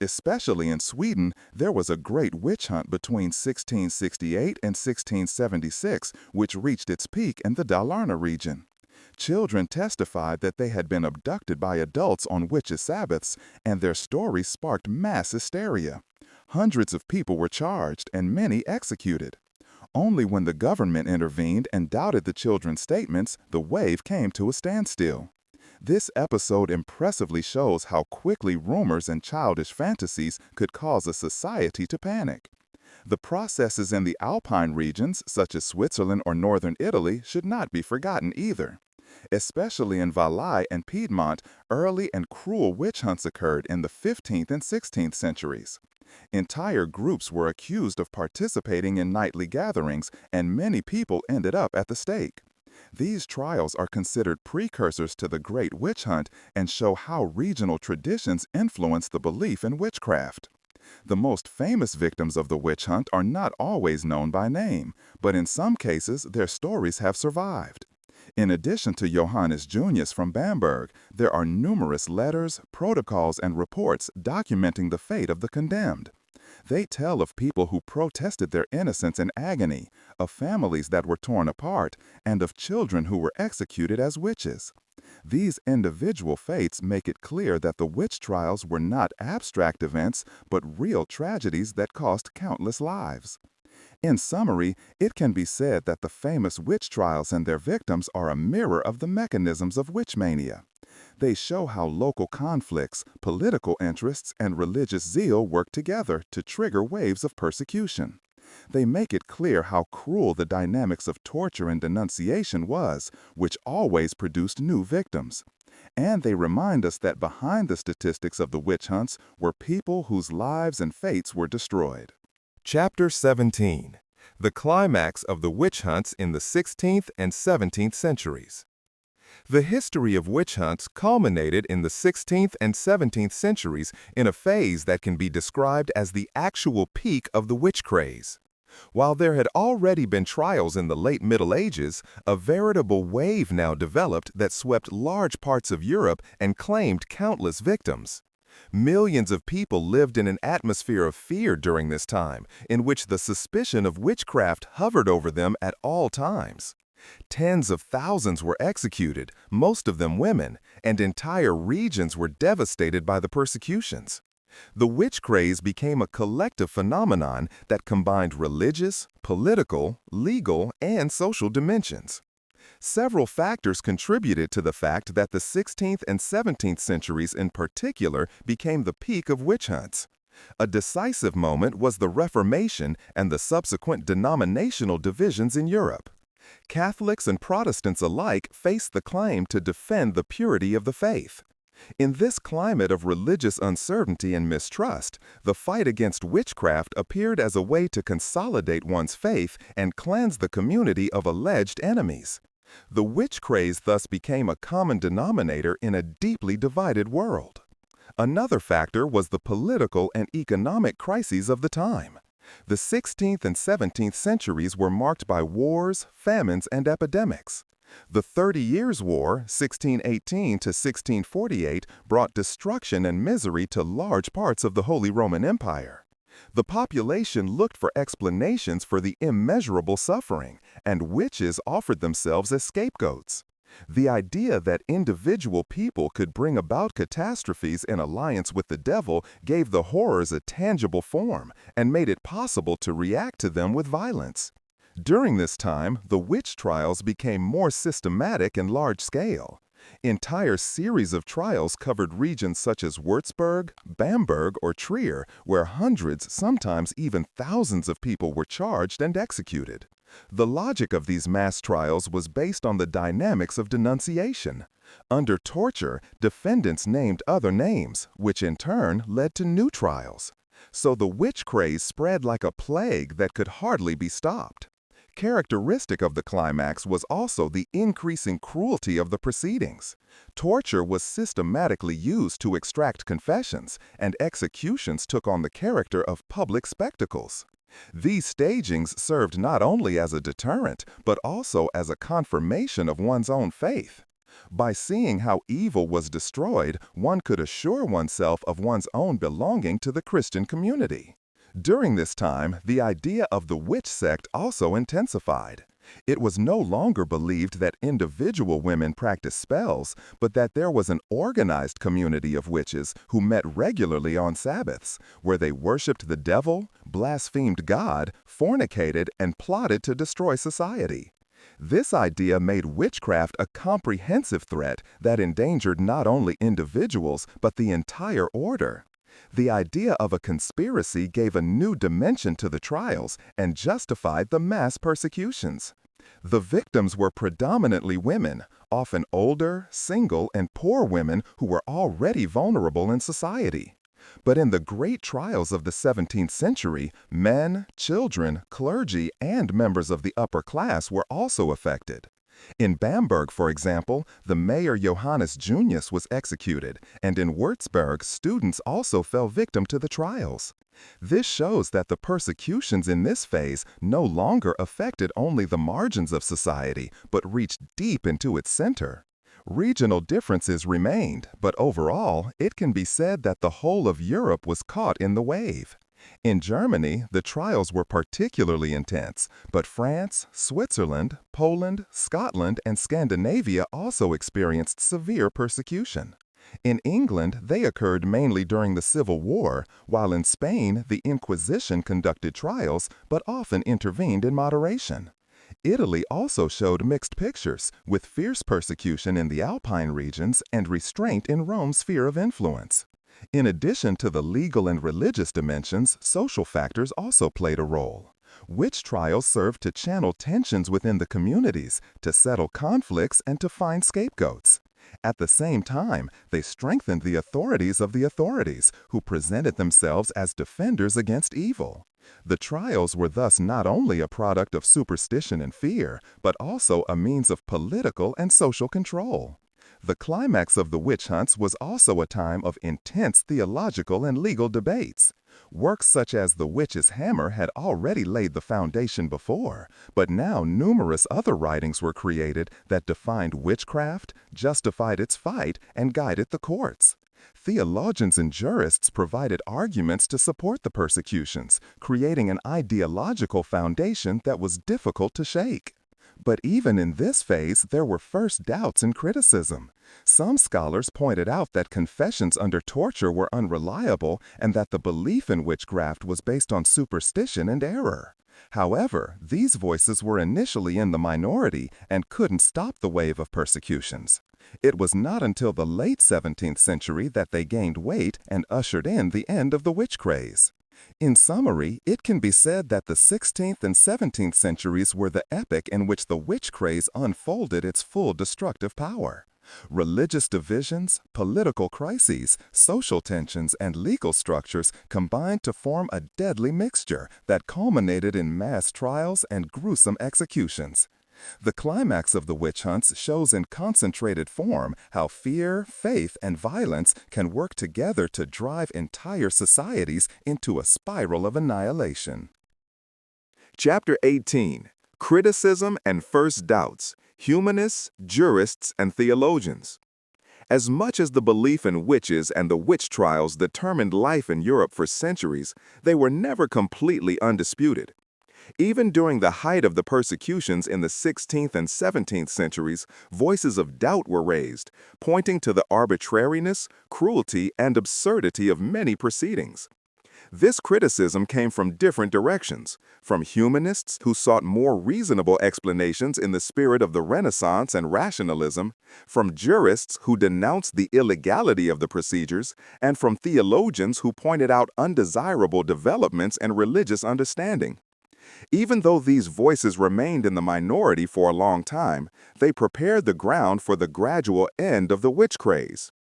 Especially in Sweden, there was a great witch hunt between 1668 and 1676, which reached its peak in the Dalarna region. Children testified that they had been abducted by adults on witches' Sabbaths, and their stories sparked mass hysteria. Hundreds of people were charged and many executed. Only when the government intervened and doubted the children's statements, the wave came to a standstill. This episode impressively shows how quickly rumors and childish fantasies could cause a society to panic. The processes in the Alpine regions, such as Switzerland or northern Italy, should not be forgotten either. Especially in Valais and Piedmont, early and cruel witch hunts occurred in the 15th and 16th centuries. Entire groups were accused of participating in nightly gatherings, and many people ended up at the stake. These trials are considered precursors to the Great Witch Hunt and show how regional traditions influence the belief in witchcraft. The most famous victims of the witch hunt are not always known by name, but in some cases their stories have survived. In addition to Johannes Junius from Bamberg, there are numerous letters, protocols, and reports documenting the fate of the condemned. They tell of people who protested their innocence in agony, of families that were torn apart, and of children who were executed as witches. These individual fates make it clear that the witch trials were not abstract events, but real tragedies that cost countless lives. In summary, it can be said that the famous witch trials and their victims are a mirror of the mechanisms of witch mania. They show how local conflicts, political interests, and religious zeal work together to trigger waves of persecution. They make it clear how cruel the dynamics of torture and denunciation was, which always produced new victims. And they remind us that behind the statistics of the witch hunts were people whose lives and fates were destroyed. Chapter 17. The Climax of the Witch Hunts in the 16th and 17th Centuries. The history of witch hunts culminated in the 16th and 17th centuries in a phase that can be described as the actual peak of the witch craze. While there had already been trials in the late Middle Ages, a veritable wave now developed that swept large parts of Europe and claimed countless victims. Millions of people lived in an atmosphere of fear during this time, in which the suspicion of witchcraft hovered over them at all times. Tens of thousands were executed, most of them women, and entire regions were devastated by the persecutions. The witch craze became a collective phenomenon that combined religious, political, legal, and social dimensions. Several factors contributed to the fact that the 16th and 17th centuries in particular became the peak of witch hunts. A decisive moment was the Reformation and the subsequent denominational divisions in Europe. Catholics and Protestants alike faced the claim to defend the purity of the faith. In this climate of religious uncertainty and mistrust, the fight against witchcraft appeared as a way to consolidate one's faith and cleanse the community of alleged enemies. The witch craze thus became a common denominator in a deeply divided world. Another factor was the political and economic crises of the time. The 16th and 17th centuries were marked by wars, famines, and epidemics. The 30 Years' War, 1618 to 1648, brought destruction and misery to large parts of the Holy Roman Empire. The population looked for explanations for the immeasurable suffering, and witches offered themselves as scapegoats. The idea that individual people could bring about catastrophes in alliance with the devil gave the horrors a tangible form and made it possible to react to them with violence. During this time, the witch trials became more systematic and large-scale. Entire series of trials covered regions such as Würzburg, Bamberg, or Trier, where hundreds, sometimes even thousands of people were charged and executed. The logic of these mass trials was based on the dynamics of denunciation. Under torture, defendants named other names, which in turn led to new trials. So the witch craze spread like a plague that could hardly be stopped. Characteristic of the climax was also the increasing cruelty of the proceedings. Torture was systematically used to extract confessions, and executions took on the character of public spectacles. These stagings served not only as a deterrent, but also as a confirmation of one's own faith. By seeing how evil was destroyed, one could assure oneself of one's own belonging to the Christian community. During this time, the idea of the witch sect also intensified. It was no longer believed that individual women practiced spells, but that there was an organized community of witches who met regularly on Sabbaths, where they worshipped the devil, blasphemed God, fornicated, and plotted to destroy society. This idea made witchcraft a comprehensive threat that endangered not only individuals, but the entire order. The idea of a conspiracy gave a new dimension to the trials and justified the mass persecutions. The victims were predominantly women, often older, single, and poor women who were already vulnerable in society. But in the great trials of the 17th century, men, children, clergy, and members of the upper class were also affected. In Bamberg, for example, the mayor Johannes Junius was executed, and in Würzburg, students also fell victim to the trials. This shows that the persecutions in this phase no longer affected only the margins of society, but reached deep into its center. Regional differences remained, but overall, it can be said that the whole of Europe was caught in the wave. In Germany, the trials were particularly intense, but France, Switzerland, Poland, Scotland, and Scandinavia also experienced severe persecution. In England, they occurred mainly during the Civil War, while in Spain, the Inquisition conducted trials, but often intervened in moderation. Italy also showed mixed pictures, with fierce persecution in the Alpine regions and restraint in Rome's sphere of influence. In addition to the legal and religious dimensions, social factors also played a role. Witch trials served to channel tensions within the communities, to settle conflicts, and to find scapegoats. At the same time, they strengthened the authorities of the authorities, who presented themselves as defenders against evil. The trials were thus not only a product of superstition and fear, but also a means of political and social control. The climax of the witch hunts was also a time of intense theological and legal debates. Works such as The Witch's Hammer had already laid the foundation before, but now numerous other writings were created that defined witchcraft, justified its fight, and guided the courts. Theologians and jurists provided arguments to support the persecutions, creating an ideological foundation that was difficult to shake. But even in this phase, there were first doubts and criticism. Some scholars pointed out that confessions under torture were unreliable and that the belief in witchcraft was based on superstition and error. However, these voices were initially in the minority and couldn't stop the wave of persecutions. It was not until the late 17th century that they gained weight and ushered in the end of the witch craze. In summary, it can be said that the 16th and 17th centuries were the epoch in which the witch craze unfolded its full destructive power. Religious divisions, political crises, social tensions, and legal structures combined to form a deadly mixture that culminated in mass trials and gruesome executions. The climax of the witch hunts shows in concentrated form how fear, faith, and violence can work together to drive entire societies into a spiral of annihilation. Chapter 18. Criticism and First Doubts. Humanists, Jurists, and Theologians. As much as the belief in witches and the witch trials determined life in Europe for centuries, they were never completely undisputed. Even during the height of the persecutions in the 16th and 17th centuries, voices of doubt were raised, pointing to the arbitrariness, cruelty, and absurdity of many proceedings. This criticism came from different directions, from humanists who sought more reasonable explanations in the spirit of the Renaissance and rationalism, from jurists who denounced the illegality of the procedures, and from theologians who pointed out undesirable developments in religious understanding. Even though these voices remained in the minority for a long time, they prepared the ground for the gradual end of the witch craze.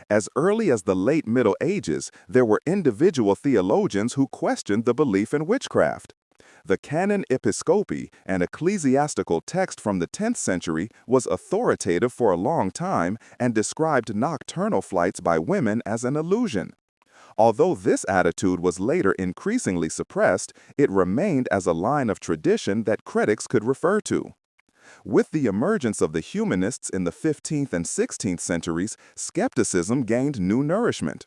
As early as the late Middle Ages, there were individual theologians who questioned the belief in witchcraft. The Canon Episcopi, an ecclesiastical text from the 10th century, was authoritative for a long time and described nocturnal flights by women as an illusion. Although this attitude was later increasingly suppressed, it remained as a line of tradition that critics could refer to. With the emergence of the Humanists in the 15th and 16th centuries, skepticism gained new nourishment.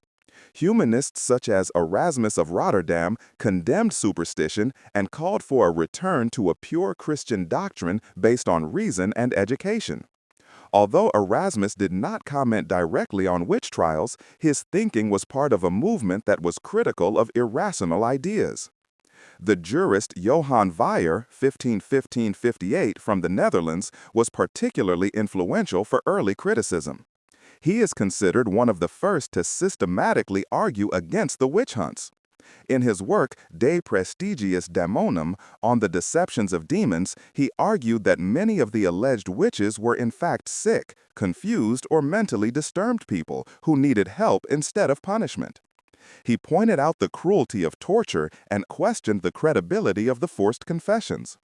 Humanists such as Erasmus of Rotterdam condemned superstition and called for a return to a pure Christian doctrine based on reason and education. Although Erasmus did not comment directly on witch trials, his thinking was part of a movement that was critical of irrational ideas. The jurist Johann Weyer, 1515-58, from the Netherlands, was particularly influential for early criticism. He is considered one of the first to systematically argue against the witch hunts. In his work De Prestigiis Daemonum, on the deceptions of demons, he argued that many of the alleged witches were in fact sick, confused, or mentally disturbed people who needed help instead of punishment. He pointed out the cruelty of torture and questioned the credibility of the forced confessions.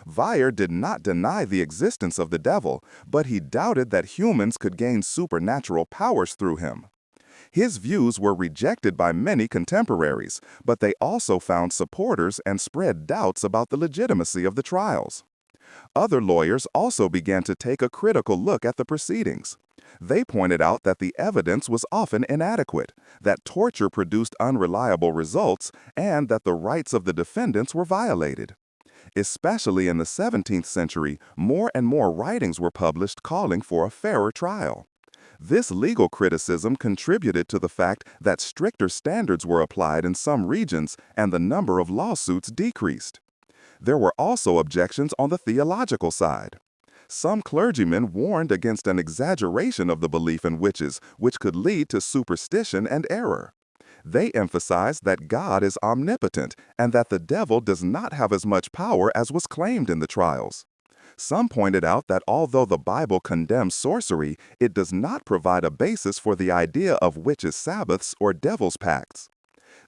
Weyer did not deny the existence of the devil, but he doubted that humans could gain supernatural powers through him. His views were rejected by many contemporaries, but they also found supporters and spread doubts about the legitimacy of the trials. Other lawyers also began to take a critical look at the proceedings. They pointed out that the evidence was often inadequate, that torture produced unreliable results, and that the rights of the defendants were violated. Especially in the 17th century, more and more writings were published calling for a fairer trial. This legal criticism contributed to the fact that stricter standards were applied in some regions and the number of lawsuits decreased. There were also objections on the theological side. Some clergymen warned against an exaggeration of the belief in witches, which could lead to superstition and error. They emphasized that God is omnipotent and that the devil does not have as much power as was claimed in the trials. Some pointed out that although the Bible condemns sorcery, it does not provide a basis for the idea of witches' Sabbaths or devil's pacts.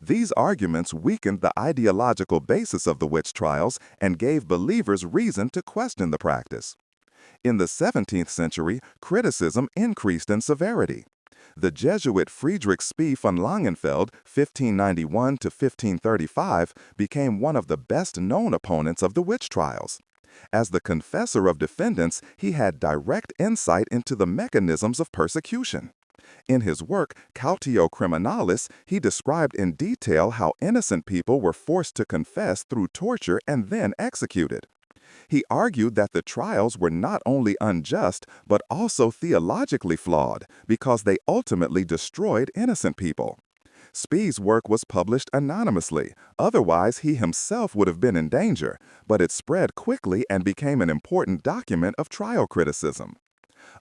These arguments weakened the ideological basis of the witch trials and gave believers reason to question the practice. In the 17th century, criticism increased in severity. The Jesuit Friedrich Spee von Langenfeld, 1591 to 1535, became one of the best-known opponents of the witch trials. As the confessor of defendants, he had direct insight into the mechanisms of persecution. In his work, Cautio Criminalis, he described in detail how innocent people were forced to confess through torture and then executed. He argued that the trials were not only unjust, but also theologically flawed because they ultimately destroyed innocent people. Spee's work was published anonymously, otherwise he himself would have been in danger, but it spread quickly and became an important document of trial criticism.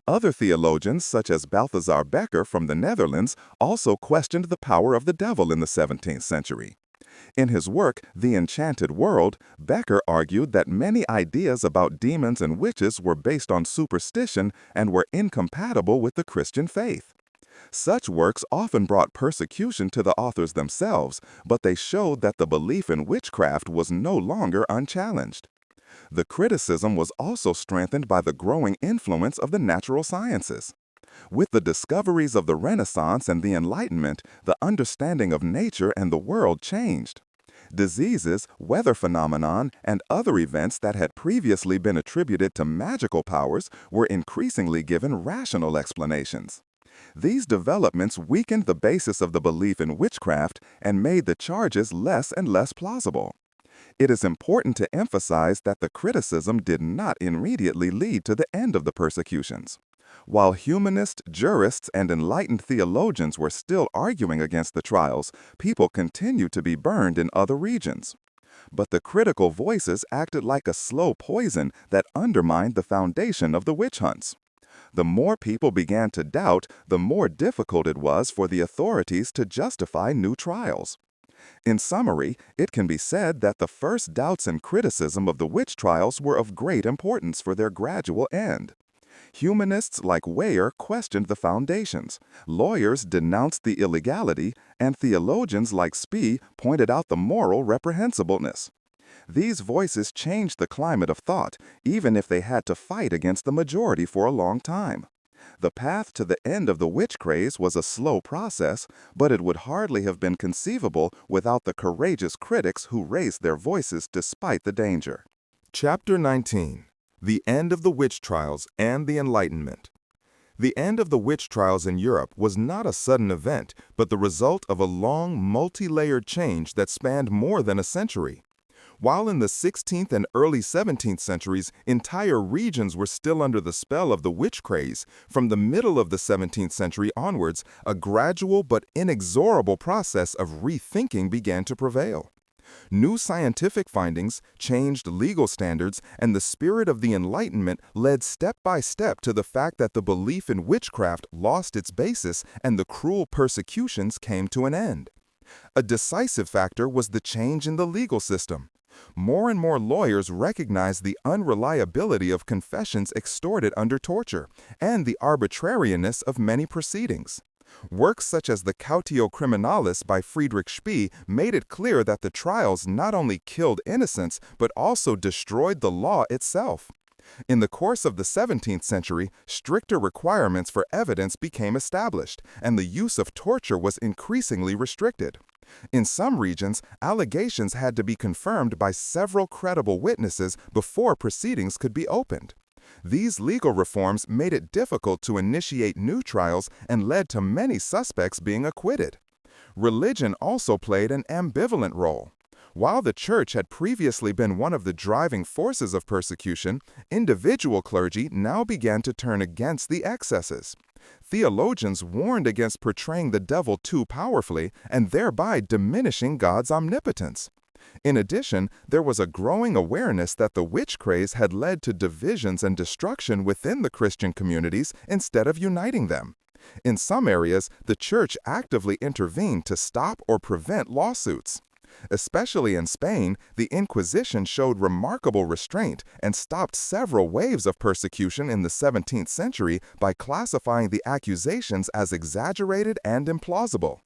Other theologians, such as Balthasar Bekker from the Netherlands, also questioned the power of the devil in the 17th century. In his work, The Enchanted World, Bekker argued that many ideas about demons and witches were based on superstition and were incompatible with the Christian faith. Such works often brought persecution to the authors themselves, but they showed that the belief in witchcraft was no longer unchallenged. The criticism was also strengthened by the growing influence of the natural sciences. With the discoveries of the Renaissance and the Enlightenment, the understanding of nature and the world changed. Diseases, weather phenomenon, and other events that had previously been attributed to magical powers were increasingly given rational explanations. These developments weakened the basis of the belief in witchcraft and made the charges less and less plausible. It is important to emphasize that the criticism did not immediately lead to the end of the persecutions. While humanists, jurists, and enlightened theologians were still arguing against the trials, people continued to be burned in other regions. But the critical voices acted like a slow poison that undermined the foundation of the witch hunts. The more people began to doubt, the more difficult it was for the authorities to justify new trials. In summary, it can be said that the first doubts and criticism of the witch trials were of great importance for their gradual end. Humanists like Weyer questioned the foundations, lawyers denounced the illegality, and theologians like Spee pointed out the moral reprehensibleness. These voices changed the climate of thought, even if they had to fight against the majority for a long time. The path to the end of the witch craze was a slow process, but it would hardly have been conceivable without the courageous critics who raised their voices despite the danger. Chapter 19. The End of the Witch Trials and the Enlightenment. The end of the witch trials in Europe was not a sudden event, but the result of a long, multi-layered change that spanned more than a century. While in the 16th and early 17th centuries, entire regions were still under the spell of the witch craze, from the middle of the 17th century onwards, a gradual but inexorable process of rethinking began to prevail. New scientific findings, changed legal standards, and the spirit of the Enlightenment led step by step to the fact that the belief in witchcraft lost its basis and the cruel persecutions came to an end. A decisive factor was the change in the legal system. More and more lawyers recognized the unreliability of confessions extorted under torture and the arbitrariness of many proceedings. Works such as the Cautio Criminalis by Friedrich Spee made it clear that the trials not only killed innocents but also destroyed the law itself. In the course of the 17th century, stricter requirements for evidence became established, and the use of torture was increasingly restricted. In some regions, allegations had to be confirmed by several credible witnesses before proceedings could be opened. These legal reforms made it difficult to initiate new trials and led to many suspects being acquitted. Religion also played an ambivalent role. While the church had previously been one of the driving forces of persecution, individual clergy now began to turn against the excesses. Theologians warned against portraying the devil too powerfully and thereby diminishing God's omnipotence. In addition, there was a growing awareness that the witch craze had led to divisions and destruction within the Christian communities instead of uniting them. In some areas, the church actively intervened to stop or prevent lawsuits. Especially in Spain, the Inquisition showed remarkable restraint and stopped several waves of persecution in the 17th century by classifying the accusations as exaggerated and implausible.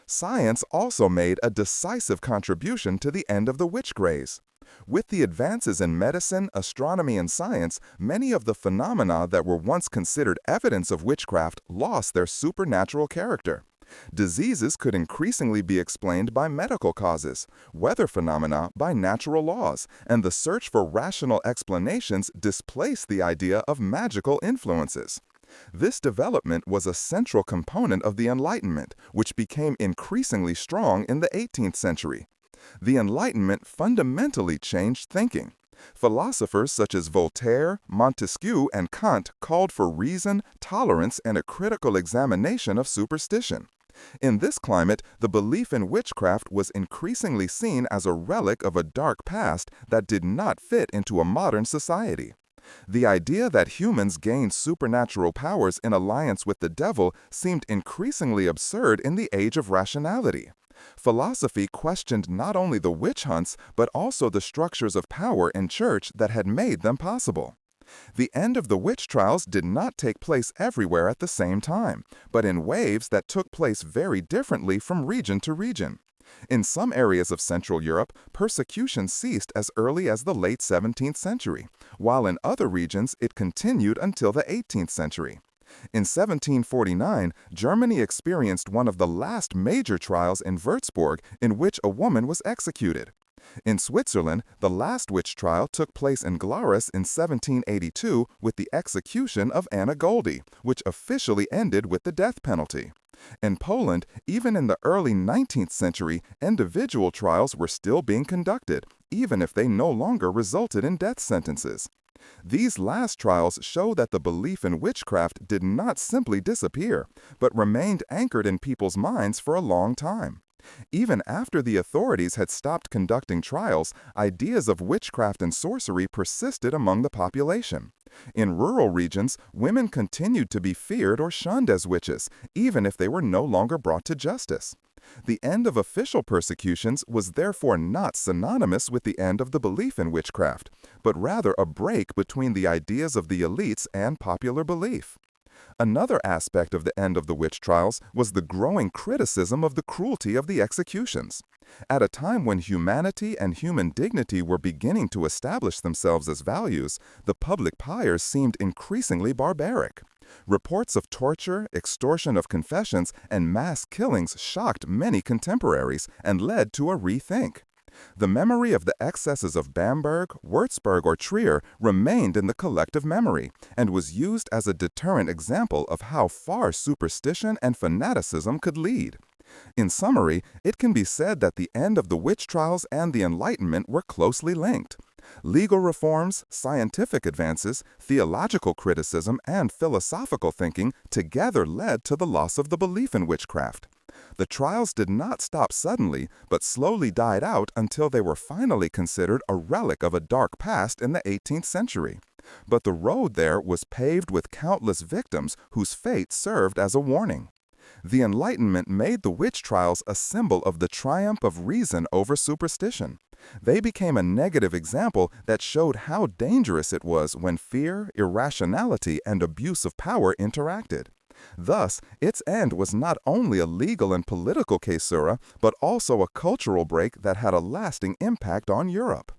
Science also made a decisive contribution to the end of the witch craze. With the advances in medicine, astronomy, and science, many of the phenomena that were once considered evidence of witchcraft lost their supernatural character. Diseases could increasingly be explained by medical causes, weather phenomena by natural laws, and the search for rational explanations displaced the idea of magical influences. This development was a central component of the Enlightenment, which became increasingly strong in the 18th century. The Enlightenment fundamentally changed thinking. Philosophers such as Voltaire, Montesquieu, and Kant called for reason, tolerance, and a critical examination of superstition. In this climate, the belief in witchcraft was increasingly seen as a relic of a dark past that did not fit into a modern society. The idea that humans gained supernatural powers in alliance with the devil seemed increasingly absurd in the age of rationality. Philosophy questioned not only the witch hunts, but also the structures of power in church that had made them possible. The end of the witch trials did not take place everywhere at the same time, but in waves that took place very differently from region to region. In some areas of Central Europe, persecution ceased as early as the late 17th century, while in other regions it continued until the 18th century. In 1749, Germany experienced one of the last major trials in Würzburg in which a woman was executed. In Switzerland, the last witch trial took place in Glarus in 1782 with the execution of Anna Goldy, which officially ended with the death penalty. In Poland, even in the early 19th century, individual trials were still being conducted, even if they no longer resulted in death sentences. These last trials show that the belief in witchcraft did not simply disappear, but remained anchored in people's minds for a long time. Even after the authorities had stopped conducting trials, ideas of witchcraft and sorcery persisted among the population. In rural regions, women continued to be feared or shunned as witches, even if they were no longer brought to justice. The end of official persecutions was therefore not synonymous with the end of the belief in witchcraft, but rather a break between the ideas of the elites and popular belief. Another aspect of the end of the witch trials was the growing criticism of the cruelty of the executions. At a time when humanity and human dignity were beginning to establish themselves as values, the public pyres seemed increasingly barbaric. Reports of torture, extortion of confessions, and mass killings shocked many contemporaries and led to a rethink. The memory of the excesses of Bamberg, Würzburg, or Trier remained in the collective memory and was used as a deterrent example of how far superstition and fanaticism could lead. In summary, it can be said that the end of the witch trials and the Enlightenment were closely linked. Legal reforms, scientific advances, theological criticism, and philosophical thinking together led to the loss of the belief in witchcraft. The trials did not stop suddenly, but slowly died out until they were finally considered a relic of a dark past in the 18th century. But the road there was paved with countless victims whose fate served as a warning. The Enlightenment made the witch trials a symbol of the triumph of reason over superstition. They became a negative example that showed how dangerous it was when fear, irrationality, and abuse of power interacted. Thus, its end was not only a legal and political caesura, but also a cultural break that had a lasting impact on Europe.